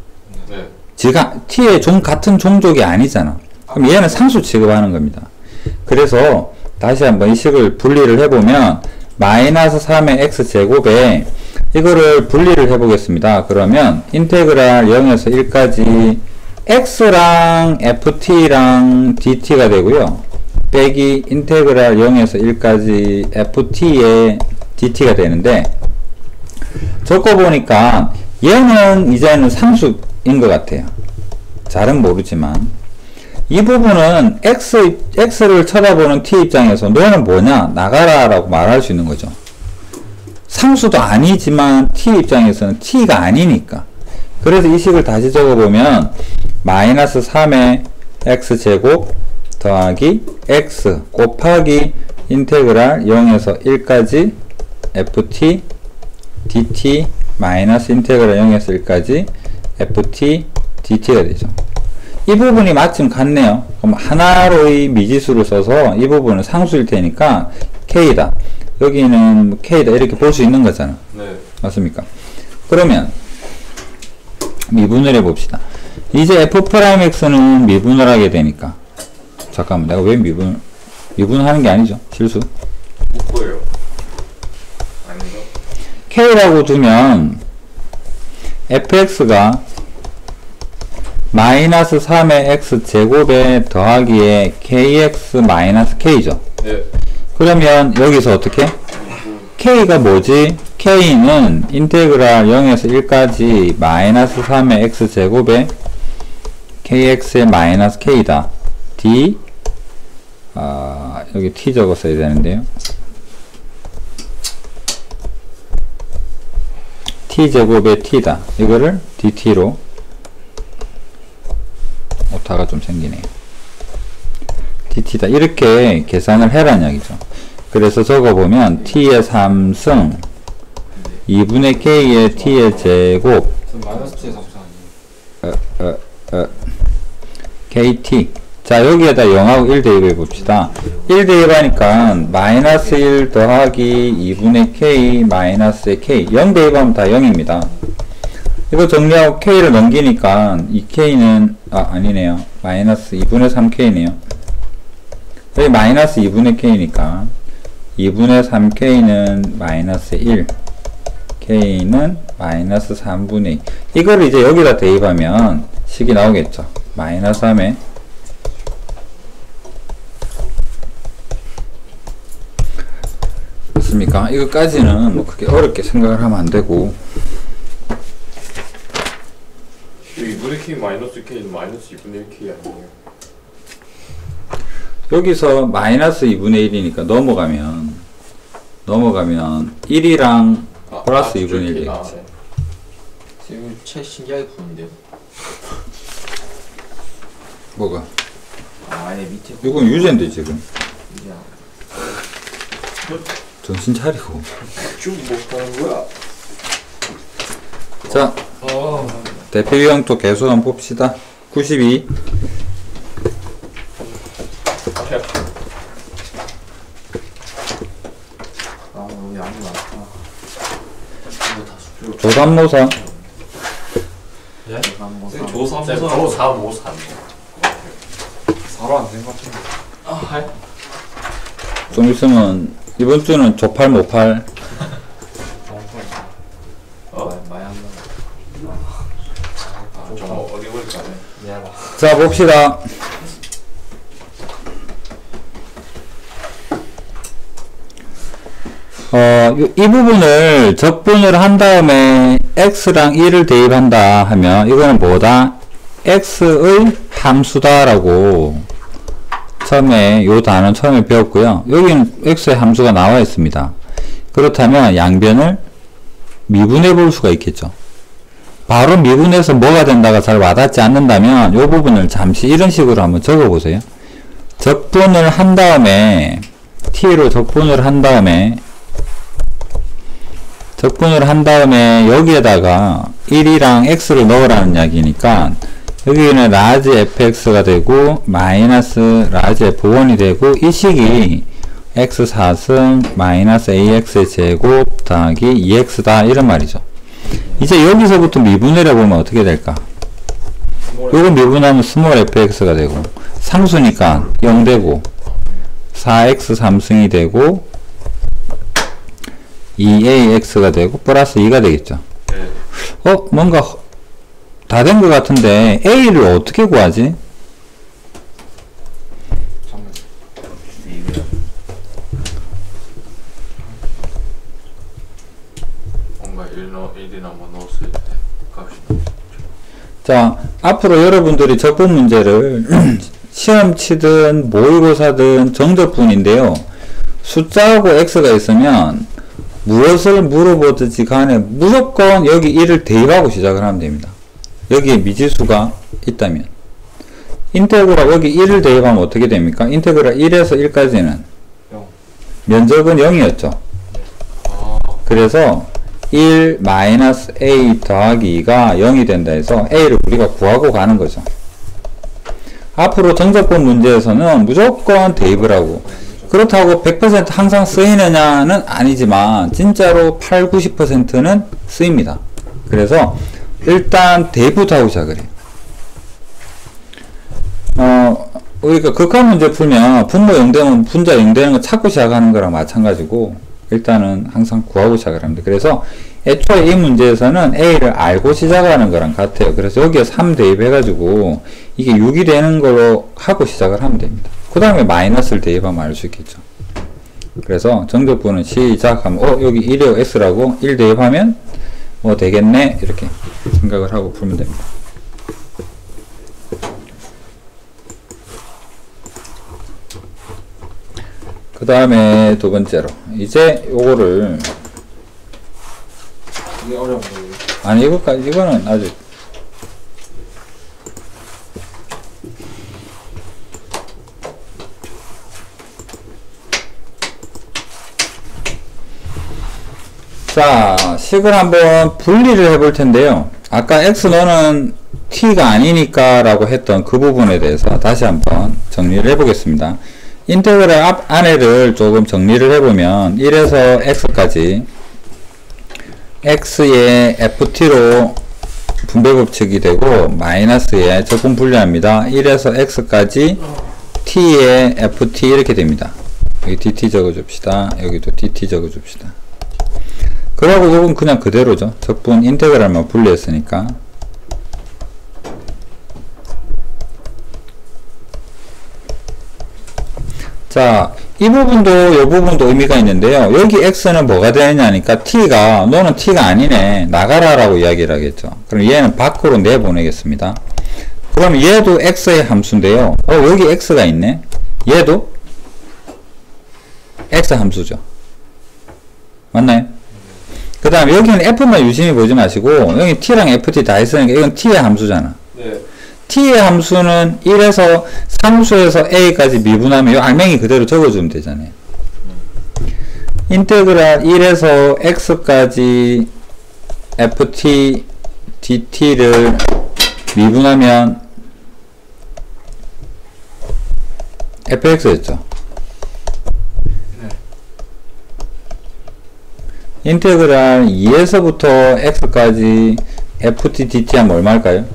t의 같은 종족이 아니잖아. 그럼 얘는 상수 취급하는 겁니다. 그래서 다시 한번 이 식을 분리를 해보면 마이너스 3의 x제곱에 이거를 분리를 해보겠습니다. 그러면 인테그랄 0에서 1까지 x랑 ft랑 dt가 되고요. 빼기 인테그랄 0에서 1까지 ft의 dt가 되는데 적어보니까 얘는 이제는 상수인 것 같아요. 잘은 모르지만 이 부분은 x를 쳐다보는 t 입장에서 너는 뭐냐 나가라 라고 말할 수 있는 거죠. 상수도 아니지만 t 입장에서는 t가 아니니까. 그래서 이 식을 다시 적어보면 마이너스 3의 x제곱 더하기 x 곱하기 인테그랄 0에서 1까지 ft dt 마이너스 인테그랄 0에서 1까지 ft dt가 되죠. 이 부분이 마침 같네요. 그럼 하나로의 미지수를 써서 이 부분은 상수일 테니까 k다. 여기는 k다 이렇게 볼 수 있는 거잖아. 네. 맞습니까? 그러면 미분을 해봅시다. 이제 f'x는 미분을 하게 되니까 잠깐만 내가 왜 미분하는 게 아니죠? 실수? 묶어요. k라고 두면 fx가 마이너스 3의 x 제곱에 더하기에 kx 마이너스 k죠. 네. 그러면 여기서 어떻게? k가 뭐지? k는 인테그랄 0에서 1까지 마이너스 3의 x 제곱에 kx의 마이너스 k다. d 여기 t 적었어야 되는데요. t 제곱의 t다. 이거를 dt로 오타가 좀 생기네요. dt다. 이렇게 계산을 해라는 이야기죠. 그래서 적어보면 t의 3승 2분의 k의 t의 제곱 마이너스 t의 3승 kt. 자, 여기에다 0하고 1 대입해 봅시다. 1 대입하니까 마이너스 1 더하기 2분의 k 마이너스의 k 0 대입하면 다 0입니다. 이거 정리하고 k를 넘기니까 이 k는 아니네요. 마이너스 2분의 3k네요. 여기 마이너스 2분의 k니까 2분의 3k는 마이너스 1 k는 마이너스 3분의 2. 이걸 이제 여기다 대입하면 식이 나오겠죠. 마이너스 3에 맞습니까? 이거까지는 뭐 그렇게 어렵게 생각을 하면 안 되고, 2분의 k 마이너스 k는 마이너스 2분의 1 k 아니에요? 여기서 마이너스 2분의 1이니까 넘어가면 1이랑 플러스 2분의 1 되겠지. 네. 지금 책 신기하게 푸는데요. 뭐가? 아예 밑에 이건 유제인데 지금 이제 정신 차리고. 좀 못하는 거야? 자, 대표유형도 개수 한번 봅시다. 92. 여기 양이 많다. 이거 다 수표. 조삼모사. 네? 한번 쌤, 사. 조 3, 5, 3. 4로 안 된 것 같은데. 좀 있으면 이번 주는 조팔 모팔. 많이 한다. 좀 어디 볼까네. 미안하다. 자, 봅시다. 이 부분을 적분을 한 다음에 x랑 1을 대입한다 하면 이거는 뭐다? x의 함수다라고 처음에 요 단어는 처음에 배웠고요. 여기는 x의 함수가 나와 있습니다. 그렇다면 양변을 미분해 볼 수가 있겠죠. 바로 미분해서 뭐가 된다가 잘 와닿지 않는다면 요 부분을 잠시 이런 식으로 한번 적어 보세요. 적분을 한 다음에 t로 적분을 한 다음에 여기에다가 1이랑 x를 넣으라는 이야기니까 여기는 라지 fx가 되고 마이너스 라지 f1이 되고 이 식이 x 4승 마이너스 ax의 제곱 더하기 2x다 이런 말이죠. 이제 여기서부터 미분을 해보면 어떻게 될까? 요거 미분하면 스몰 fx가 되고 상수니까 0 되고 4x 3승이 되고 2ax가 되고 플러스 2가 되겠죠. 뭔가 다 된 것 같은데 a를 어떻게 구하지? 뭔가 1이나 뭐 넣었을 때 값이 나오죠. 자, 앞으로 여러분들이 적분 문제를 시험 치든 모의고사든 정적분인데요. 숫자하고 x가 있으면 무엇을 물어보든지 간에 무조건 여기 1을 대입하고 시작을 하면 됩니다. 여기에 미지수가 있다면. 인테그랄 여기 1을 대입하면 어떻게 됩니까? 인테그랄 1에서 1까지는 0. 면적은 0이었죠. 그래서 1 마이너스 a 더하기 2가 0이 된다 해서 a를 우리가 구하고 가는 거죠. 앞으로 정적분 문제에서는 무조건 대입을 하고, 그렇다고 100% 항상 쓰이느냐는 아니지만 진짜로 8, 90%는 쓰입니다. 그래서 일단 대입부터 하고 시작을 해요. 우리가 극한 문제 풀면 분모 0되면 분자 0되는 거 찾고 시작하는 거랑 마찬가지고 일단은 항상 구하고 시작을 합니다. 그래서 애초에 이 문제에서는 a를 알고 시작하는 거랑 같아요. 그래서 여기에 3 대입해가지고 이게 6이 되는 걸로 하고 시작을 하면 됩니다. 그 다음에 마이너스를 대입하면 알 수 있겠죠. 그래서 정적분은 시작하면 여기 1이요 x라고 1 대입하면 뭐 되겠네 이렇게 생각을 하고 풀면 됩니다. 그 다음에 두 번째로 이제 요거를 이게 어려운 거예요. 아니 이거는 아직 자 식을 한번 분리를 해볼 텐데요. 아까 x 너는 t가 아니니까 라고 했던 그 부분에 대해서 다시 한번 정리를 해 보겠습니다. 인테그랄 안에를 조금 정리를 해보면 1에서 x까지 x의 ft로 분배법칙이 되고 마이너스에 적분 분리합니다. 1에서 x까지 t의 ft 이렇게 됩니다. 여기 dt 적어줍시다. 여기도 dt 적어줍시다. 그러고 이건 그냥 그대로죠. 적분 인테그랄만 분리했으니까. 자, 이 부분도 의미가 있는데요. 여기 x는 뭐가 되느냐니까 t가 너는 t가 아니네 나가라 라고 이야기를 하겠죠. 그럼 얘는 밖으로 내보내겠습니다. 그럼 얘도 x의 함수인데요. 여기 x가 있네. 얘도 x 함수죠. 맞나요? 그 다음에 여기는 f만 유심히 보지 마시고 여기 t랑 ft 다 있으니까 이건 t의 함수잖아. 네. t의 함수는 1에서 3수에서 a까지 미분하면 이 알맹이 그대로 적어주면 되잖아요. 인테그랄 1에서 x까지 ft dt를 미분하면 fx였죠. 인테그랄 2에서부터 x까지 ft dt 하면 얼마일까요?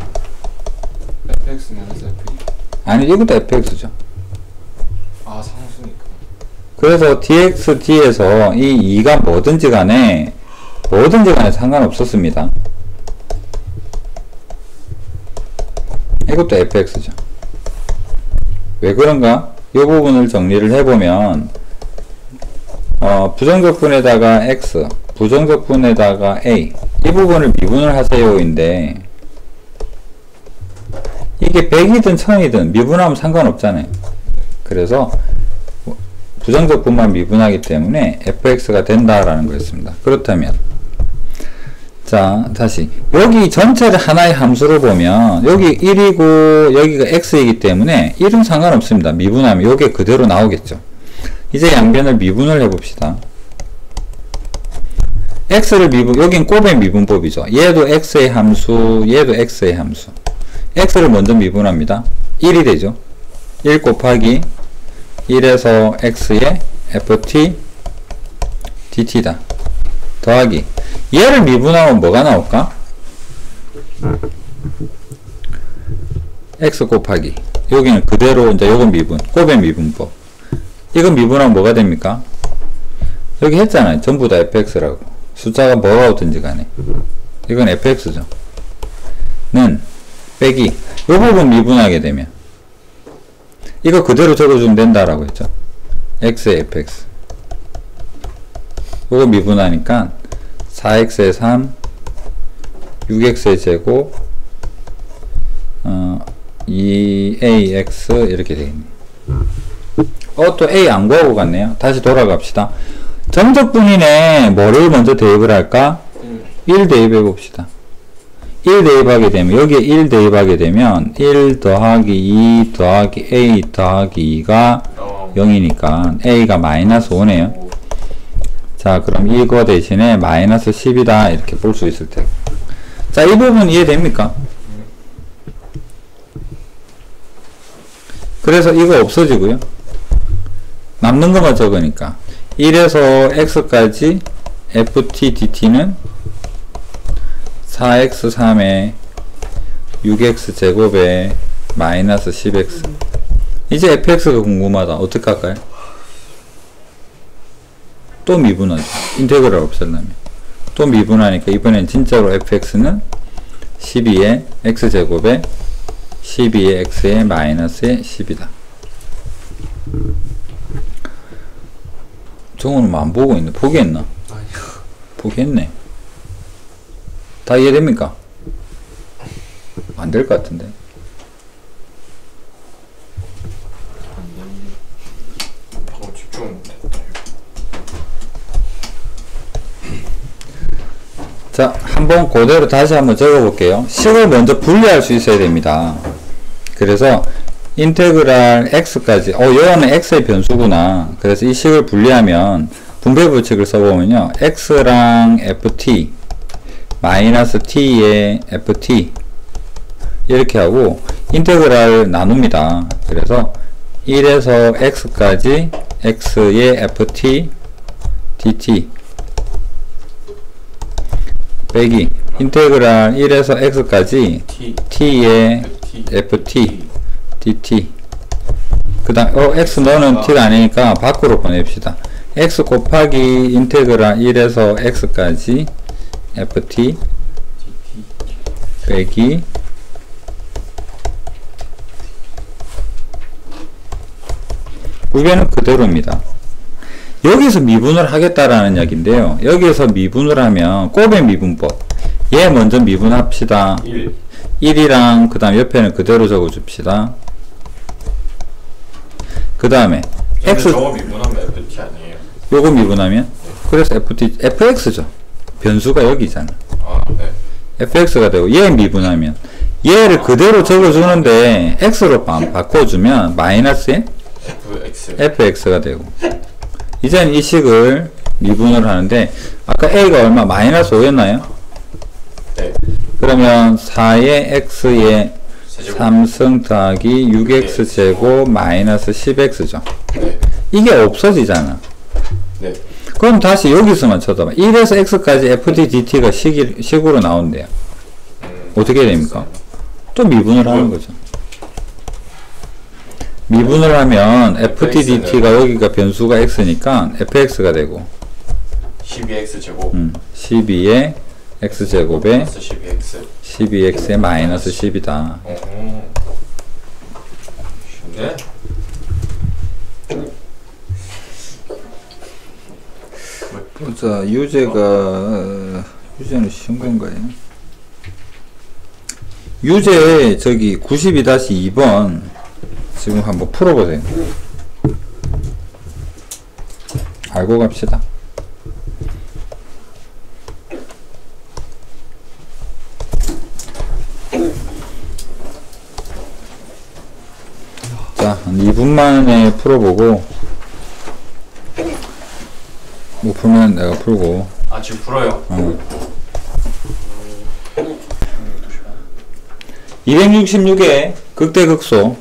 fx 마이너스 f2. 아니 이것도 fx죠. 아 상수니까. 그래서 dx d에서 이 2가 뭐든지 간에 상관없었습니다. 이것도 fx죠. 왜 그런가? 이 부분을 정리를 해보면 부정적분에다가 x, 부정적분에다가 a 이 부분을 미분을 하세요인데 이게 100이든 1000이든 미분하면 상관없잖아요. 그래서 부정적분만 미분하기 때문에 fx가 된다라는 거였습니다. 그렇다면 자 다시 여기 전체를 하나의 함수를 보면 여기 1이고 여기가 x이기 때문에 1은 상관없습니다. 미분하면 이게 그대로 나오겠죠. 이제 양변을 미분을 해봅시다. x를 여긴 곱의 미분법이죠. 얘도 x의 함수, 얘도 x의 함수. x를 먼저 미분합니다. 1이 되죠. 1 곱하기 1에서 x의 ft dt다. 더하기 얘를 미분하면 뭐가 나올까? x 곱하기 여기는 그대로 이제 요건 미분, 곱의 미분법. 이건 미분하면 뭐가 됩니까? 여기 했잖아요. 전부 다 fx라고. 숫자가 뭐가 오든지 간에. 이건 fx죠. 는 빼기 이 부분 미분하게 되면 이거 그대로 적어주면 된다라고 했죠. x의 fx 이거 미분하니까 4x의 3 6x의 제곱 2ax 이렇게 되겠네요. 또 a 안 구하고 갔네요. 다시 돌아갑시다. 정적분인에 뭐를 먼저 대입을 할까? 1 대입해 봅시다. 1 대입하게 되면 여기에 1 대입하게 되면 1 더하기 2 더하기 a 더하기 2가 0이니까 a가 마이너스 5네요. 자 그럼 이거 대신에 마이너스 10이다 이렇게 볼 수 있을 테고. 자 이 부분 이해됩니까? 그래서 이거 없어지고요. 남는 것만 적으니까 1에서 x까지 ft dt는 4x 3에 6x 제곱에 마이너스 10x. 이제 fx가 궁금하다. 어떻게 할까요? 또 미분하죠. 인테그랄 없애려면 또 미분하니까 이번엔 진짜로 fx는 12의 x제곱에 12의 x의 마이너스의 10이다. 저거는 뭐 안 보고 있네. 포기했나? 포기했네. 다 이해됩니까? 안 될 것 같은데. 집중. 자, 한번 그대로 다시 한번 적어 볼게요. 식을 먼저 분리할 수 있어야 됩니다. 그래서 인테그랄 x까지, 요거는 x의 변수구나. 그래서 이 식을 분리하면 분배 법칙을 써보면요, x랑 ft 마이너스 t의 ft 이렇게 하고 인테그랄 나눕니다. 그래서 1에서 x까지 x의 ft dt 빼기 인테그랄 1에서 x까지 t의 ft dt 그 다음 x 너는 t가 아니니까 밖으로 보냅시다. x 곱하기 인테그랄 1에서 x까지 ft 빼기 위배는 그대로입니다. 여기서 미분을 하겠다라는 이야기인데요. 여기에서 미분을 하면 곱의 미분법, 얘 먼저 미분합시다. 1이랑 그 다음 옆에는 그대로 적어줍시다. 그 다음에 x 저거 미분하면 FT 아니에요? 요거 미분하면 그래서 fx죠. 변수가 여기잖아. 아, 네. fx가 되고 얘 미분하면 얘를 그대로 적어주는데 x로 바꿔주면 마이너스에 fx가 되고 이제는 이 식을 미분을 하는데 아까 a가 얼마? 마이너스 5였나요? 네. 그러면 4의 x의 3승 더하기 6x 제곱 마이너스 10x죠. 네. 이게 없어지잖아. 네. 그럼 다시 여기서만 쳐다봐. 1에서 x까지 ft dt가 식으로 나온대요. 어떻게 됩니까? 또 미분을 하는 거죠. 미분을 하면 ft dt가 여기가 변수가 x니까 fx가 되고 12x 제곱 12의 x제곱에 12x 12x의 마이너스 10이다. 쉽네. 보자. 유제는 쉬운 건가요? 유제 저기 92-2번 지금 한번 풀어보세요. 알고 갑시다. 자, 한 2분 만에 풀어보고 못 풀면 내가 풀고. 아, 지금 풀어요. 266의 극대극소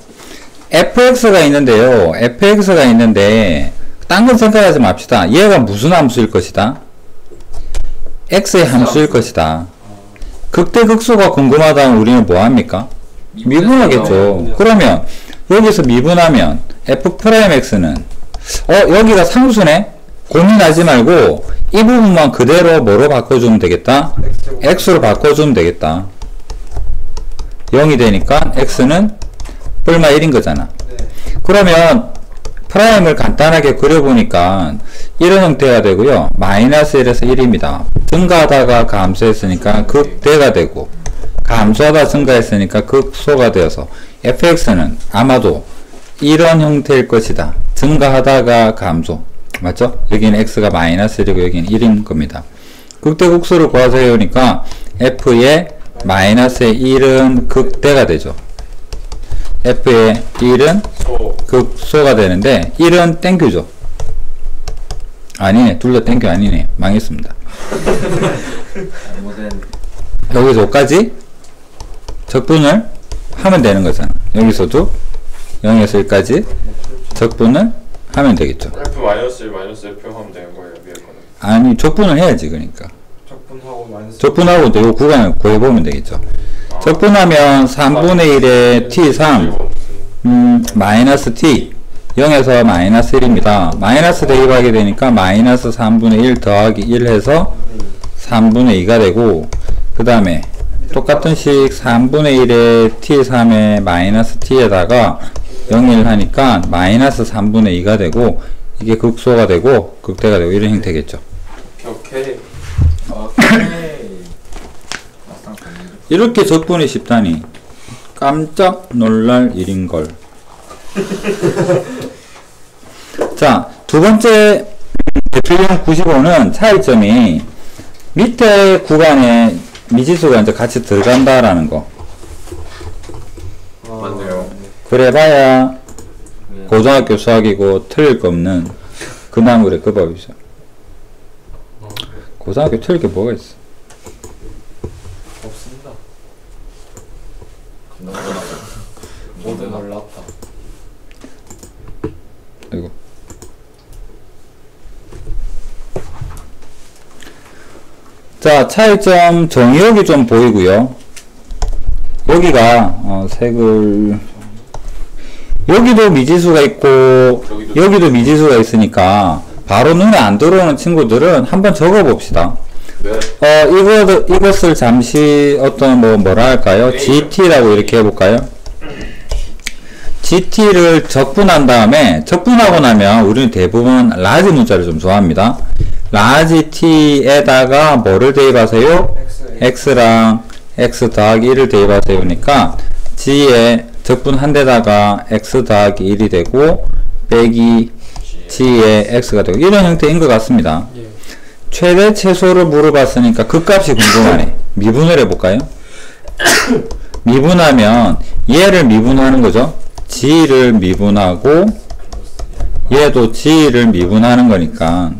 fx가 있는데요. fx가 있는데 딴 건 생각하지 맙시다. 얘가 무슨 함수일 것이다? x의 함수일 것이다. 극대극소가 궁금하다면 우리는 뭐 합니까? 미분하겠죠. 그러면 여기서 미분하면 f'x는 여기가 상수네? 고민하지 말고 이 부분만 그대로 뭐로 바꿔주면 되겠다? x로 바꿔주면 되겠다. 0이 되니까 x는 뿔마 1인 거잖아. 그러면 프라임을 간단하게 그려보니까 이런 형태가 되고요. 마이너스 1에서 1입니다. 증가하다가 감소했으니까 극대가 되고 감소하다 증가했으니까 극소가 되어서 fx는 아마도 이런 형태일 것이다. 증가하다가 감소. 맞죠? 여기는 x가 마이너스 1이고 여기는 1인 겁니다. 극대극소를 구하세요 하니까 f의 마이너스의 1은 극대가 되죠. f의 1은 극소가 되는데 1은 땡큐죠. 아니네. 둘 다 땡큐 아니네. 망했습니다. 여기서 5까지 적분을 하면 되는 거잖아. 여기서도 0에서 1까지 적분을 하면 되겠죠. F 마이너스 1 마이너스 F 하면 되는 거예요. 위에 거는. 아니 적분을 해야지. 그러니까 적분하고 마이너스 적분하고 이 구간을 구해보면 되겠죠. 적분하면 3분의 1에 t3 마이너스 t 0에서 마이너스 1입니다. 마이너스 대입하게 되니까 마이너스 3분의 1 더하기 1 해서 3분의 2가 되고, 그 다음에 똑같은 식 3분의 1에 t3에 마이너스 t에다가 0을 하니까 마이너스 3분의 2가 되고, 이게 극소가 되고 극대가 되고 이런 형태겠죠. 오케이. 이렇게 적분이 쉽다니 깜짝 놀랄 일인걸. 자, 두 번째 대표용 95는 차이점이 밑에 구간에 미지수가 이제 같이 들어간다라는 거. 맞네요. 그래봐야 고등학교 수학이고 틀릴 거 없는 그나물의 그 법이죠. 고등학교 틀릴 게 뭐가 있어? 없습니다. 모두 놀랐다. 아이고. 자, 차이점 정의역이 좀 보이고요. 여기가 색을 여기도 미지수가 있고 여기도 미지수가 있으니까 바로 눈에 안 들어오는 친구들은 한번 적어 봅시다. 네. 이것을 잠시 어떤 뭐라 할까요? GT라고 이렇게 해볼까요? GT를 적분한 다음에, 적분하고 나면 우리는 대부분 라지 문자를 좀 좋아합니다. 라지 T에다가 뭐를 대입하세요? X랑 X 더하기 1을 대입하세요니까 G에 적분한 데다가 X 더하기 1이 되고 빼기 G에 X가 되고 이런 형태인 것 같습니다. 최대 최소를 물어봤으니까 그 값이 궁금하네. 미분을 해볼까요? 미분하면 얘를 미분하는 거죠. G를 미분하고 얘도 G를 미분하는 거니까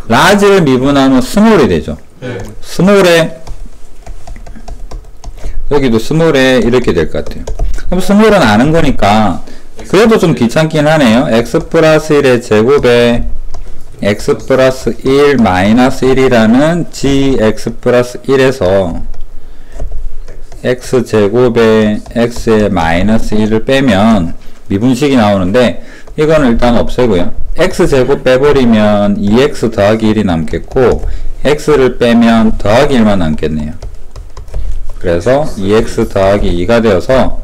라지를 미분하면 스몰이 되죠. 네. 스몰에 여기도 스몰에 이렇게 될 것 같아요. 그럼 스몰은 아는 거니까 그래도 좀 귀찮긴 하네요. x 플러스 1의 제곱에 x 플러스 1 마이너스 1이라는 gx 플러스 1에서 x 제곱에 x의 마이너스 1을 빼면 미분식이 나오는데 이거는 일단 없애고요. x 제곱 빼버리면 2x 더하기 1이 남겠고 x를 빼면 더하기 1만 남겠네요. 그래서 2x 더하기 2가 되어서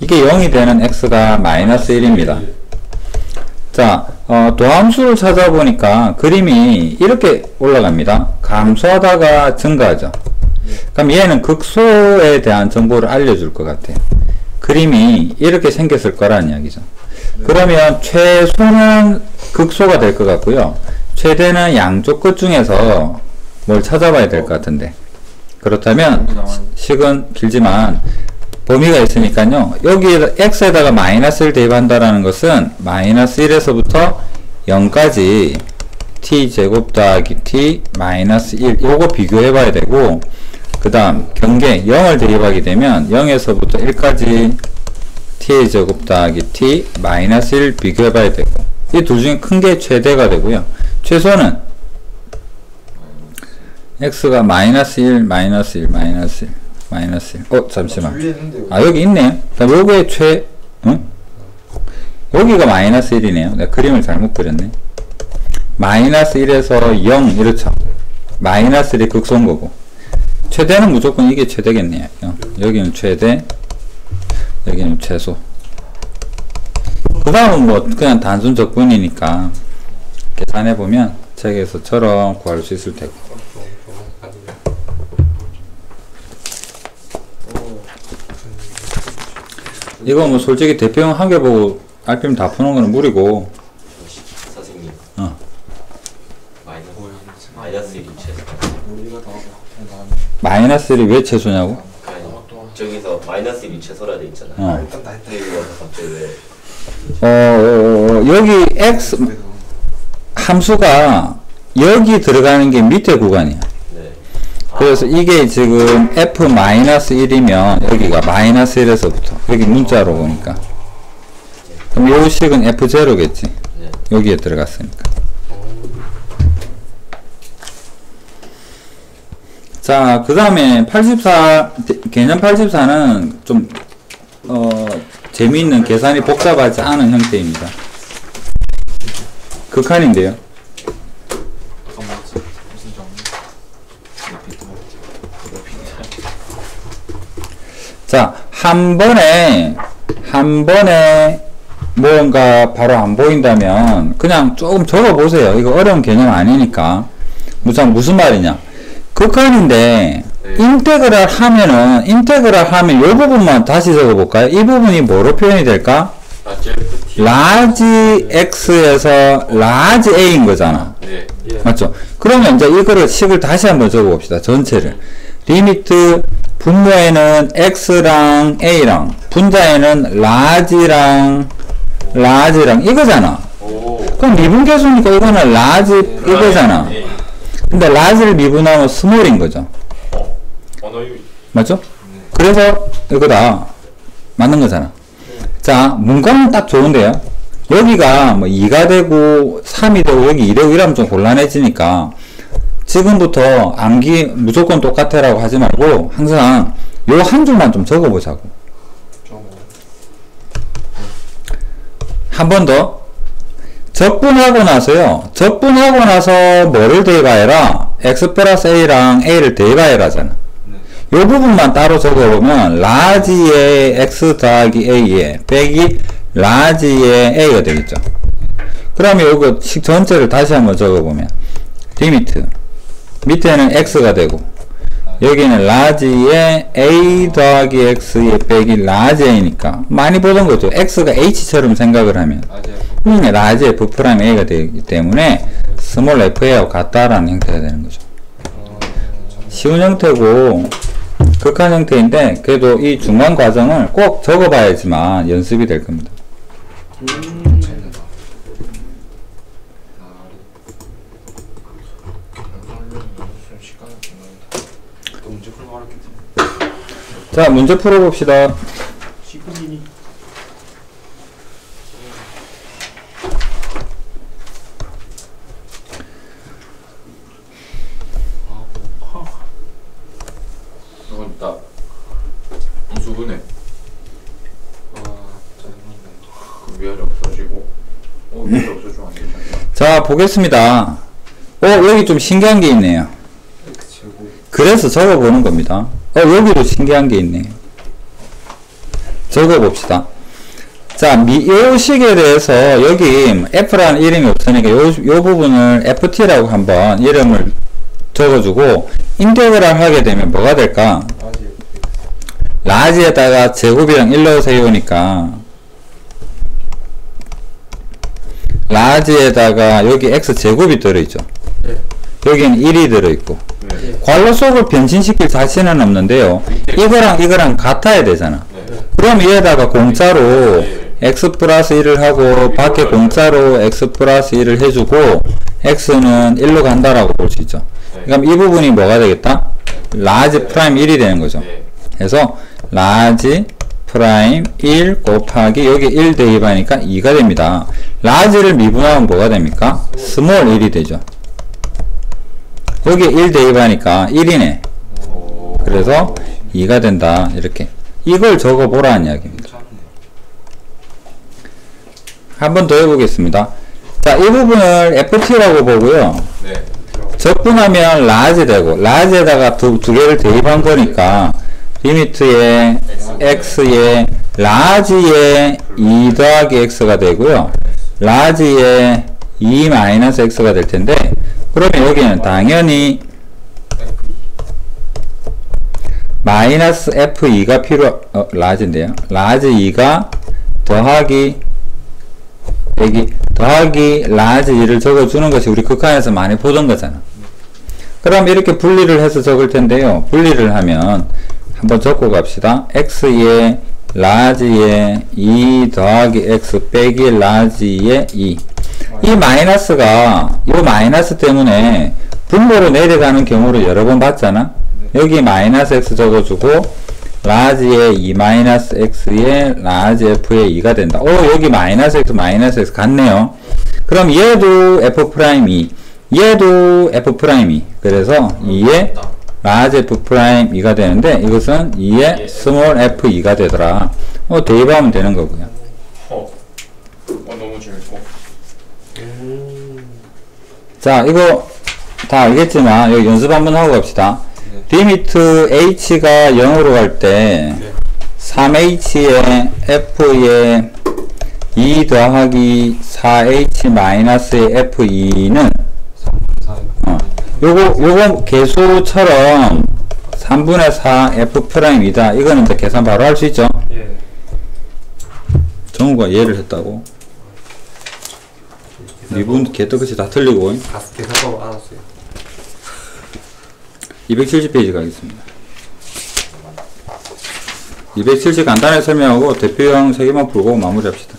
이게 0이 되는 x가 마이너스 1입니다. 자, 도함수를 찾아보니까 그림이 이렇게 올라갑니다. 감소하다가 증가하죠. 그럼 얘는 극소에 대한 정보를 알려줄 것 같아요. 그림이 이렇게 생겼을 거라는 이야기죠. 그러면 최소는 극소가 될 것 같고요. 최대는 양쪽 끝 중에서 뭘 찾아봐야 될 것 같은데. 그렇다면 식은 길지만 범위가 있으니까요. 여기에다 x에다가 마이너스를 대입한다라는 것은 마이너스 1에서부터 0까지 t제곱 더하기 t 마이너스 1 요거 비교해 봐야 되고 그 다음 경계 0을 대입하게 되면 0에서부터 1까지 t의 제곱 더하기 t 마이너스 1 비교해 봐야 되고 이 둘 중에 큰 게 최대가 되고요. 최소는 x가 마이너스 1 마이너스 1 마이너스 1 마이너스 1 잠시만 여기 있네요. 그럼 요게 여기가 마이너스 1이네요. 내가 그림을 잘못 그렸네. 마이너스 1에서 0 이렇죠. 마이너스 1이 극소인 거고 최대는 무조건 이게 최대겠네요. 여기는 최대 여기는 최소. 그 다음은 뭐 그냥 단순 적분이니까 계산해보면 책에서처럼 구할 수 있을 테고. 이거 뭐 솔직히 대표형 한 개 보고 RPM 다 푸는 거는 무리고. 선생님. 마이너스 1이 최소. 마이너스 1이 왜 최소냐고? 저기서 마이너스 1이 최소라 돼 있잖아. 일단 다 했다. 이거 갑자기 왜? 여기 x 함수가 여기 들어가는 게 밑에 구간이야. 네. 그래서 이게 지금 f-1이면 여기가 마이너스 1에서부터 여기 문자로 보니까 그럼 요 식은 f0겠지. 네. 여기에 들어갔으니까. 자, 그 다음에 84 개념 84는 좀 재미있는 계산이 복잡하지 않은 형태입니다. 극한인데요. 자, 한 번에 뭔가 바로 안 보인다면 그냥 조금 적어 보세요. 이거 어려운 개념 아니니까. 무슨 말이냐? 극한인데 인테그랄 하면 이 부분만 다시 적어 볼까요? 이 부분이 뭐로 표현이 될까? 라지 x에서 라지 a인 거잖아. 네. 맞죠? 그러면 이제 이거를 식을 다시 한번 적어 봅시다. 전체를. 리미트 분모에는 x랑 a랑 분자에는 라지랑 이거잖아. 그럼 미분계수니까 이거는 라지 이거잖아. 근데 라지를 미분하면 스몰인 거죠. 맞죠? 그래서 이거다. 맞는 거잖아. 자, 문과는 딱 좋은데요. 여기가 뭐 2가 되고 3이 되고 여기 2 되고 이러면 좀 곤란해지니까 지금부터 암기 무조건 똑같아라고 하지 말고 항상 요 한 줄만 좀 적어보자고. 한 번 더. 적분하고 나서요. 적분하고 나서 뭐를 대입하여라? x 플러스 a랑 a를 대입하여라잖아. 요 부분만 따로 적어보면 라지의 x 더하기 a에 빼기 라지의 a가 되겠죠. 그러면 요거 식 전체를 다시 한번 적어보면 리미트 밑에는 x가 되고 여기는 라지의 a 더하기 x에 빼기 라지 a니까 많이 보던 거죠. x가 h처럼 생각을 하면 라지 f'(a가 되기 때문에 스몰 fa하고 같다라는 형태가 되는 거죠. 쉬운 형태고 극한 형태인데 그래도 이 중간 과정을 꼭 적어봐야지만 연습이 될 겁니다. 자, 문제 풀어봅시다. 이건 딱 인수분해. 그 위아래 없어지고 위아래 없어지면 안 되잖아. 자, 보겠습니다. 여기 좀 신기한 게 있네요. 그래서 적어보는 겁니다. 여기도 신기한 게 있네요. 적어봅시다. 자, 요 식에 대해서 여기 F라는 이름이 없으니까 요 부분을 FT라고 한번 이름을 적어주고 인테그랄 하게 되면 뭐가 될까? 라지에다가 제곱이랑 1 넣으세요니까 라지에다가 여기 x제곱이 들어있죠. 여기는 1이 들어있고 괄호 속을 변신시킬 자신은 없는데요. 이거랑 같아야 되잖아. 그럼 얘에다가 공짜로 x 플러스 1을 하고 밖에 공짜로 x 플러스 1을 해주고 x는 1로 간다라고 볼 수 있죠. 그럼 이 부분이 뭐가 되겠다? 라지 프라임 1이 되는 거죠. 그래서 라지 프라임 1 곱하기 여기 1 대입하니까 2가 됩니다. 라지를 미분하면 뭐가 됩니까? 스몰 1이 되죠. 여기 1 대입하니까 1이네. 그래서 2가 된다. 이렇게. 이걸 적어보라는 이야기입니다. 한 번 더 해보겠습니다. 자, 이 부분을 FT라고 보고요. 적분하면 라지 되고, 라지에다가 두 개를 대입한 거니까, 리미트에 x에 라지에 2 더하기 x가 되고요. 라지에 2 마이너스 x가 될 텐데, 그러면 여기는 당연히 마이너스 f2가 라지인데요. 라지 2가 더하기 라지 2를 적어주는 것이 우리 극한에서 많이 보던 거잖아. 그럼 이렇게 분리를 해서 적을 텐데요. 분리를 하면 한번 적고 갑시다. x에 라지에 2 더하기 x 빼기 라지에 2. 이 마이너스가 이 마이너스 때문에 분모로 내려가는 경우를 여러 번 봤잖아. 여기 마이너스 x 적어주고 라지에 2 마이너스 x에 라지 f에 2가 된다. 여기 마이너스 x 같네요. 그럼 얘도 f'2 얘도 f'2 그래서 2에 라지 f'2가 되는데 이것은 2에 스몰 f2가 되더라. 대입하면 되는 거고요. 너무 재밌고. 자, 이거 다 알겠지만 여기 연습 한번 하고 갑시다. 리미트 h가 0으로 갈 때 3h의 f의 2 더하기 4h 마이너스의 f2는 요거 개수처럼 3분의 4 f'이다. 이거는 이제 계산 바로 할 수 있죠? 예. 정우가 이해를 했다고? 미분 개떡같이 다 틀리고. 계산법 알았어요. 270페이지 가겠습니다. 270 간단하게 설명하고 대표형 3개만 풀고 마무리합시다.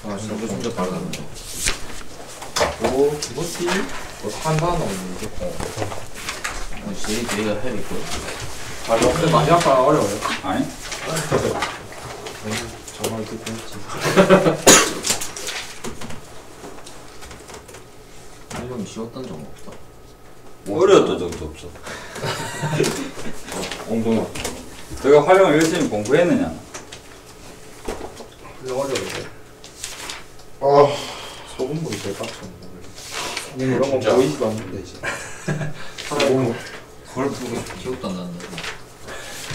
아 진짜 다르다. 오 뭐지? 한 단어 무조건. 제일 되게 헤비고. 근데 마지막판 어려워요. 아니? 정말 듣고 있지. 활용이 쉬웠던 적 없다. 어려웠던 적도 없어. 엉덩이. 내가 활용을 열심히 공부했느냐? 근데 어려운데. 아, 소금물이 제일 빡쳤네. 이런 건 진짜. 보이지도 않는데 이제. 그걸 부르고 기억도 안 나는데.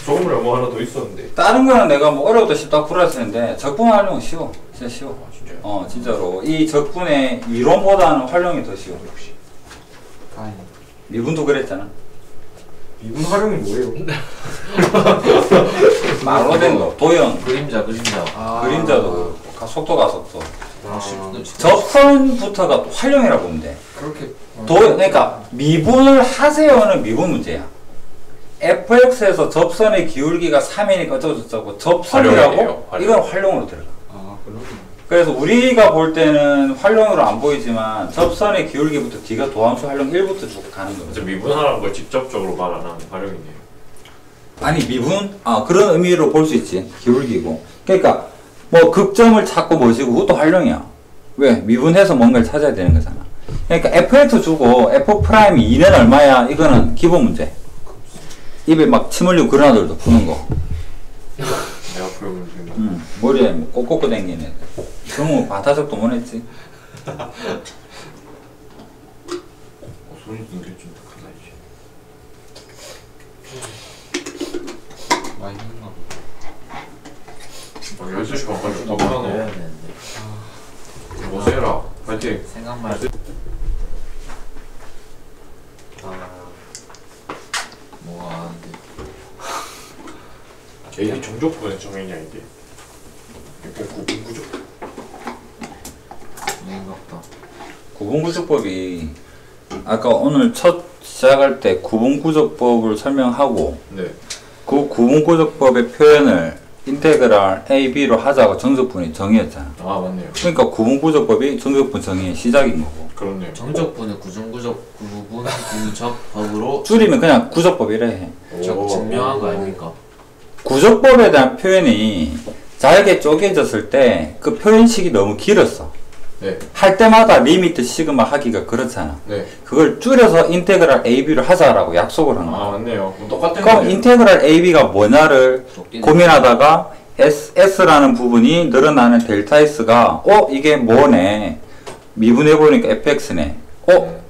조금이라 뭐 하나 더 있었는데. 다른 거는 내가 뭐 어려웠다 싶다 풀었었는데 적분 활용은 쉬워. 진짜 쉬워. 진짜요? 진짜로. 이 적분의 이론보다는 활용이 더 쉬워. 다행히. 미분도 그랬잖아. 미분 활용이 뭐예요? 말로 된 거. 도형, 그림자. 그림자도 그렇고, 속도 가속도. 아. 적분부터가 또 활용이라고 보면 돼. 그렇게. 그러니까 미분을 하세요는 미분 문제야. fx에서 접선의 기울기가 3이니까 어쩌고저쩌고 접선이라고 활용이에요, 활용. 이건 활용으로 들어가. 아 그렇구나. 그래서 우리가 볼 때는 활용으로 안 보이지만 접선의 기울기부터 뒤가 도함수 활용 1부터 쭉 가는 이제 거죠. 미분하는 걸 직접적으로 말 안 하는 활용이네요. 아니 미분? 그런 의미로 볼 수 있지. 기울기고. 그러니까 뭐 극점을 찾고 뭐시고 그것도 활용이야. 왜? 미분해서 뭔가를 찾아야 되는 거잖아. 그러니까 fx 주고 f'이 2는 얼마야? 이거는 기본 문제. 입에 막 침 흘리고 그런 아들도 푸는 거. 내가 풀어볼 수 있는. 머리에 뭐 꼬꼬꼬 댕기는 애들. 그럼 바타적도 못 했지. 손이 굉장히 좀 크다 이제. 많이 했나 보다. 12시 반까지 더 배워야 하네. 되는데. 뭐 해라. 파이팅. 생각만. 뭐가 하는데. 개인이 정적분의 정의냐 이게. 이거 구분구조. 생각다. 구분구조법이 아까 오늘 첫 시작할 때 구분구조법을 설명하고 네. 그 구분구조법의 표현을 인테그랄 A, B로 하자고 정적분이 정의였잖아. 아 맞네요. 그러니까 구분구조법이 정적분 정의의 시작인 거고. 그렇네요. 정적분의 구분구조법으로 줄이면 그냥 구조법이래 해. 증명한 거 아닙니까? 구조법에 대한 표현이 잘게 쪼개졌을 때 그 표현식이 너무 길었어. 네. 할 때마다 리미트 시그마 하기가 그렇잖아. 네. 그걸 줄여서 인테그랄 AB를 하자라고 약속을 한 거야. 아 맞네요. 그럼 똑같은 그럼 거네요. 인테그랄 AB가 뭐냐를 고민하다가 S라는 부분이 늘어나는 델타 S가 이게 뭐네. 미분해보니까 fx네.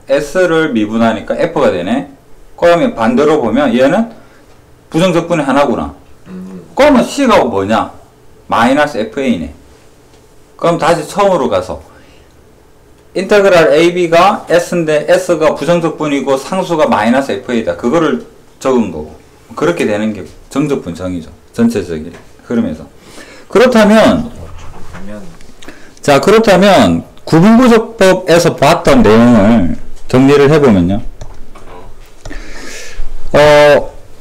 S를 미분하니까 F가 되네. 그러면 반대로 보면 얘는 부정적분의 하나구나. 그러면 C가 뭐냐? 마이너스 FA네. 그럼 다시 처음으로 가서 인테그랄 AB가 S인데 S가 부정적분이고 상수가 마이너스 FA다. 그거를 적은 거고. 그렇게 되는 게 정적분 정의죠. 전체적인 흐름에서. 그렇다면 구분구조법에서 봤던 내용을 정리를 해보면요.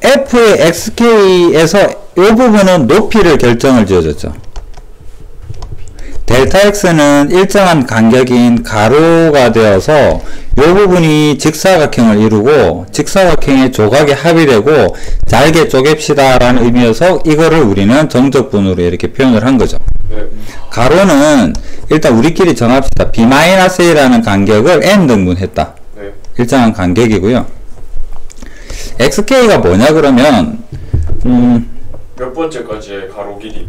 F의 XK에서 이 부분은 높이를 결정을 지어줬죠. 델타 X는 일정한 간격인 가로가 되어서 이 부분이 직사각형을 이루고 직사각형의 조각이 합의되고 잘게 쪼갭시다 라는 의미여서 이거를 우리는 정적분으로 이렇게 표현을 한 거죠. 네. 가로는 일단 우리끼리 정합시다. B-A라는 간격을 N등분 했다. 네. 일정한 간격이고요. XK가 뭐냐 그러면 몇 번째까지의 가로 길이?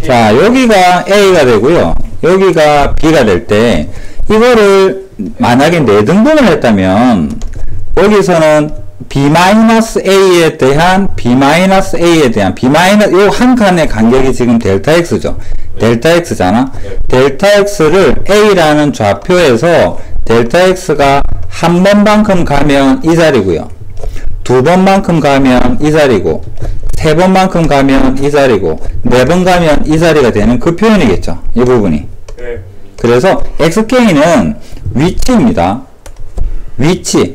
자, 여기가 A가 되고요. 여기가 B가 될 때 이거를 만약에 4등분을 했다면 여기서는 b-a에 대한 요 한 칸의 간격이 지금 델타 x죠. 델타 x잖아. 델타 x를 a라는 좌표에서 델타 x가 한 번만큼 가면 이 자리고요. 두 번만큼 가면 이 자리고, 세 번만큼 가면 이 자리고, 네 번 가면 이 자리가 되는 그 표현이겠죠. 이 부분이. 그래서 xk는 위치입니다. 위치.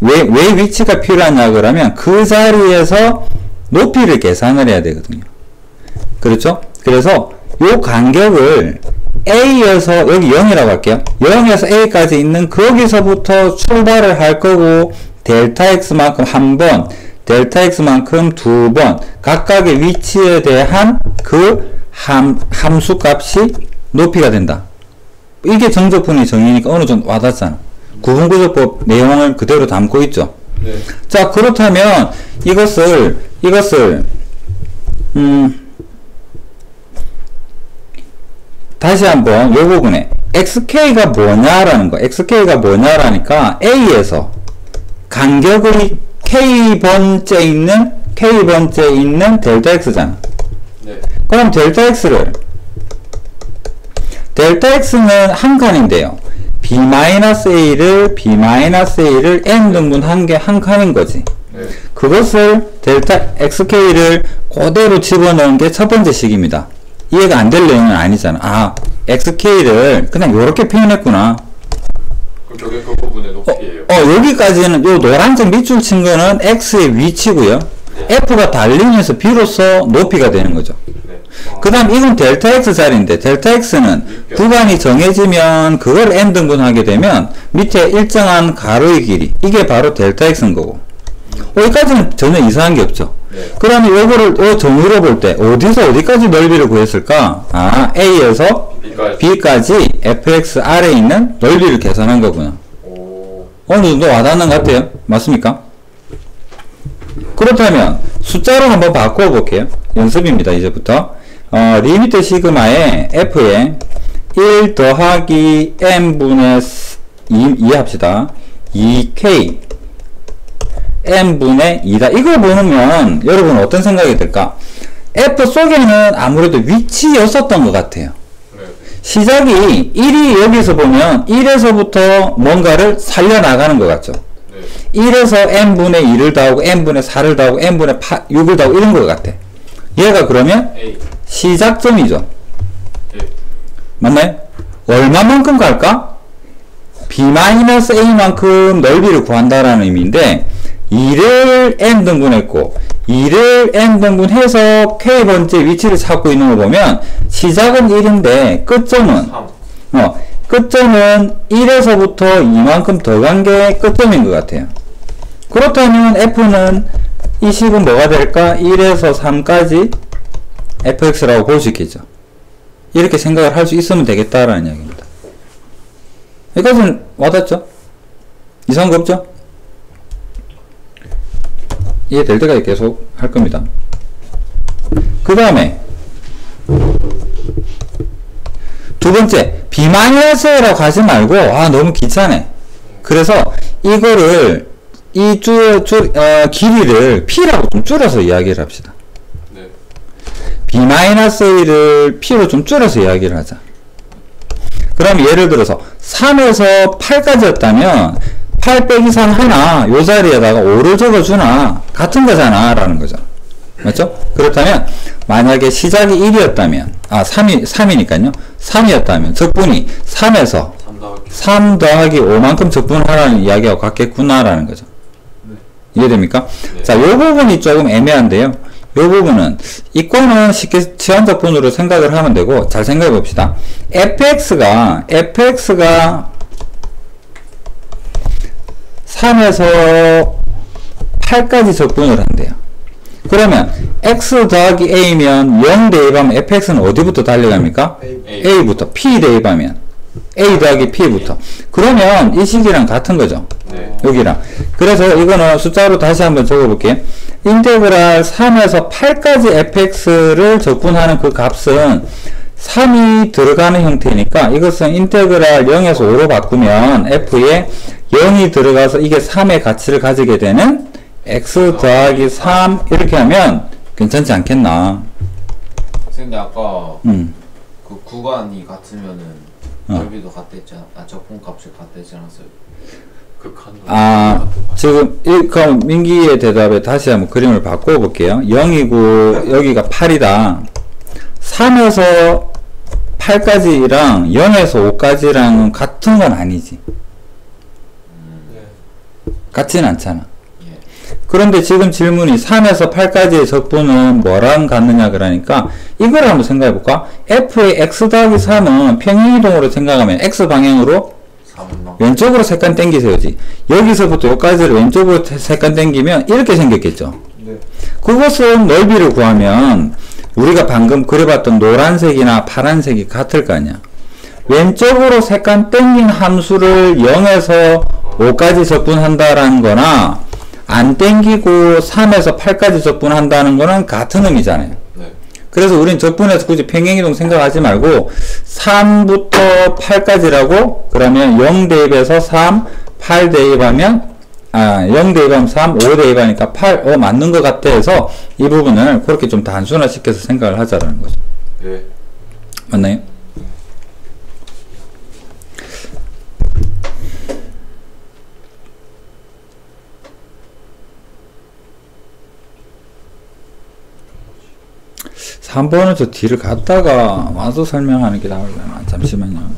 왜 위치가 필요하냐 그러면 그 자리에서 높이를 계산을 해야 되거든요. 그렇죠? 그래서 요 간격을 A에서 여기 0이라고 할게요. 0에서 A까지 있는 거기서부터 출발을 할 거고 델타 X만큼 한 번, 델타 X만큼 두 번 각각의 위치에 대한 그 함수 값이 높이가 된다. 이게 정적분의 정의니까 어느 정도 와닿잖아. 구분구조법 내용을 그대로 담고 있죠. 네. 자, 그렇다면 이것을 다시 한번 요 부분에 xk가 뭐냐라는 거, xk가 뭐냐라니까 A에서 간격의 k번째 있는 델타 x잖아. 네. 그럼 델타 x는 한 칸인데요. b-a를 n등분 한 칸인 거지. 네. 그것을 델타 xk를 그대로 집어넣은 게 첫 번째 식입니다. 이해가 안 될 내용은 아니잖아. 아, xk를 그냥 요렇게 표현했구나. 그럼 저게 그 부분의 높이예요. 여기까지는 요 노란색 밑줄 친 거는 x의 위치고요. 네. f가 달리면서 비로소 높이가 되는 거죠. 네. 그 다음 이건 델타 x 자리인데 델타 x는 구간이 정해지면 그걸 n등분하게 되면 밑에 일정한 가로의 길이, 이게 바로 델타 x인 거고, 여기까지는 전혀 이상한 게 없죠. 네. 그러면 요거를 정의로 볼 때 어디서 어디까지 넓이를 구했을까? 아, A에서 B까지 fx 아래에 있는 넓이를 계산한 거구나. 오. 어느 정도 와닿는 것 같아요. 맞습니까? 그렇다면 숫자로 한번 바꿔 볼게요. 연습입니다. 이제부터 리미트 시그마에 f에 1 더하기 n분의 2 합시다. 2k n분의 2다. 이걸 보면 여러분 어떤 생각이 들까? f 속에는 아무래도 위치였었던 것 같아요. 네. 시작이 1이 여기서 보면 1에서부터 뭔가를 살려나가는 것 같죠. 네. 1에서 n분의 2를 더하고 n분의 4를 더하고 n분의 6을 더하고 이런 것 같아. 얘가 그러면 A. 시작점이죠. 예. 맞나요? 얼마만큼 갈까? b-a만큼 넓이를 구한다라는 의미인데 2를 n등분했고 2를 n등분해서 k번째 위치를 찾고 있는 거 보면 시작은 1인데 끝점은 3. 끝점은 1에서부터 2만큼 더 간 게 끝점인 것 같아요. 그렇다면 f는 이 식은 뭐가 될까? 1에서 3까지 fx라고 볼 수 있겠죠. 이렇게 생각을 할 수 있으면 되겠다라는 이야기입니다. 여기까지는 와닿죠? 이상한 거 없죠? 이해될 때까지 계속 할 겁니다. 그 다음에 두 번째, b-a라고 가지 말고, 너무 귀찮네. 그래서 이거를 길이를 p라고 좀 줄여서 이야기를 합시다. 네. b-a를 p로 좀 줄여서 이야기를 하자. 그럼 예를 들어서 3에서 8까지였다면 8 빼기 3 하나 요 자리에다가 5를 적어주나 같은 거잖아 라는 거죠. 맞죠? 그렇다면 만약에 시작이 1이었다면 3이니까요 3이었다면 적분이 3에서 3 더하기 5만큼 적분하라는 이야기하고 같겠구나 라는 거죠. 네. 이해됩니까? 네. 자, 요 부분이 조금 애매한데요. 요 부분은 이거는 쉽게 치환적분으로 생각을 하면 되고, 잘 생각해 봅시다. fx가 3에서 8까지 적분을 한대요. 그러면 x 더하기 a면 0 대입하면 fx는 어디부터 달려갑니까? a부터. p 대입하면 a 더하기 p부터. 그러면 이 식이랑 같은 거죠. 네. 여기랑. 그래서 이거는 숫자로 다시 한번 적어볼게요. 인테그랄 3에서 8까지 fx를 적분하는 그 값은 3이 들어가는 형태니까 이것은 인테그랄 0에서 5로 바꾸면 f에 0이 들어가서 이게 3의 가치를 가지게 되는 x 더하기 3 이렇게 하면 괜찮지 않겠나. 근데 아까 그 구간이 같으면은 넓이도 같다 했잖아. 적분값이 같다 했지 않았어요? 지금 그럼 민기의 대답에 다시 한번 그림을 바꿔 볼게요. 0이고 여기가 8이다. 3에서 8까지랑 0에서 5까지랑 같은 건 아니지. 같지는 않잖아. 그런데 지금 질문이 3에서 8까지의 적분은 뭐랑 같느냐 그러니까 이걸 한번 생각해 볼까? f의 x 더하기 3은 평행이동으로 생각하면 x 방향으로 왼쪽으로 색간 당기세요지. 여기서부터 여기까지를 왼쪽으로 색간 당기면 이렇게 생겼겠죠. 네. 그것은 넓이를 구하면 우리가 방금 그려봤던 노란색이나 파란색이 같을 거 아니야. 왼쪽으로 색간 당긴 함수를 0에서 5까지 적분한다라는 거나 안 땡기고 3에서 8까지 적분한다는 거는 같은 의미잖아요. 네. 그래서 우린 적분해서 굳이 평행이동 생각하지 말고 3부터 8까지라고 그러면 0 대입해서 3, 8 대입하면 0 대입하면 3, 5 대입하니까 8, 맞는 것 같아 해서 이 부분을 그렇게 좀 단순화시켜서 생각을 하자라는 거죠. 네. 맞나요? 한 번은 저 뒤를 갔다가 와서 설명하는 게 나오려나. 잠시만요.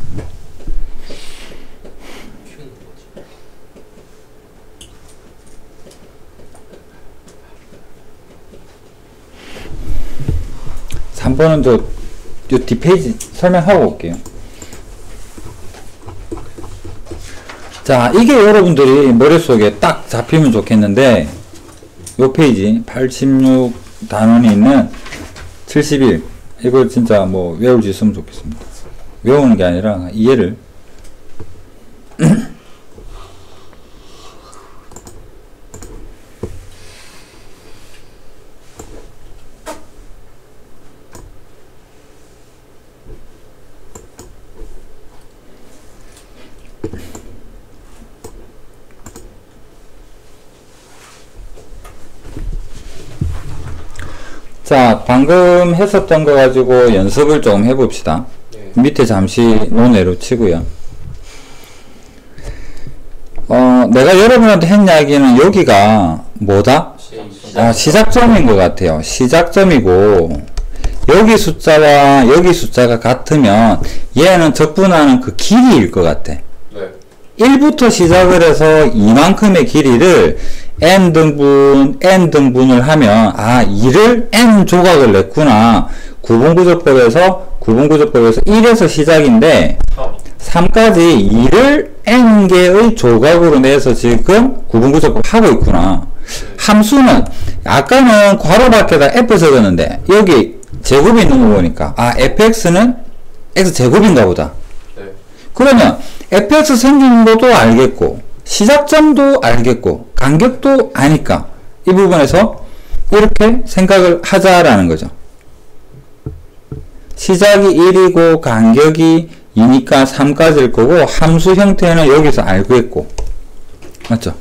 한 번은 저 뒷페이지 설명하고 올게요. 자, 이게 여러분들이 머릿속에 딱 잡히면 좋겠는데 요 페이지 86 단원이 있는 71 이걸 진짜 뭐 외울 수 있으면 좋겠습니다. 외우는 게 아니라 이해를 자, 방금 했었던 거 가지고 연습을 좀 해봅시다. 밑에 잠시 논외로 치고요. 내가 여러분한테 한 이야기는 여기가 뭐다? 시작점인 것 같아요. 시작점이고 여기 숫자와 여기 숫자가 같으면 얘는 적분하는 그 길이일 것 같아. 1부터 시작을 해서 이만큼의 길이를 n등분을 하면 2를 n 조각을 냈구나. 구분구조법에서 1에서 시작인데 3까지 2를 n개의 조각으로 내서 지금 구분구조법 하고 있구나. 함수는 아까는 괄호 밖에다 f 적었는데 여기 제곱이 있는 거 보니까 fx는 x제곱인가 보다. 그러면 fx 생긴 것도 알겠고 시작점도 알겠고 간격도 아니까 이 부분에서 이렇게 생각을 하자라는 거죠. 시작이 1이고 간격이 2니까 3까지일 거고 함수 형태는 여기서 알고 있고 맞죠?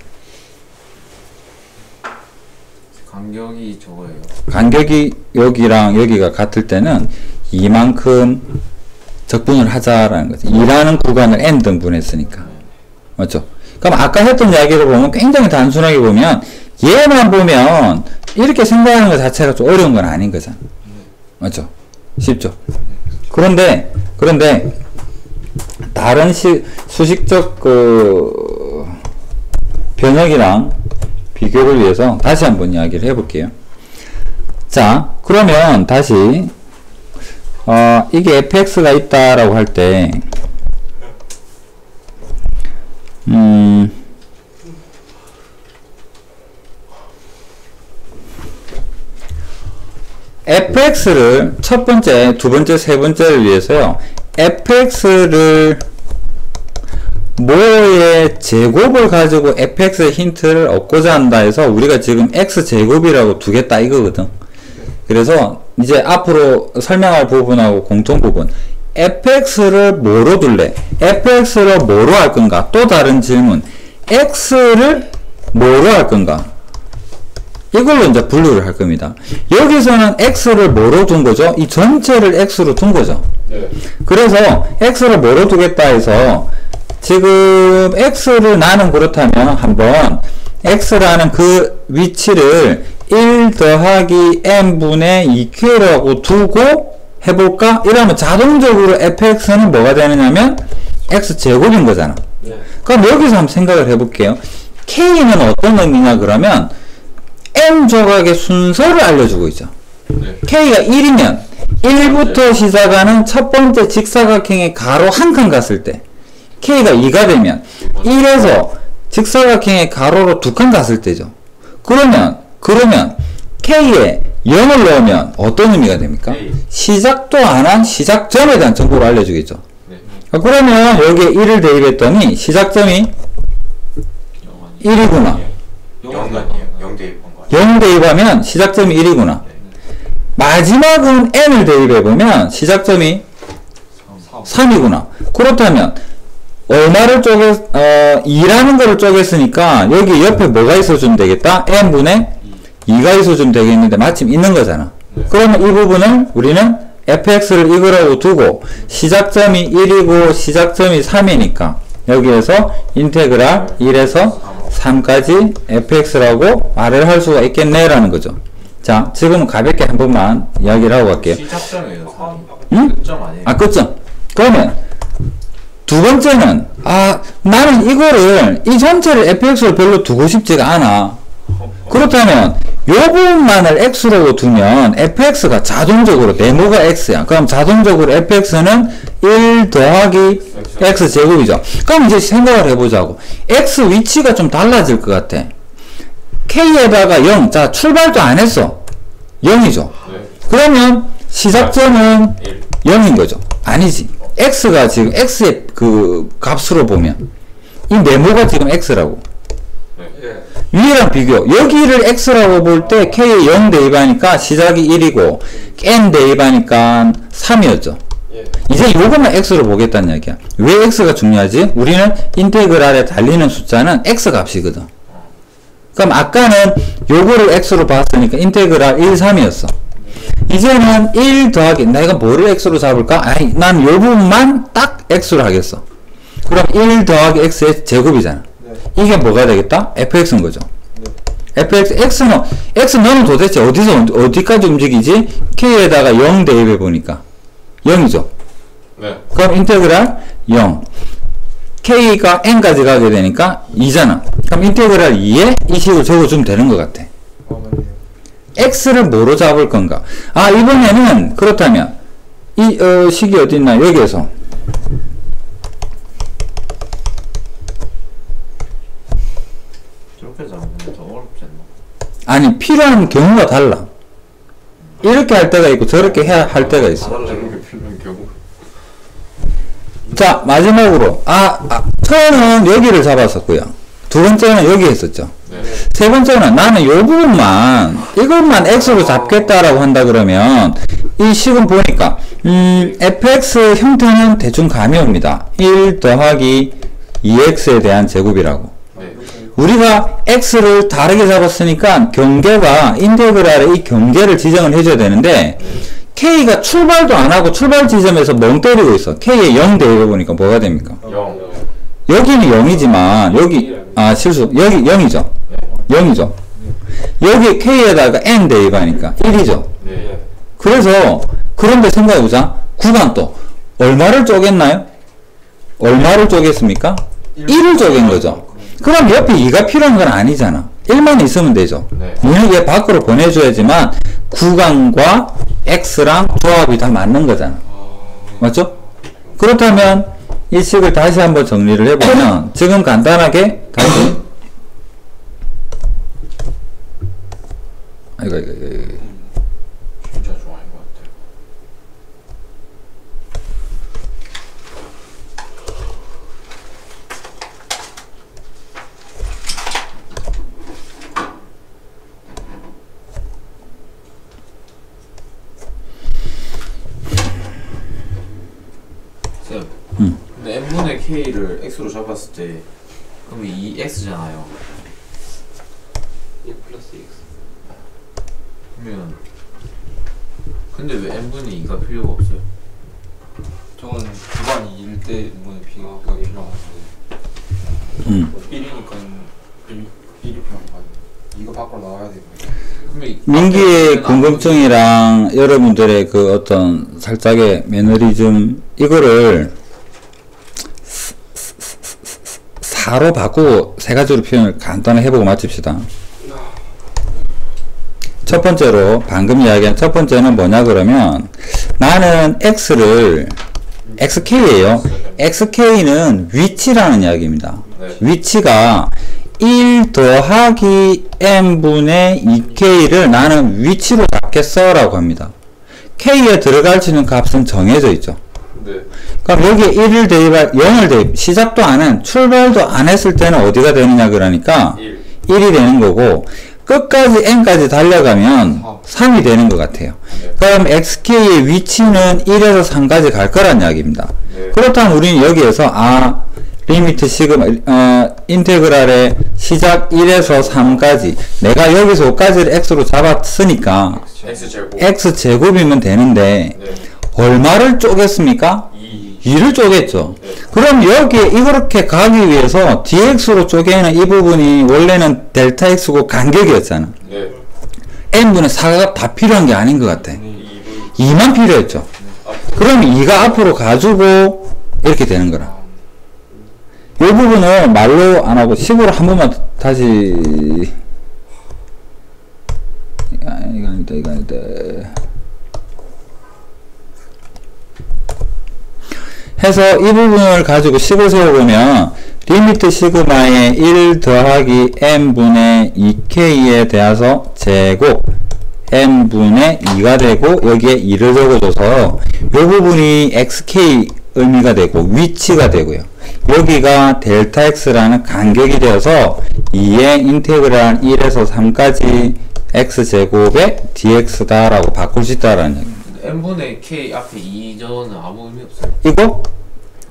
간격이 저거예요. 간격이 여기랑 여기가 같을 때는 이만큼 적분을 하자라는 거죠. 2라는 구간을 n등분 했으니까 맞죠? 그럼 아까 했던 이야기를 보면 굉장히 단순하게 보면 얘만 보면 이렇게 생각하는 것 자체가 좀 어려운 건 아닌 거잖아. 맞죠? 쉽죠? 그런데 다른 수식적 변형이랑 비교를 위해서 다시 한번 이야기를 해볼게요. 자, 그러면 다시 이게 fx가 있다라고 할 때 fx를 첫 번째, 두 번째, 세 번째를 위해서요. fx를 뭐의 제곱을 가지고 fx의 힌트를 얻고자 한다 해서 우리가 지금 x제곱이라고 두겠다 이거거든. 그래서 이제 앞으로 설명할 부분하고 공통 부분 fx를 뭐로 둘래? fx를 뭐로 할 건가? 또 다른 질문. x를 뭐로 할 건가? 이걸로 이제 분류를 할 겁니다. 여기서는 x를 뭐로 둔 거죠? 이 전체를 x로 둔 거죠. 네. 그래서 x를 뭐로 두겠다 해서 지금 x를 나는 그렇다면 한번 x라는 그 위치를 1 더하기 n분의 2k라고 두고 해볼까? 이러면 자동적으로 fx는 뭐가 되느냐면 x제곱인 거잖아. 네. 그럼 여기서 한번 생각을 해볼게요. k는 어떤 의미냐 그러면 n 조각의 순서를 알려주고 있죠. 네. k가 1이면 1부터 시작하는 첫 번째 직사각형의 가로 한 칸 갔을 때 k가 2가 되면 1에서 직사각형의 가로로 2칸 갔을 때죠. 그러면 k에 0을 넣으면 어떤 의미가 됩니까? 시작도 안 한 시작점에 대한 정보를 알려주겠죠. 네. 그러면 여기에 1을 대입했더니 시작점이 1이구나. 0 아니에요? 0 대입한 거 0 아니에요? 대입하면 시작점이 1이구나. 마지막은 n을 대입해보면 시작점이 3이구나. 그렇다면 얼마를 2라는 거를 쪼갰으니까 여기 옆에 뭐가 있어주면 되겠다? n분의 2가 있어주면 되겠는데 마침 있는 거잖아. 그러면 이 부분을 우리는 fx를 이거라고 두고 시작점이 1이고 시작점이 3이니까 여기에서 인테그랄 1에서 3까지 fx라고 말을 할 수가 있겠네 라는 거죠. 자, 지금 가볍게 한 번만 이야기를 하고 갈게요. 시작점이에요. 3이. 응? 끝점 아니에요? 아, 끝점. 그러면 두 번째는 나는 이거를 이 전체를 fx로 별로 두고 싶지가 않아. 그렇다면 요 부분만을 x로 두면 fx가 자동적으로 네모가 x야. 그럼 자동적으로 fx는 1 더하기 x제곱이죠. 그럼 이제 생각을 해보자고. x 위치가 좀 달라질 것 같아. k에다가 0. 자, 출발도 안 했어. 0이죠. 네. 그러면 시작점은 0인 거죠. 아니지. x가 지금 x의 그 값으로 보면 이 네모가 지금 x라고. 네. 위랑 비교. 여기를 x라고 볼 때 k에 0 대입하니까 시작이 1이고 n 대입하니까 3이었죠. 이제 요것만 x로 보겠다는 이야기야. 왜 x가 중요하지? 우리는 인테그랄에 달리는 숫자는 x 값이거든. 그럼 아까는 요거를 x로 봤으니까 인테그랄 1, 3이었어. 이제는 1 더하기 내가 뭐를 x로 잡을까? 아니, 난 요 부분만 딱 x로 하겠어. 그럼 1 더하기 x의 제곱이잖아. 이게 뭐가 되겠다? fx인 거죠. x는 도대체 어디까지 움직이지? k에다가 0 대입해 보니까 0이죠. 네. 그럼 인테그랄 0. k가 n까지 가게 되니까 2잖아. 그럼 인테그랄 2에 이 식을 적어주면 되는 것 같아. x를 뭐로 잡을 건가? 이번에는 그렇다면 이 식이 어디 있나? 여기에서 저렇게 잡으면 더 어렵지 않나? 아니, 필요한 경우가 달라. 이렇게 할 때가 있고 저렇게 해야 할 때가 있어. 저렇게 필요한 경우. 자, 마지막으로 처음은 여기를 잡았었고요. 두 번째는 여기 했었죠. 네. 세 번째는 나는 요 부분만 이것만 x로 잡겠다라고 한다 그러면 이 식은 보니까 fx 형태는 대충 감이 옵니다. 1 더하기 2x에 대한 제곱이라고. 네. 우리가 x를 다르게 잡았으니까 경계가 인테그랄에 이 경계를 지정을 해줘야 되는데 k가 출발도 안 하고 출발 지점에서 멍 때리고 있어. k에 0 대입해 보니까 뭐가 됩니까? 0. 여기는 0이지만 여기 실수. 여기 0이죠. 0이죠. 여기 k에다가 n 대입하니까 1이죠. 네. 그래서 그런데 생각해보자. 구간 또 얼마를 쪼갰나요? 얼마를 쪼갰습니까? 1을 쪼갠 거죠. 그럼 옆에 2가 필요한 건 아니잖아. 1만 있으면 되죠. 네. 얘는 얘 밖으로 보내줘야지만 구간과 x랑 조합이 다 맞는 거잖아. 맞죠? 그렇다면 이 식을 다시 한번 정리를 해보면 지금 간단하게 다시 이거 진짜 좋아하는 것 같아요. 쌤. 근데 n분의 k를 x로 잡았을 때 그럼 2x잖아요. 1 플러스 x. 그러면 근데 왜 n분의 2가 필요가 없어요? 저건 구간이 1대 n분의 b가 필요한데 1이니까 1이 필요한 거 아니에요? 이거 밖으로 나와야 되고. 민기의 궁금증이랑 여러분들의 그 어떤 살짝의 매너리즘 이거를 4로 바꾸고 세 가지로 표현을 간단히 해보고 마칩시다. 첫 번째로 방금 이야기한 첫 번째는 뭐냐 그러면 나는 x를 xk예요. xk는 위치라는 이야기입니다. 위치가 1 더하기 n분의 2k를 나는 위치로 잡겠어 라고 합니다. k에 들어갈 수 있는 값은 정해져 있죠. 네. 그럼 여기에 1을 대입할 0을 대입 시작도 안 한 출발도 안 했을 때는 어디가 되느냐 그러니까 1이 되는 거고 끝까지 n까지 달려가면 3이 되는 것 같아요. 그럼 xk의 위치는 1에서 3까지 갈 거란 이야기입니다. 그렇다면 우리는 여기에서 리미트 시그마 인테그랄의 시작 1에서 3까지 내가 여기서 5까지를 x로 잡았으니까 x제곱이면 되는데 얼마를 쪼갰습니까? 2를 쪼갰죠. 그럼 여기에 이렇게 가기 위해서 dx로 쪼개는 이 부분이 원래는 델타 x고 간격이었잖아. n분의 4가 다 필요한 게 아닌 것 같아. 2만 필요했죠. 그럼 2가 앞으로 가지고 이렇게 되는 거라. 이 부분을 말로 안 하고 식으로 한 번만 다시 이거 아니다 해서 이 부분을 가지고 식을 세워보면 리미트 시그마의 1 더하기 n분의 2k에 대해서 제곱 n분의 2가 되고 여기에 2를 적어줘서 이 부분이 xk 의미가 되고 위치가 되고요. 여기가 델타 x라는 간격이 되어서 2의 인테그랄 1에서 3까지 x제곱의 dx다 라고 바꿀 수 있다라는 얘기입니다. n분의 k 앞에 2저는 아무 의미 없어요.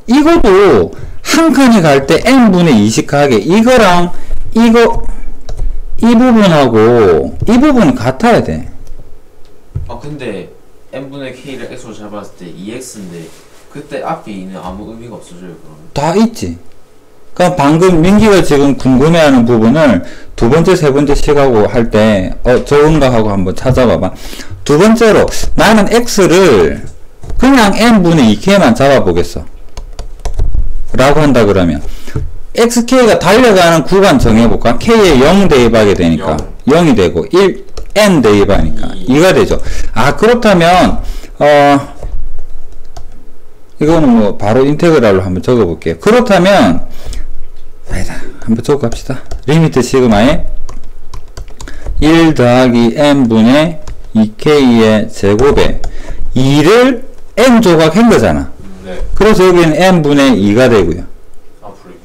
이것도 한 칸이 갈 때 n분의 2씩 가게 이거랑 이 부분하고 이 부분이 같아야 돼. 근데 n분의 k를 x로 잡았을 때 2x인데 그때 앞에 2는 아무 의미가 없어져요. 그러면 다 있지. 그러니까 방금 민기가 지금 궁금해하는 부분을 두 번째, 세 번째 식하고 할 때 저건가 하고 한번 찾아봐봐. 두 번째로 나는 x를 그냥 n분의 2k만 잡아보겠어 라고 한다 그러면 xk가 달려가는 구간 정해볼까? k에 0 대입하게 되니까 0이 되고 1n 대입하니까 2가 되죠. 그렇다면 이거는 뭐 바로 인테그랄로 한번 적어볼게요. 그렇다면 한번 적어갑시다. 리미트 시그마에 1 더하기 n분의 2k의 제곱에 2를 n 조각 한 거잖아. 그래서 여기는 n분의 2가 되고요.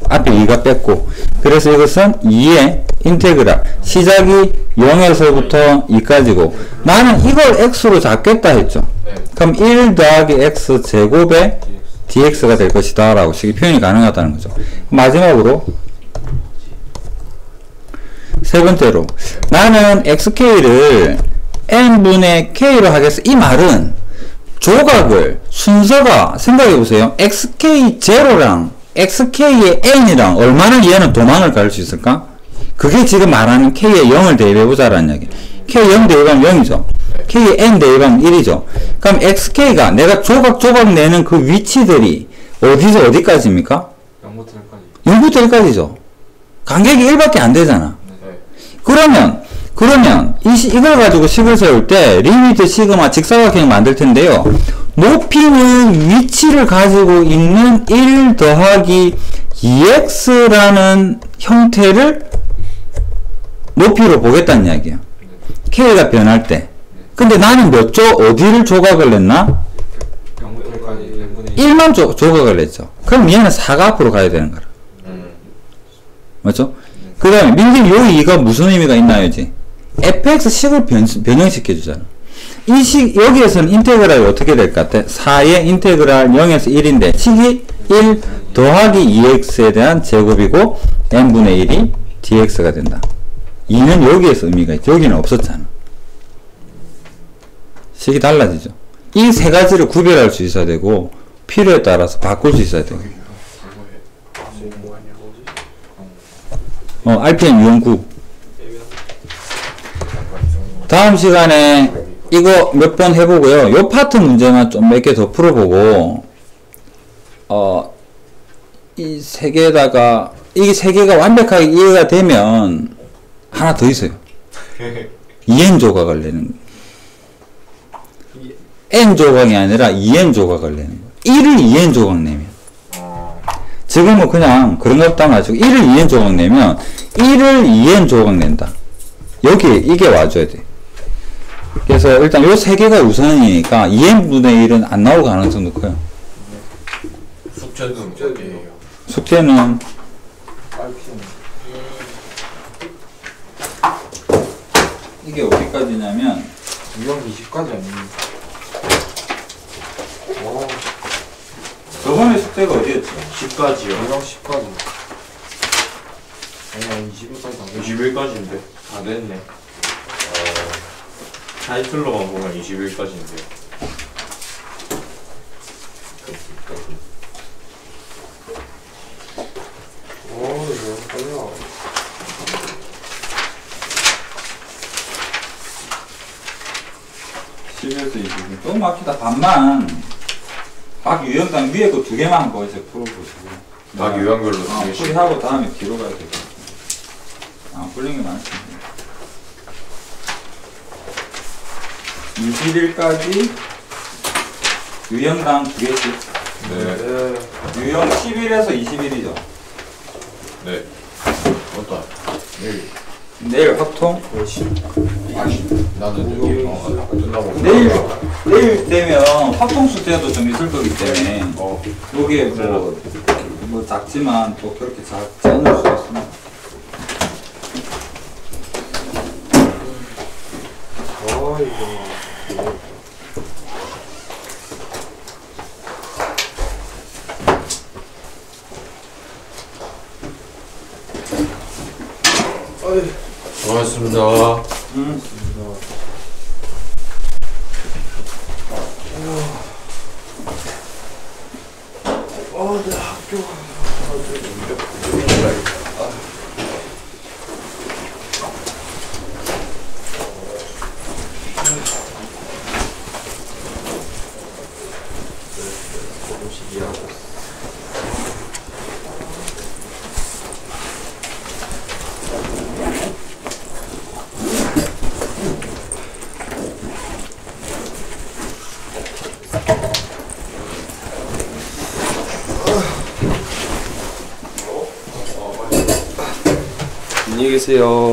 앞에 2가 뺐고 그래서 이것은 2의 인테그랄 시작이 0에서부터 2까지고 나는 이걸 x로 잡겠다 했죠. 그럼 1 더하기 x 제곱에 dx가 될 것이다 라고 식이 표현이 가능하다는 거죠. 마지막으로 세 번째로 나는 xk를 n분의 k로 하겠어. 이 말은 조각을 순서가 생각해보세요. xk0랑 xk의 n이랑 얼마나 얘는 도망을 갈 수 있을까? 그게 지금 말하는 k에 0을 대입해보자라는 이야기. k 0 대입하면 0이죠. k에 n 대입하면 1이죠. 그럼 xk가 내가 조각 내는 그 위치들이 어디서 어디까지입니까? 0부터 1까지죠. 간격이 1밖에 안 되잖아. 그러면 이걸 가지고 식을 세울 때 리미트 시그마 직사각형 만들 텐데요. 높이는 위치를 가지고 있는 1 더하기 2x라는 형태를 높이로 보겠다는 이야기예요. k가 변할 때. 근데 나는 어디를 조각을 냈나? 1만 조각을 냈죠. 그럼 얘는 4가 앞으로 가야 되는 거라. 맞죠? 그 다음에 민기 요 2가 무슨 의미가 있나요? fx 식을 변형시켜주잖아. 이 여기에서는 인테그랄이 어떻게 될 것 같아? 4의 인테그랄 0에서 1인데 식이 1 더하기 2x에 대한 제곱이고 n분의 1이 dx가 된다. 2는 여기에서 의미가 있죠. 여기는 없었잖아. 식이 달라지죠. 이 세 가지를 구별할 수 있어야 되고 필요에 따라서 바꿀 수 있어야 돼요. RPM 유형구. 다음 시간에 이거 몇 번 해보고요. 요 파트 문제만 좀 몇 개 더 풀어보고 이 세 개에다가 이게 세 개가 완벽하게 이해가 되면 하나 더 있어요. EN 조각을 내는 거예요. N 조각이 아니라 EN 조각을 내는 거예요. 1을 EN 조각 내면 지금은 그냥 그런 거 없다가지고 1을 2n 조각 내면 1을 2n 조각 낸다. 여기에 이게 와줘야 돼. 그래서 일단 요 세 개가 우선이니까 2n분의 1은 안 나올 가능성도 커요. 숙제는 어디예요? 숙제는 이게 어디까지냐면 유형 20까지 아닙니까? 저번에 숙제가 어디였죠? 10까지요. 유형 10까지. 아니야 21까지 안 돼. 21까지인데 다 됐네. 타이틀로만 보면 21까지인데. 이거 빨라. 또 막히다. 반만 박 유형당 위에 거 두 개만 거기서 풀어보시고 각 유형별로 두 개씩. 풀이하고 다음에 뒤로 가야 되고 풀린 게 많습니다. 21까지 유형당 두 개씩. 네. 유형 11에서 21이죠. 네. 어떤? 내일 확통. 나는 여기 끝나고. 내일 되면 확통 숙제도 좀 있을 거기 때문에 요게 뭐 작지만 또 그렇게 작지 않을 수 있습니다. 고맙습니다. 내 학교. 안녕히 계세요.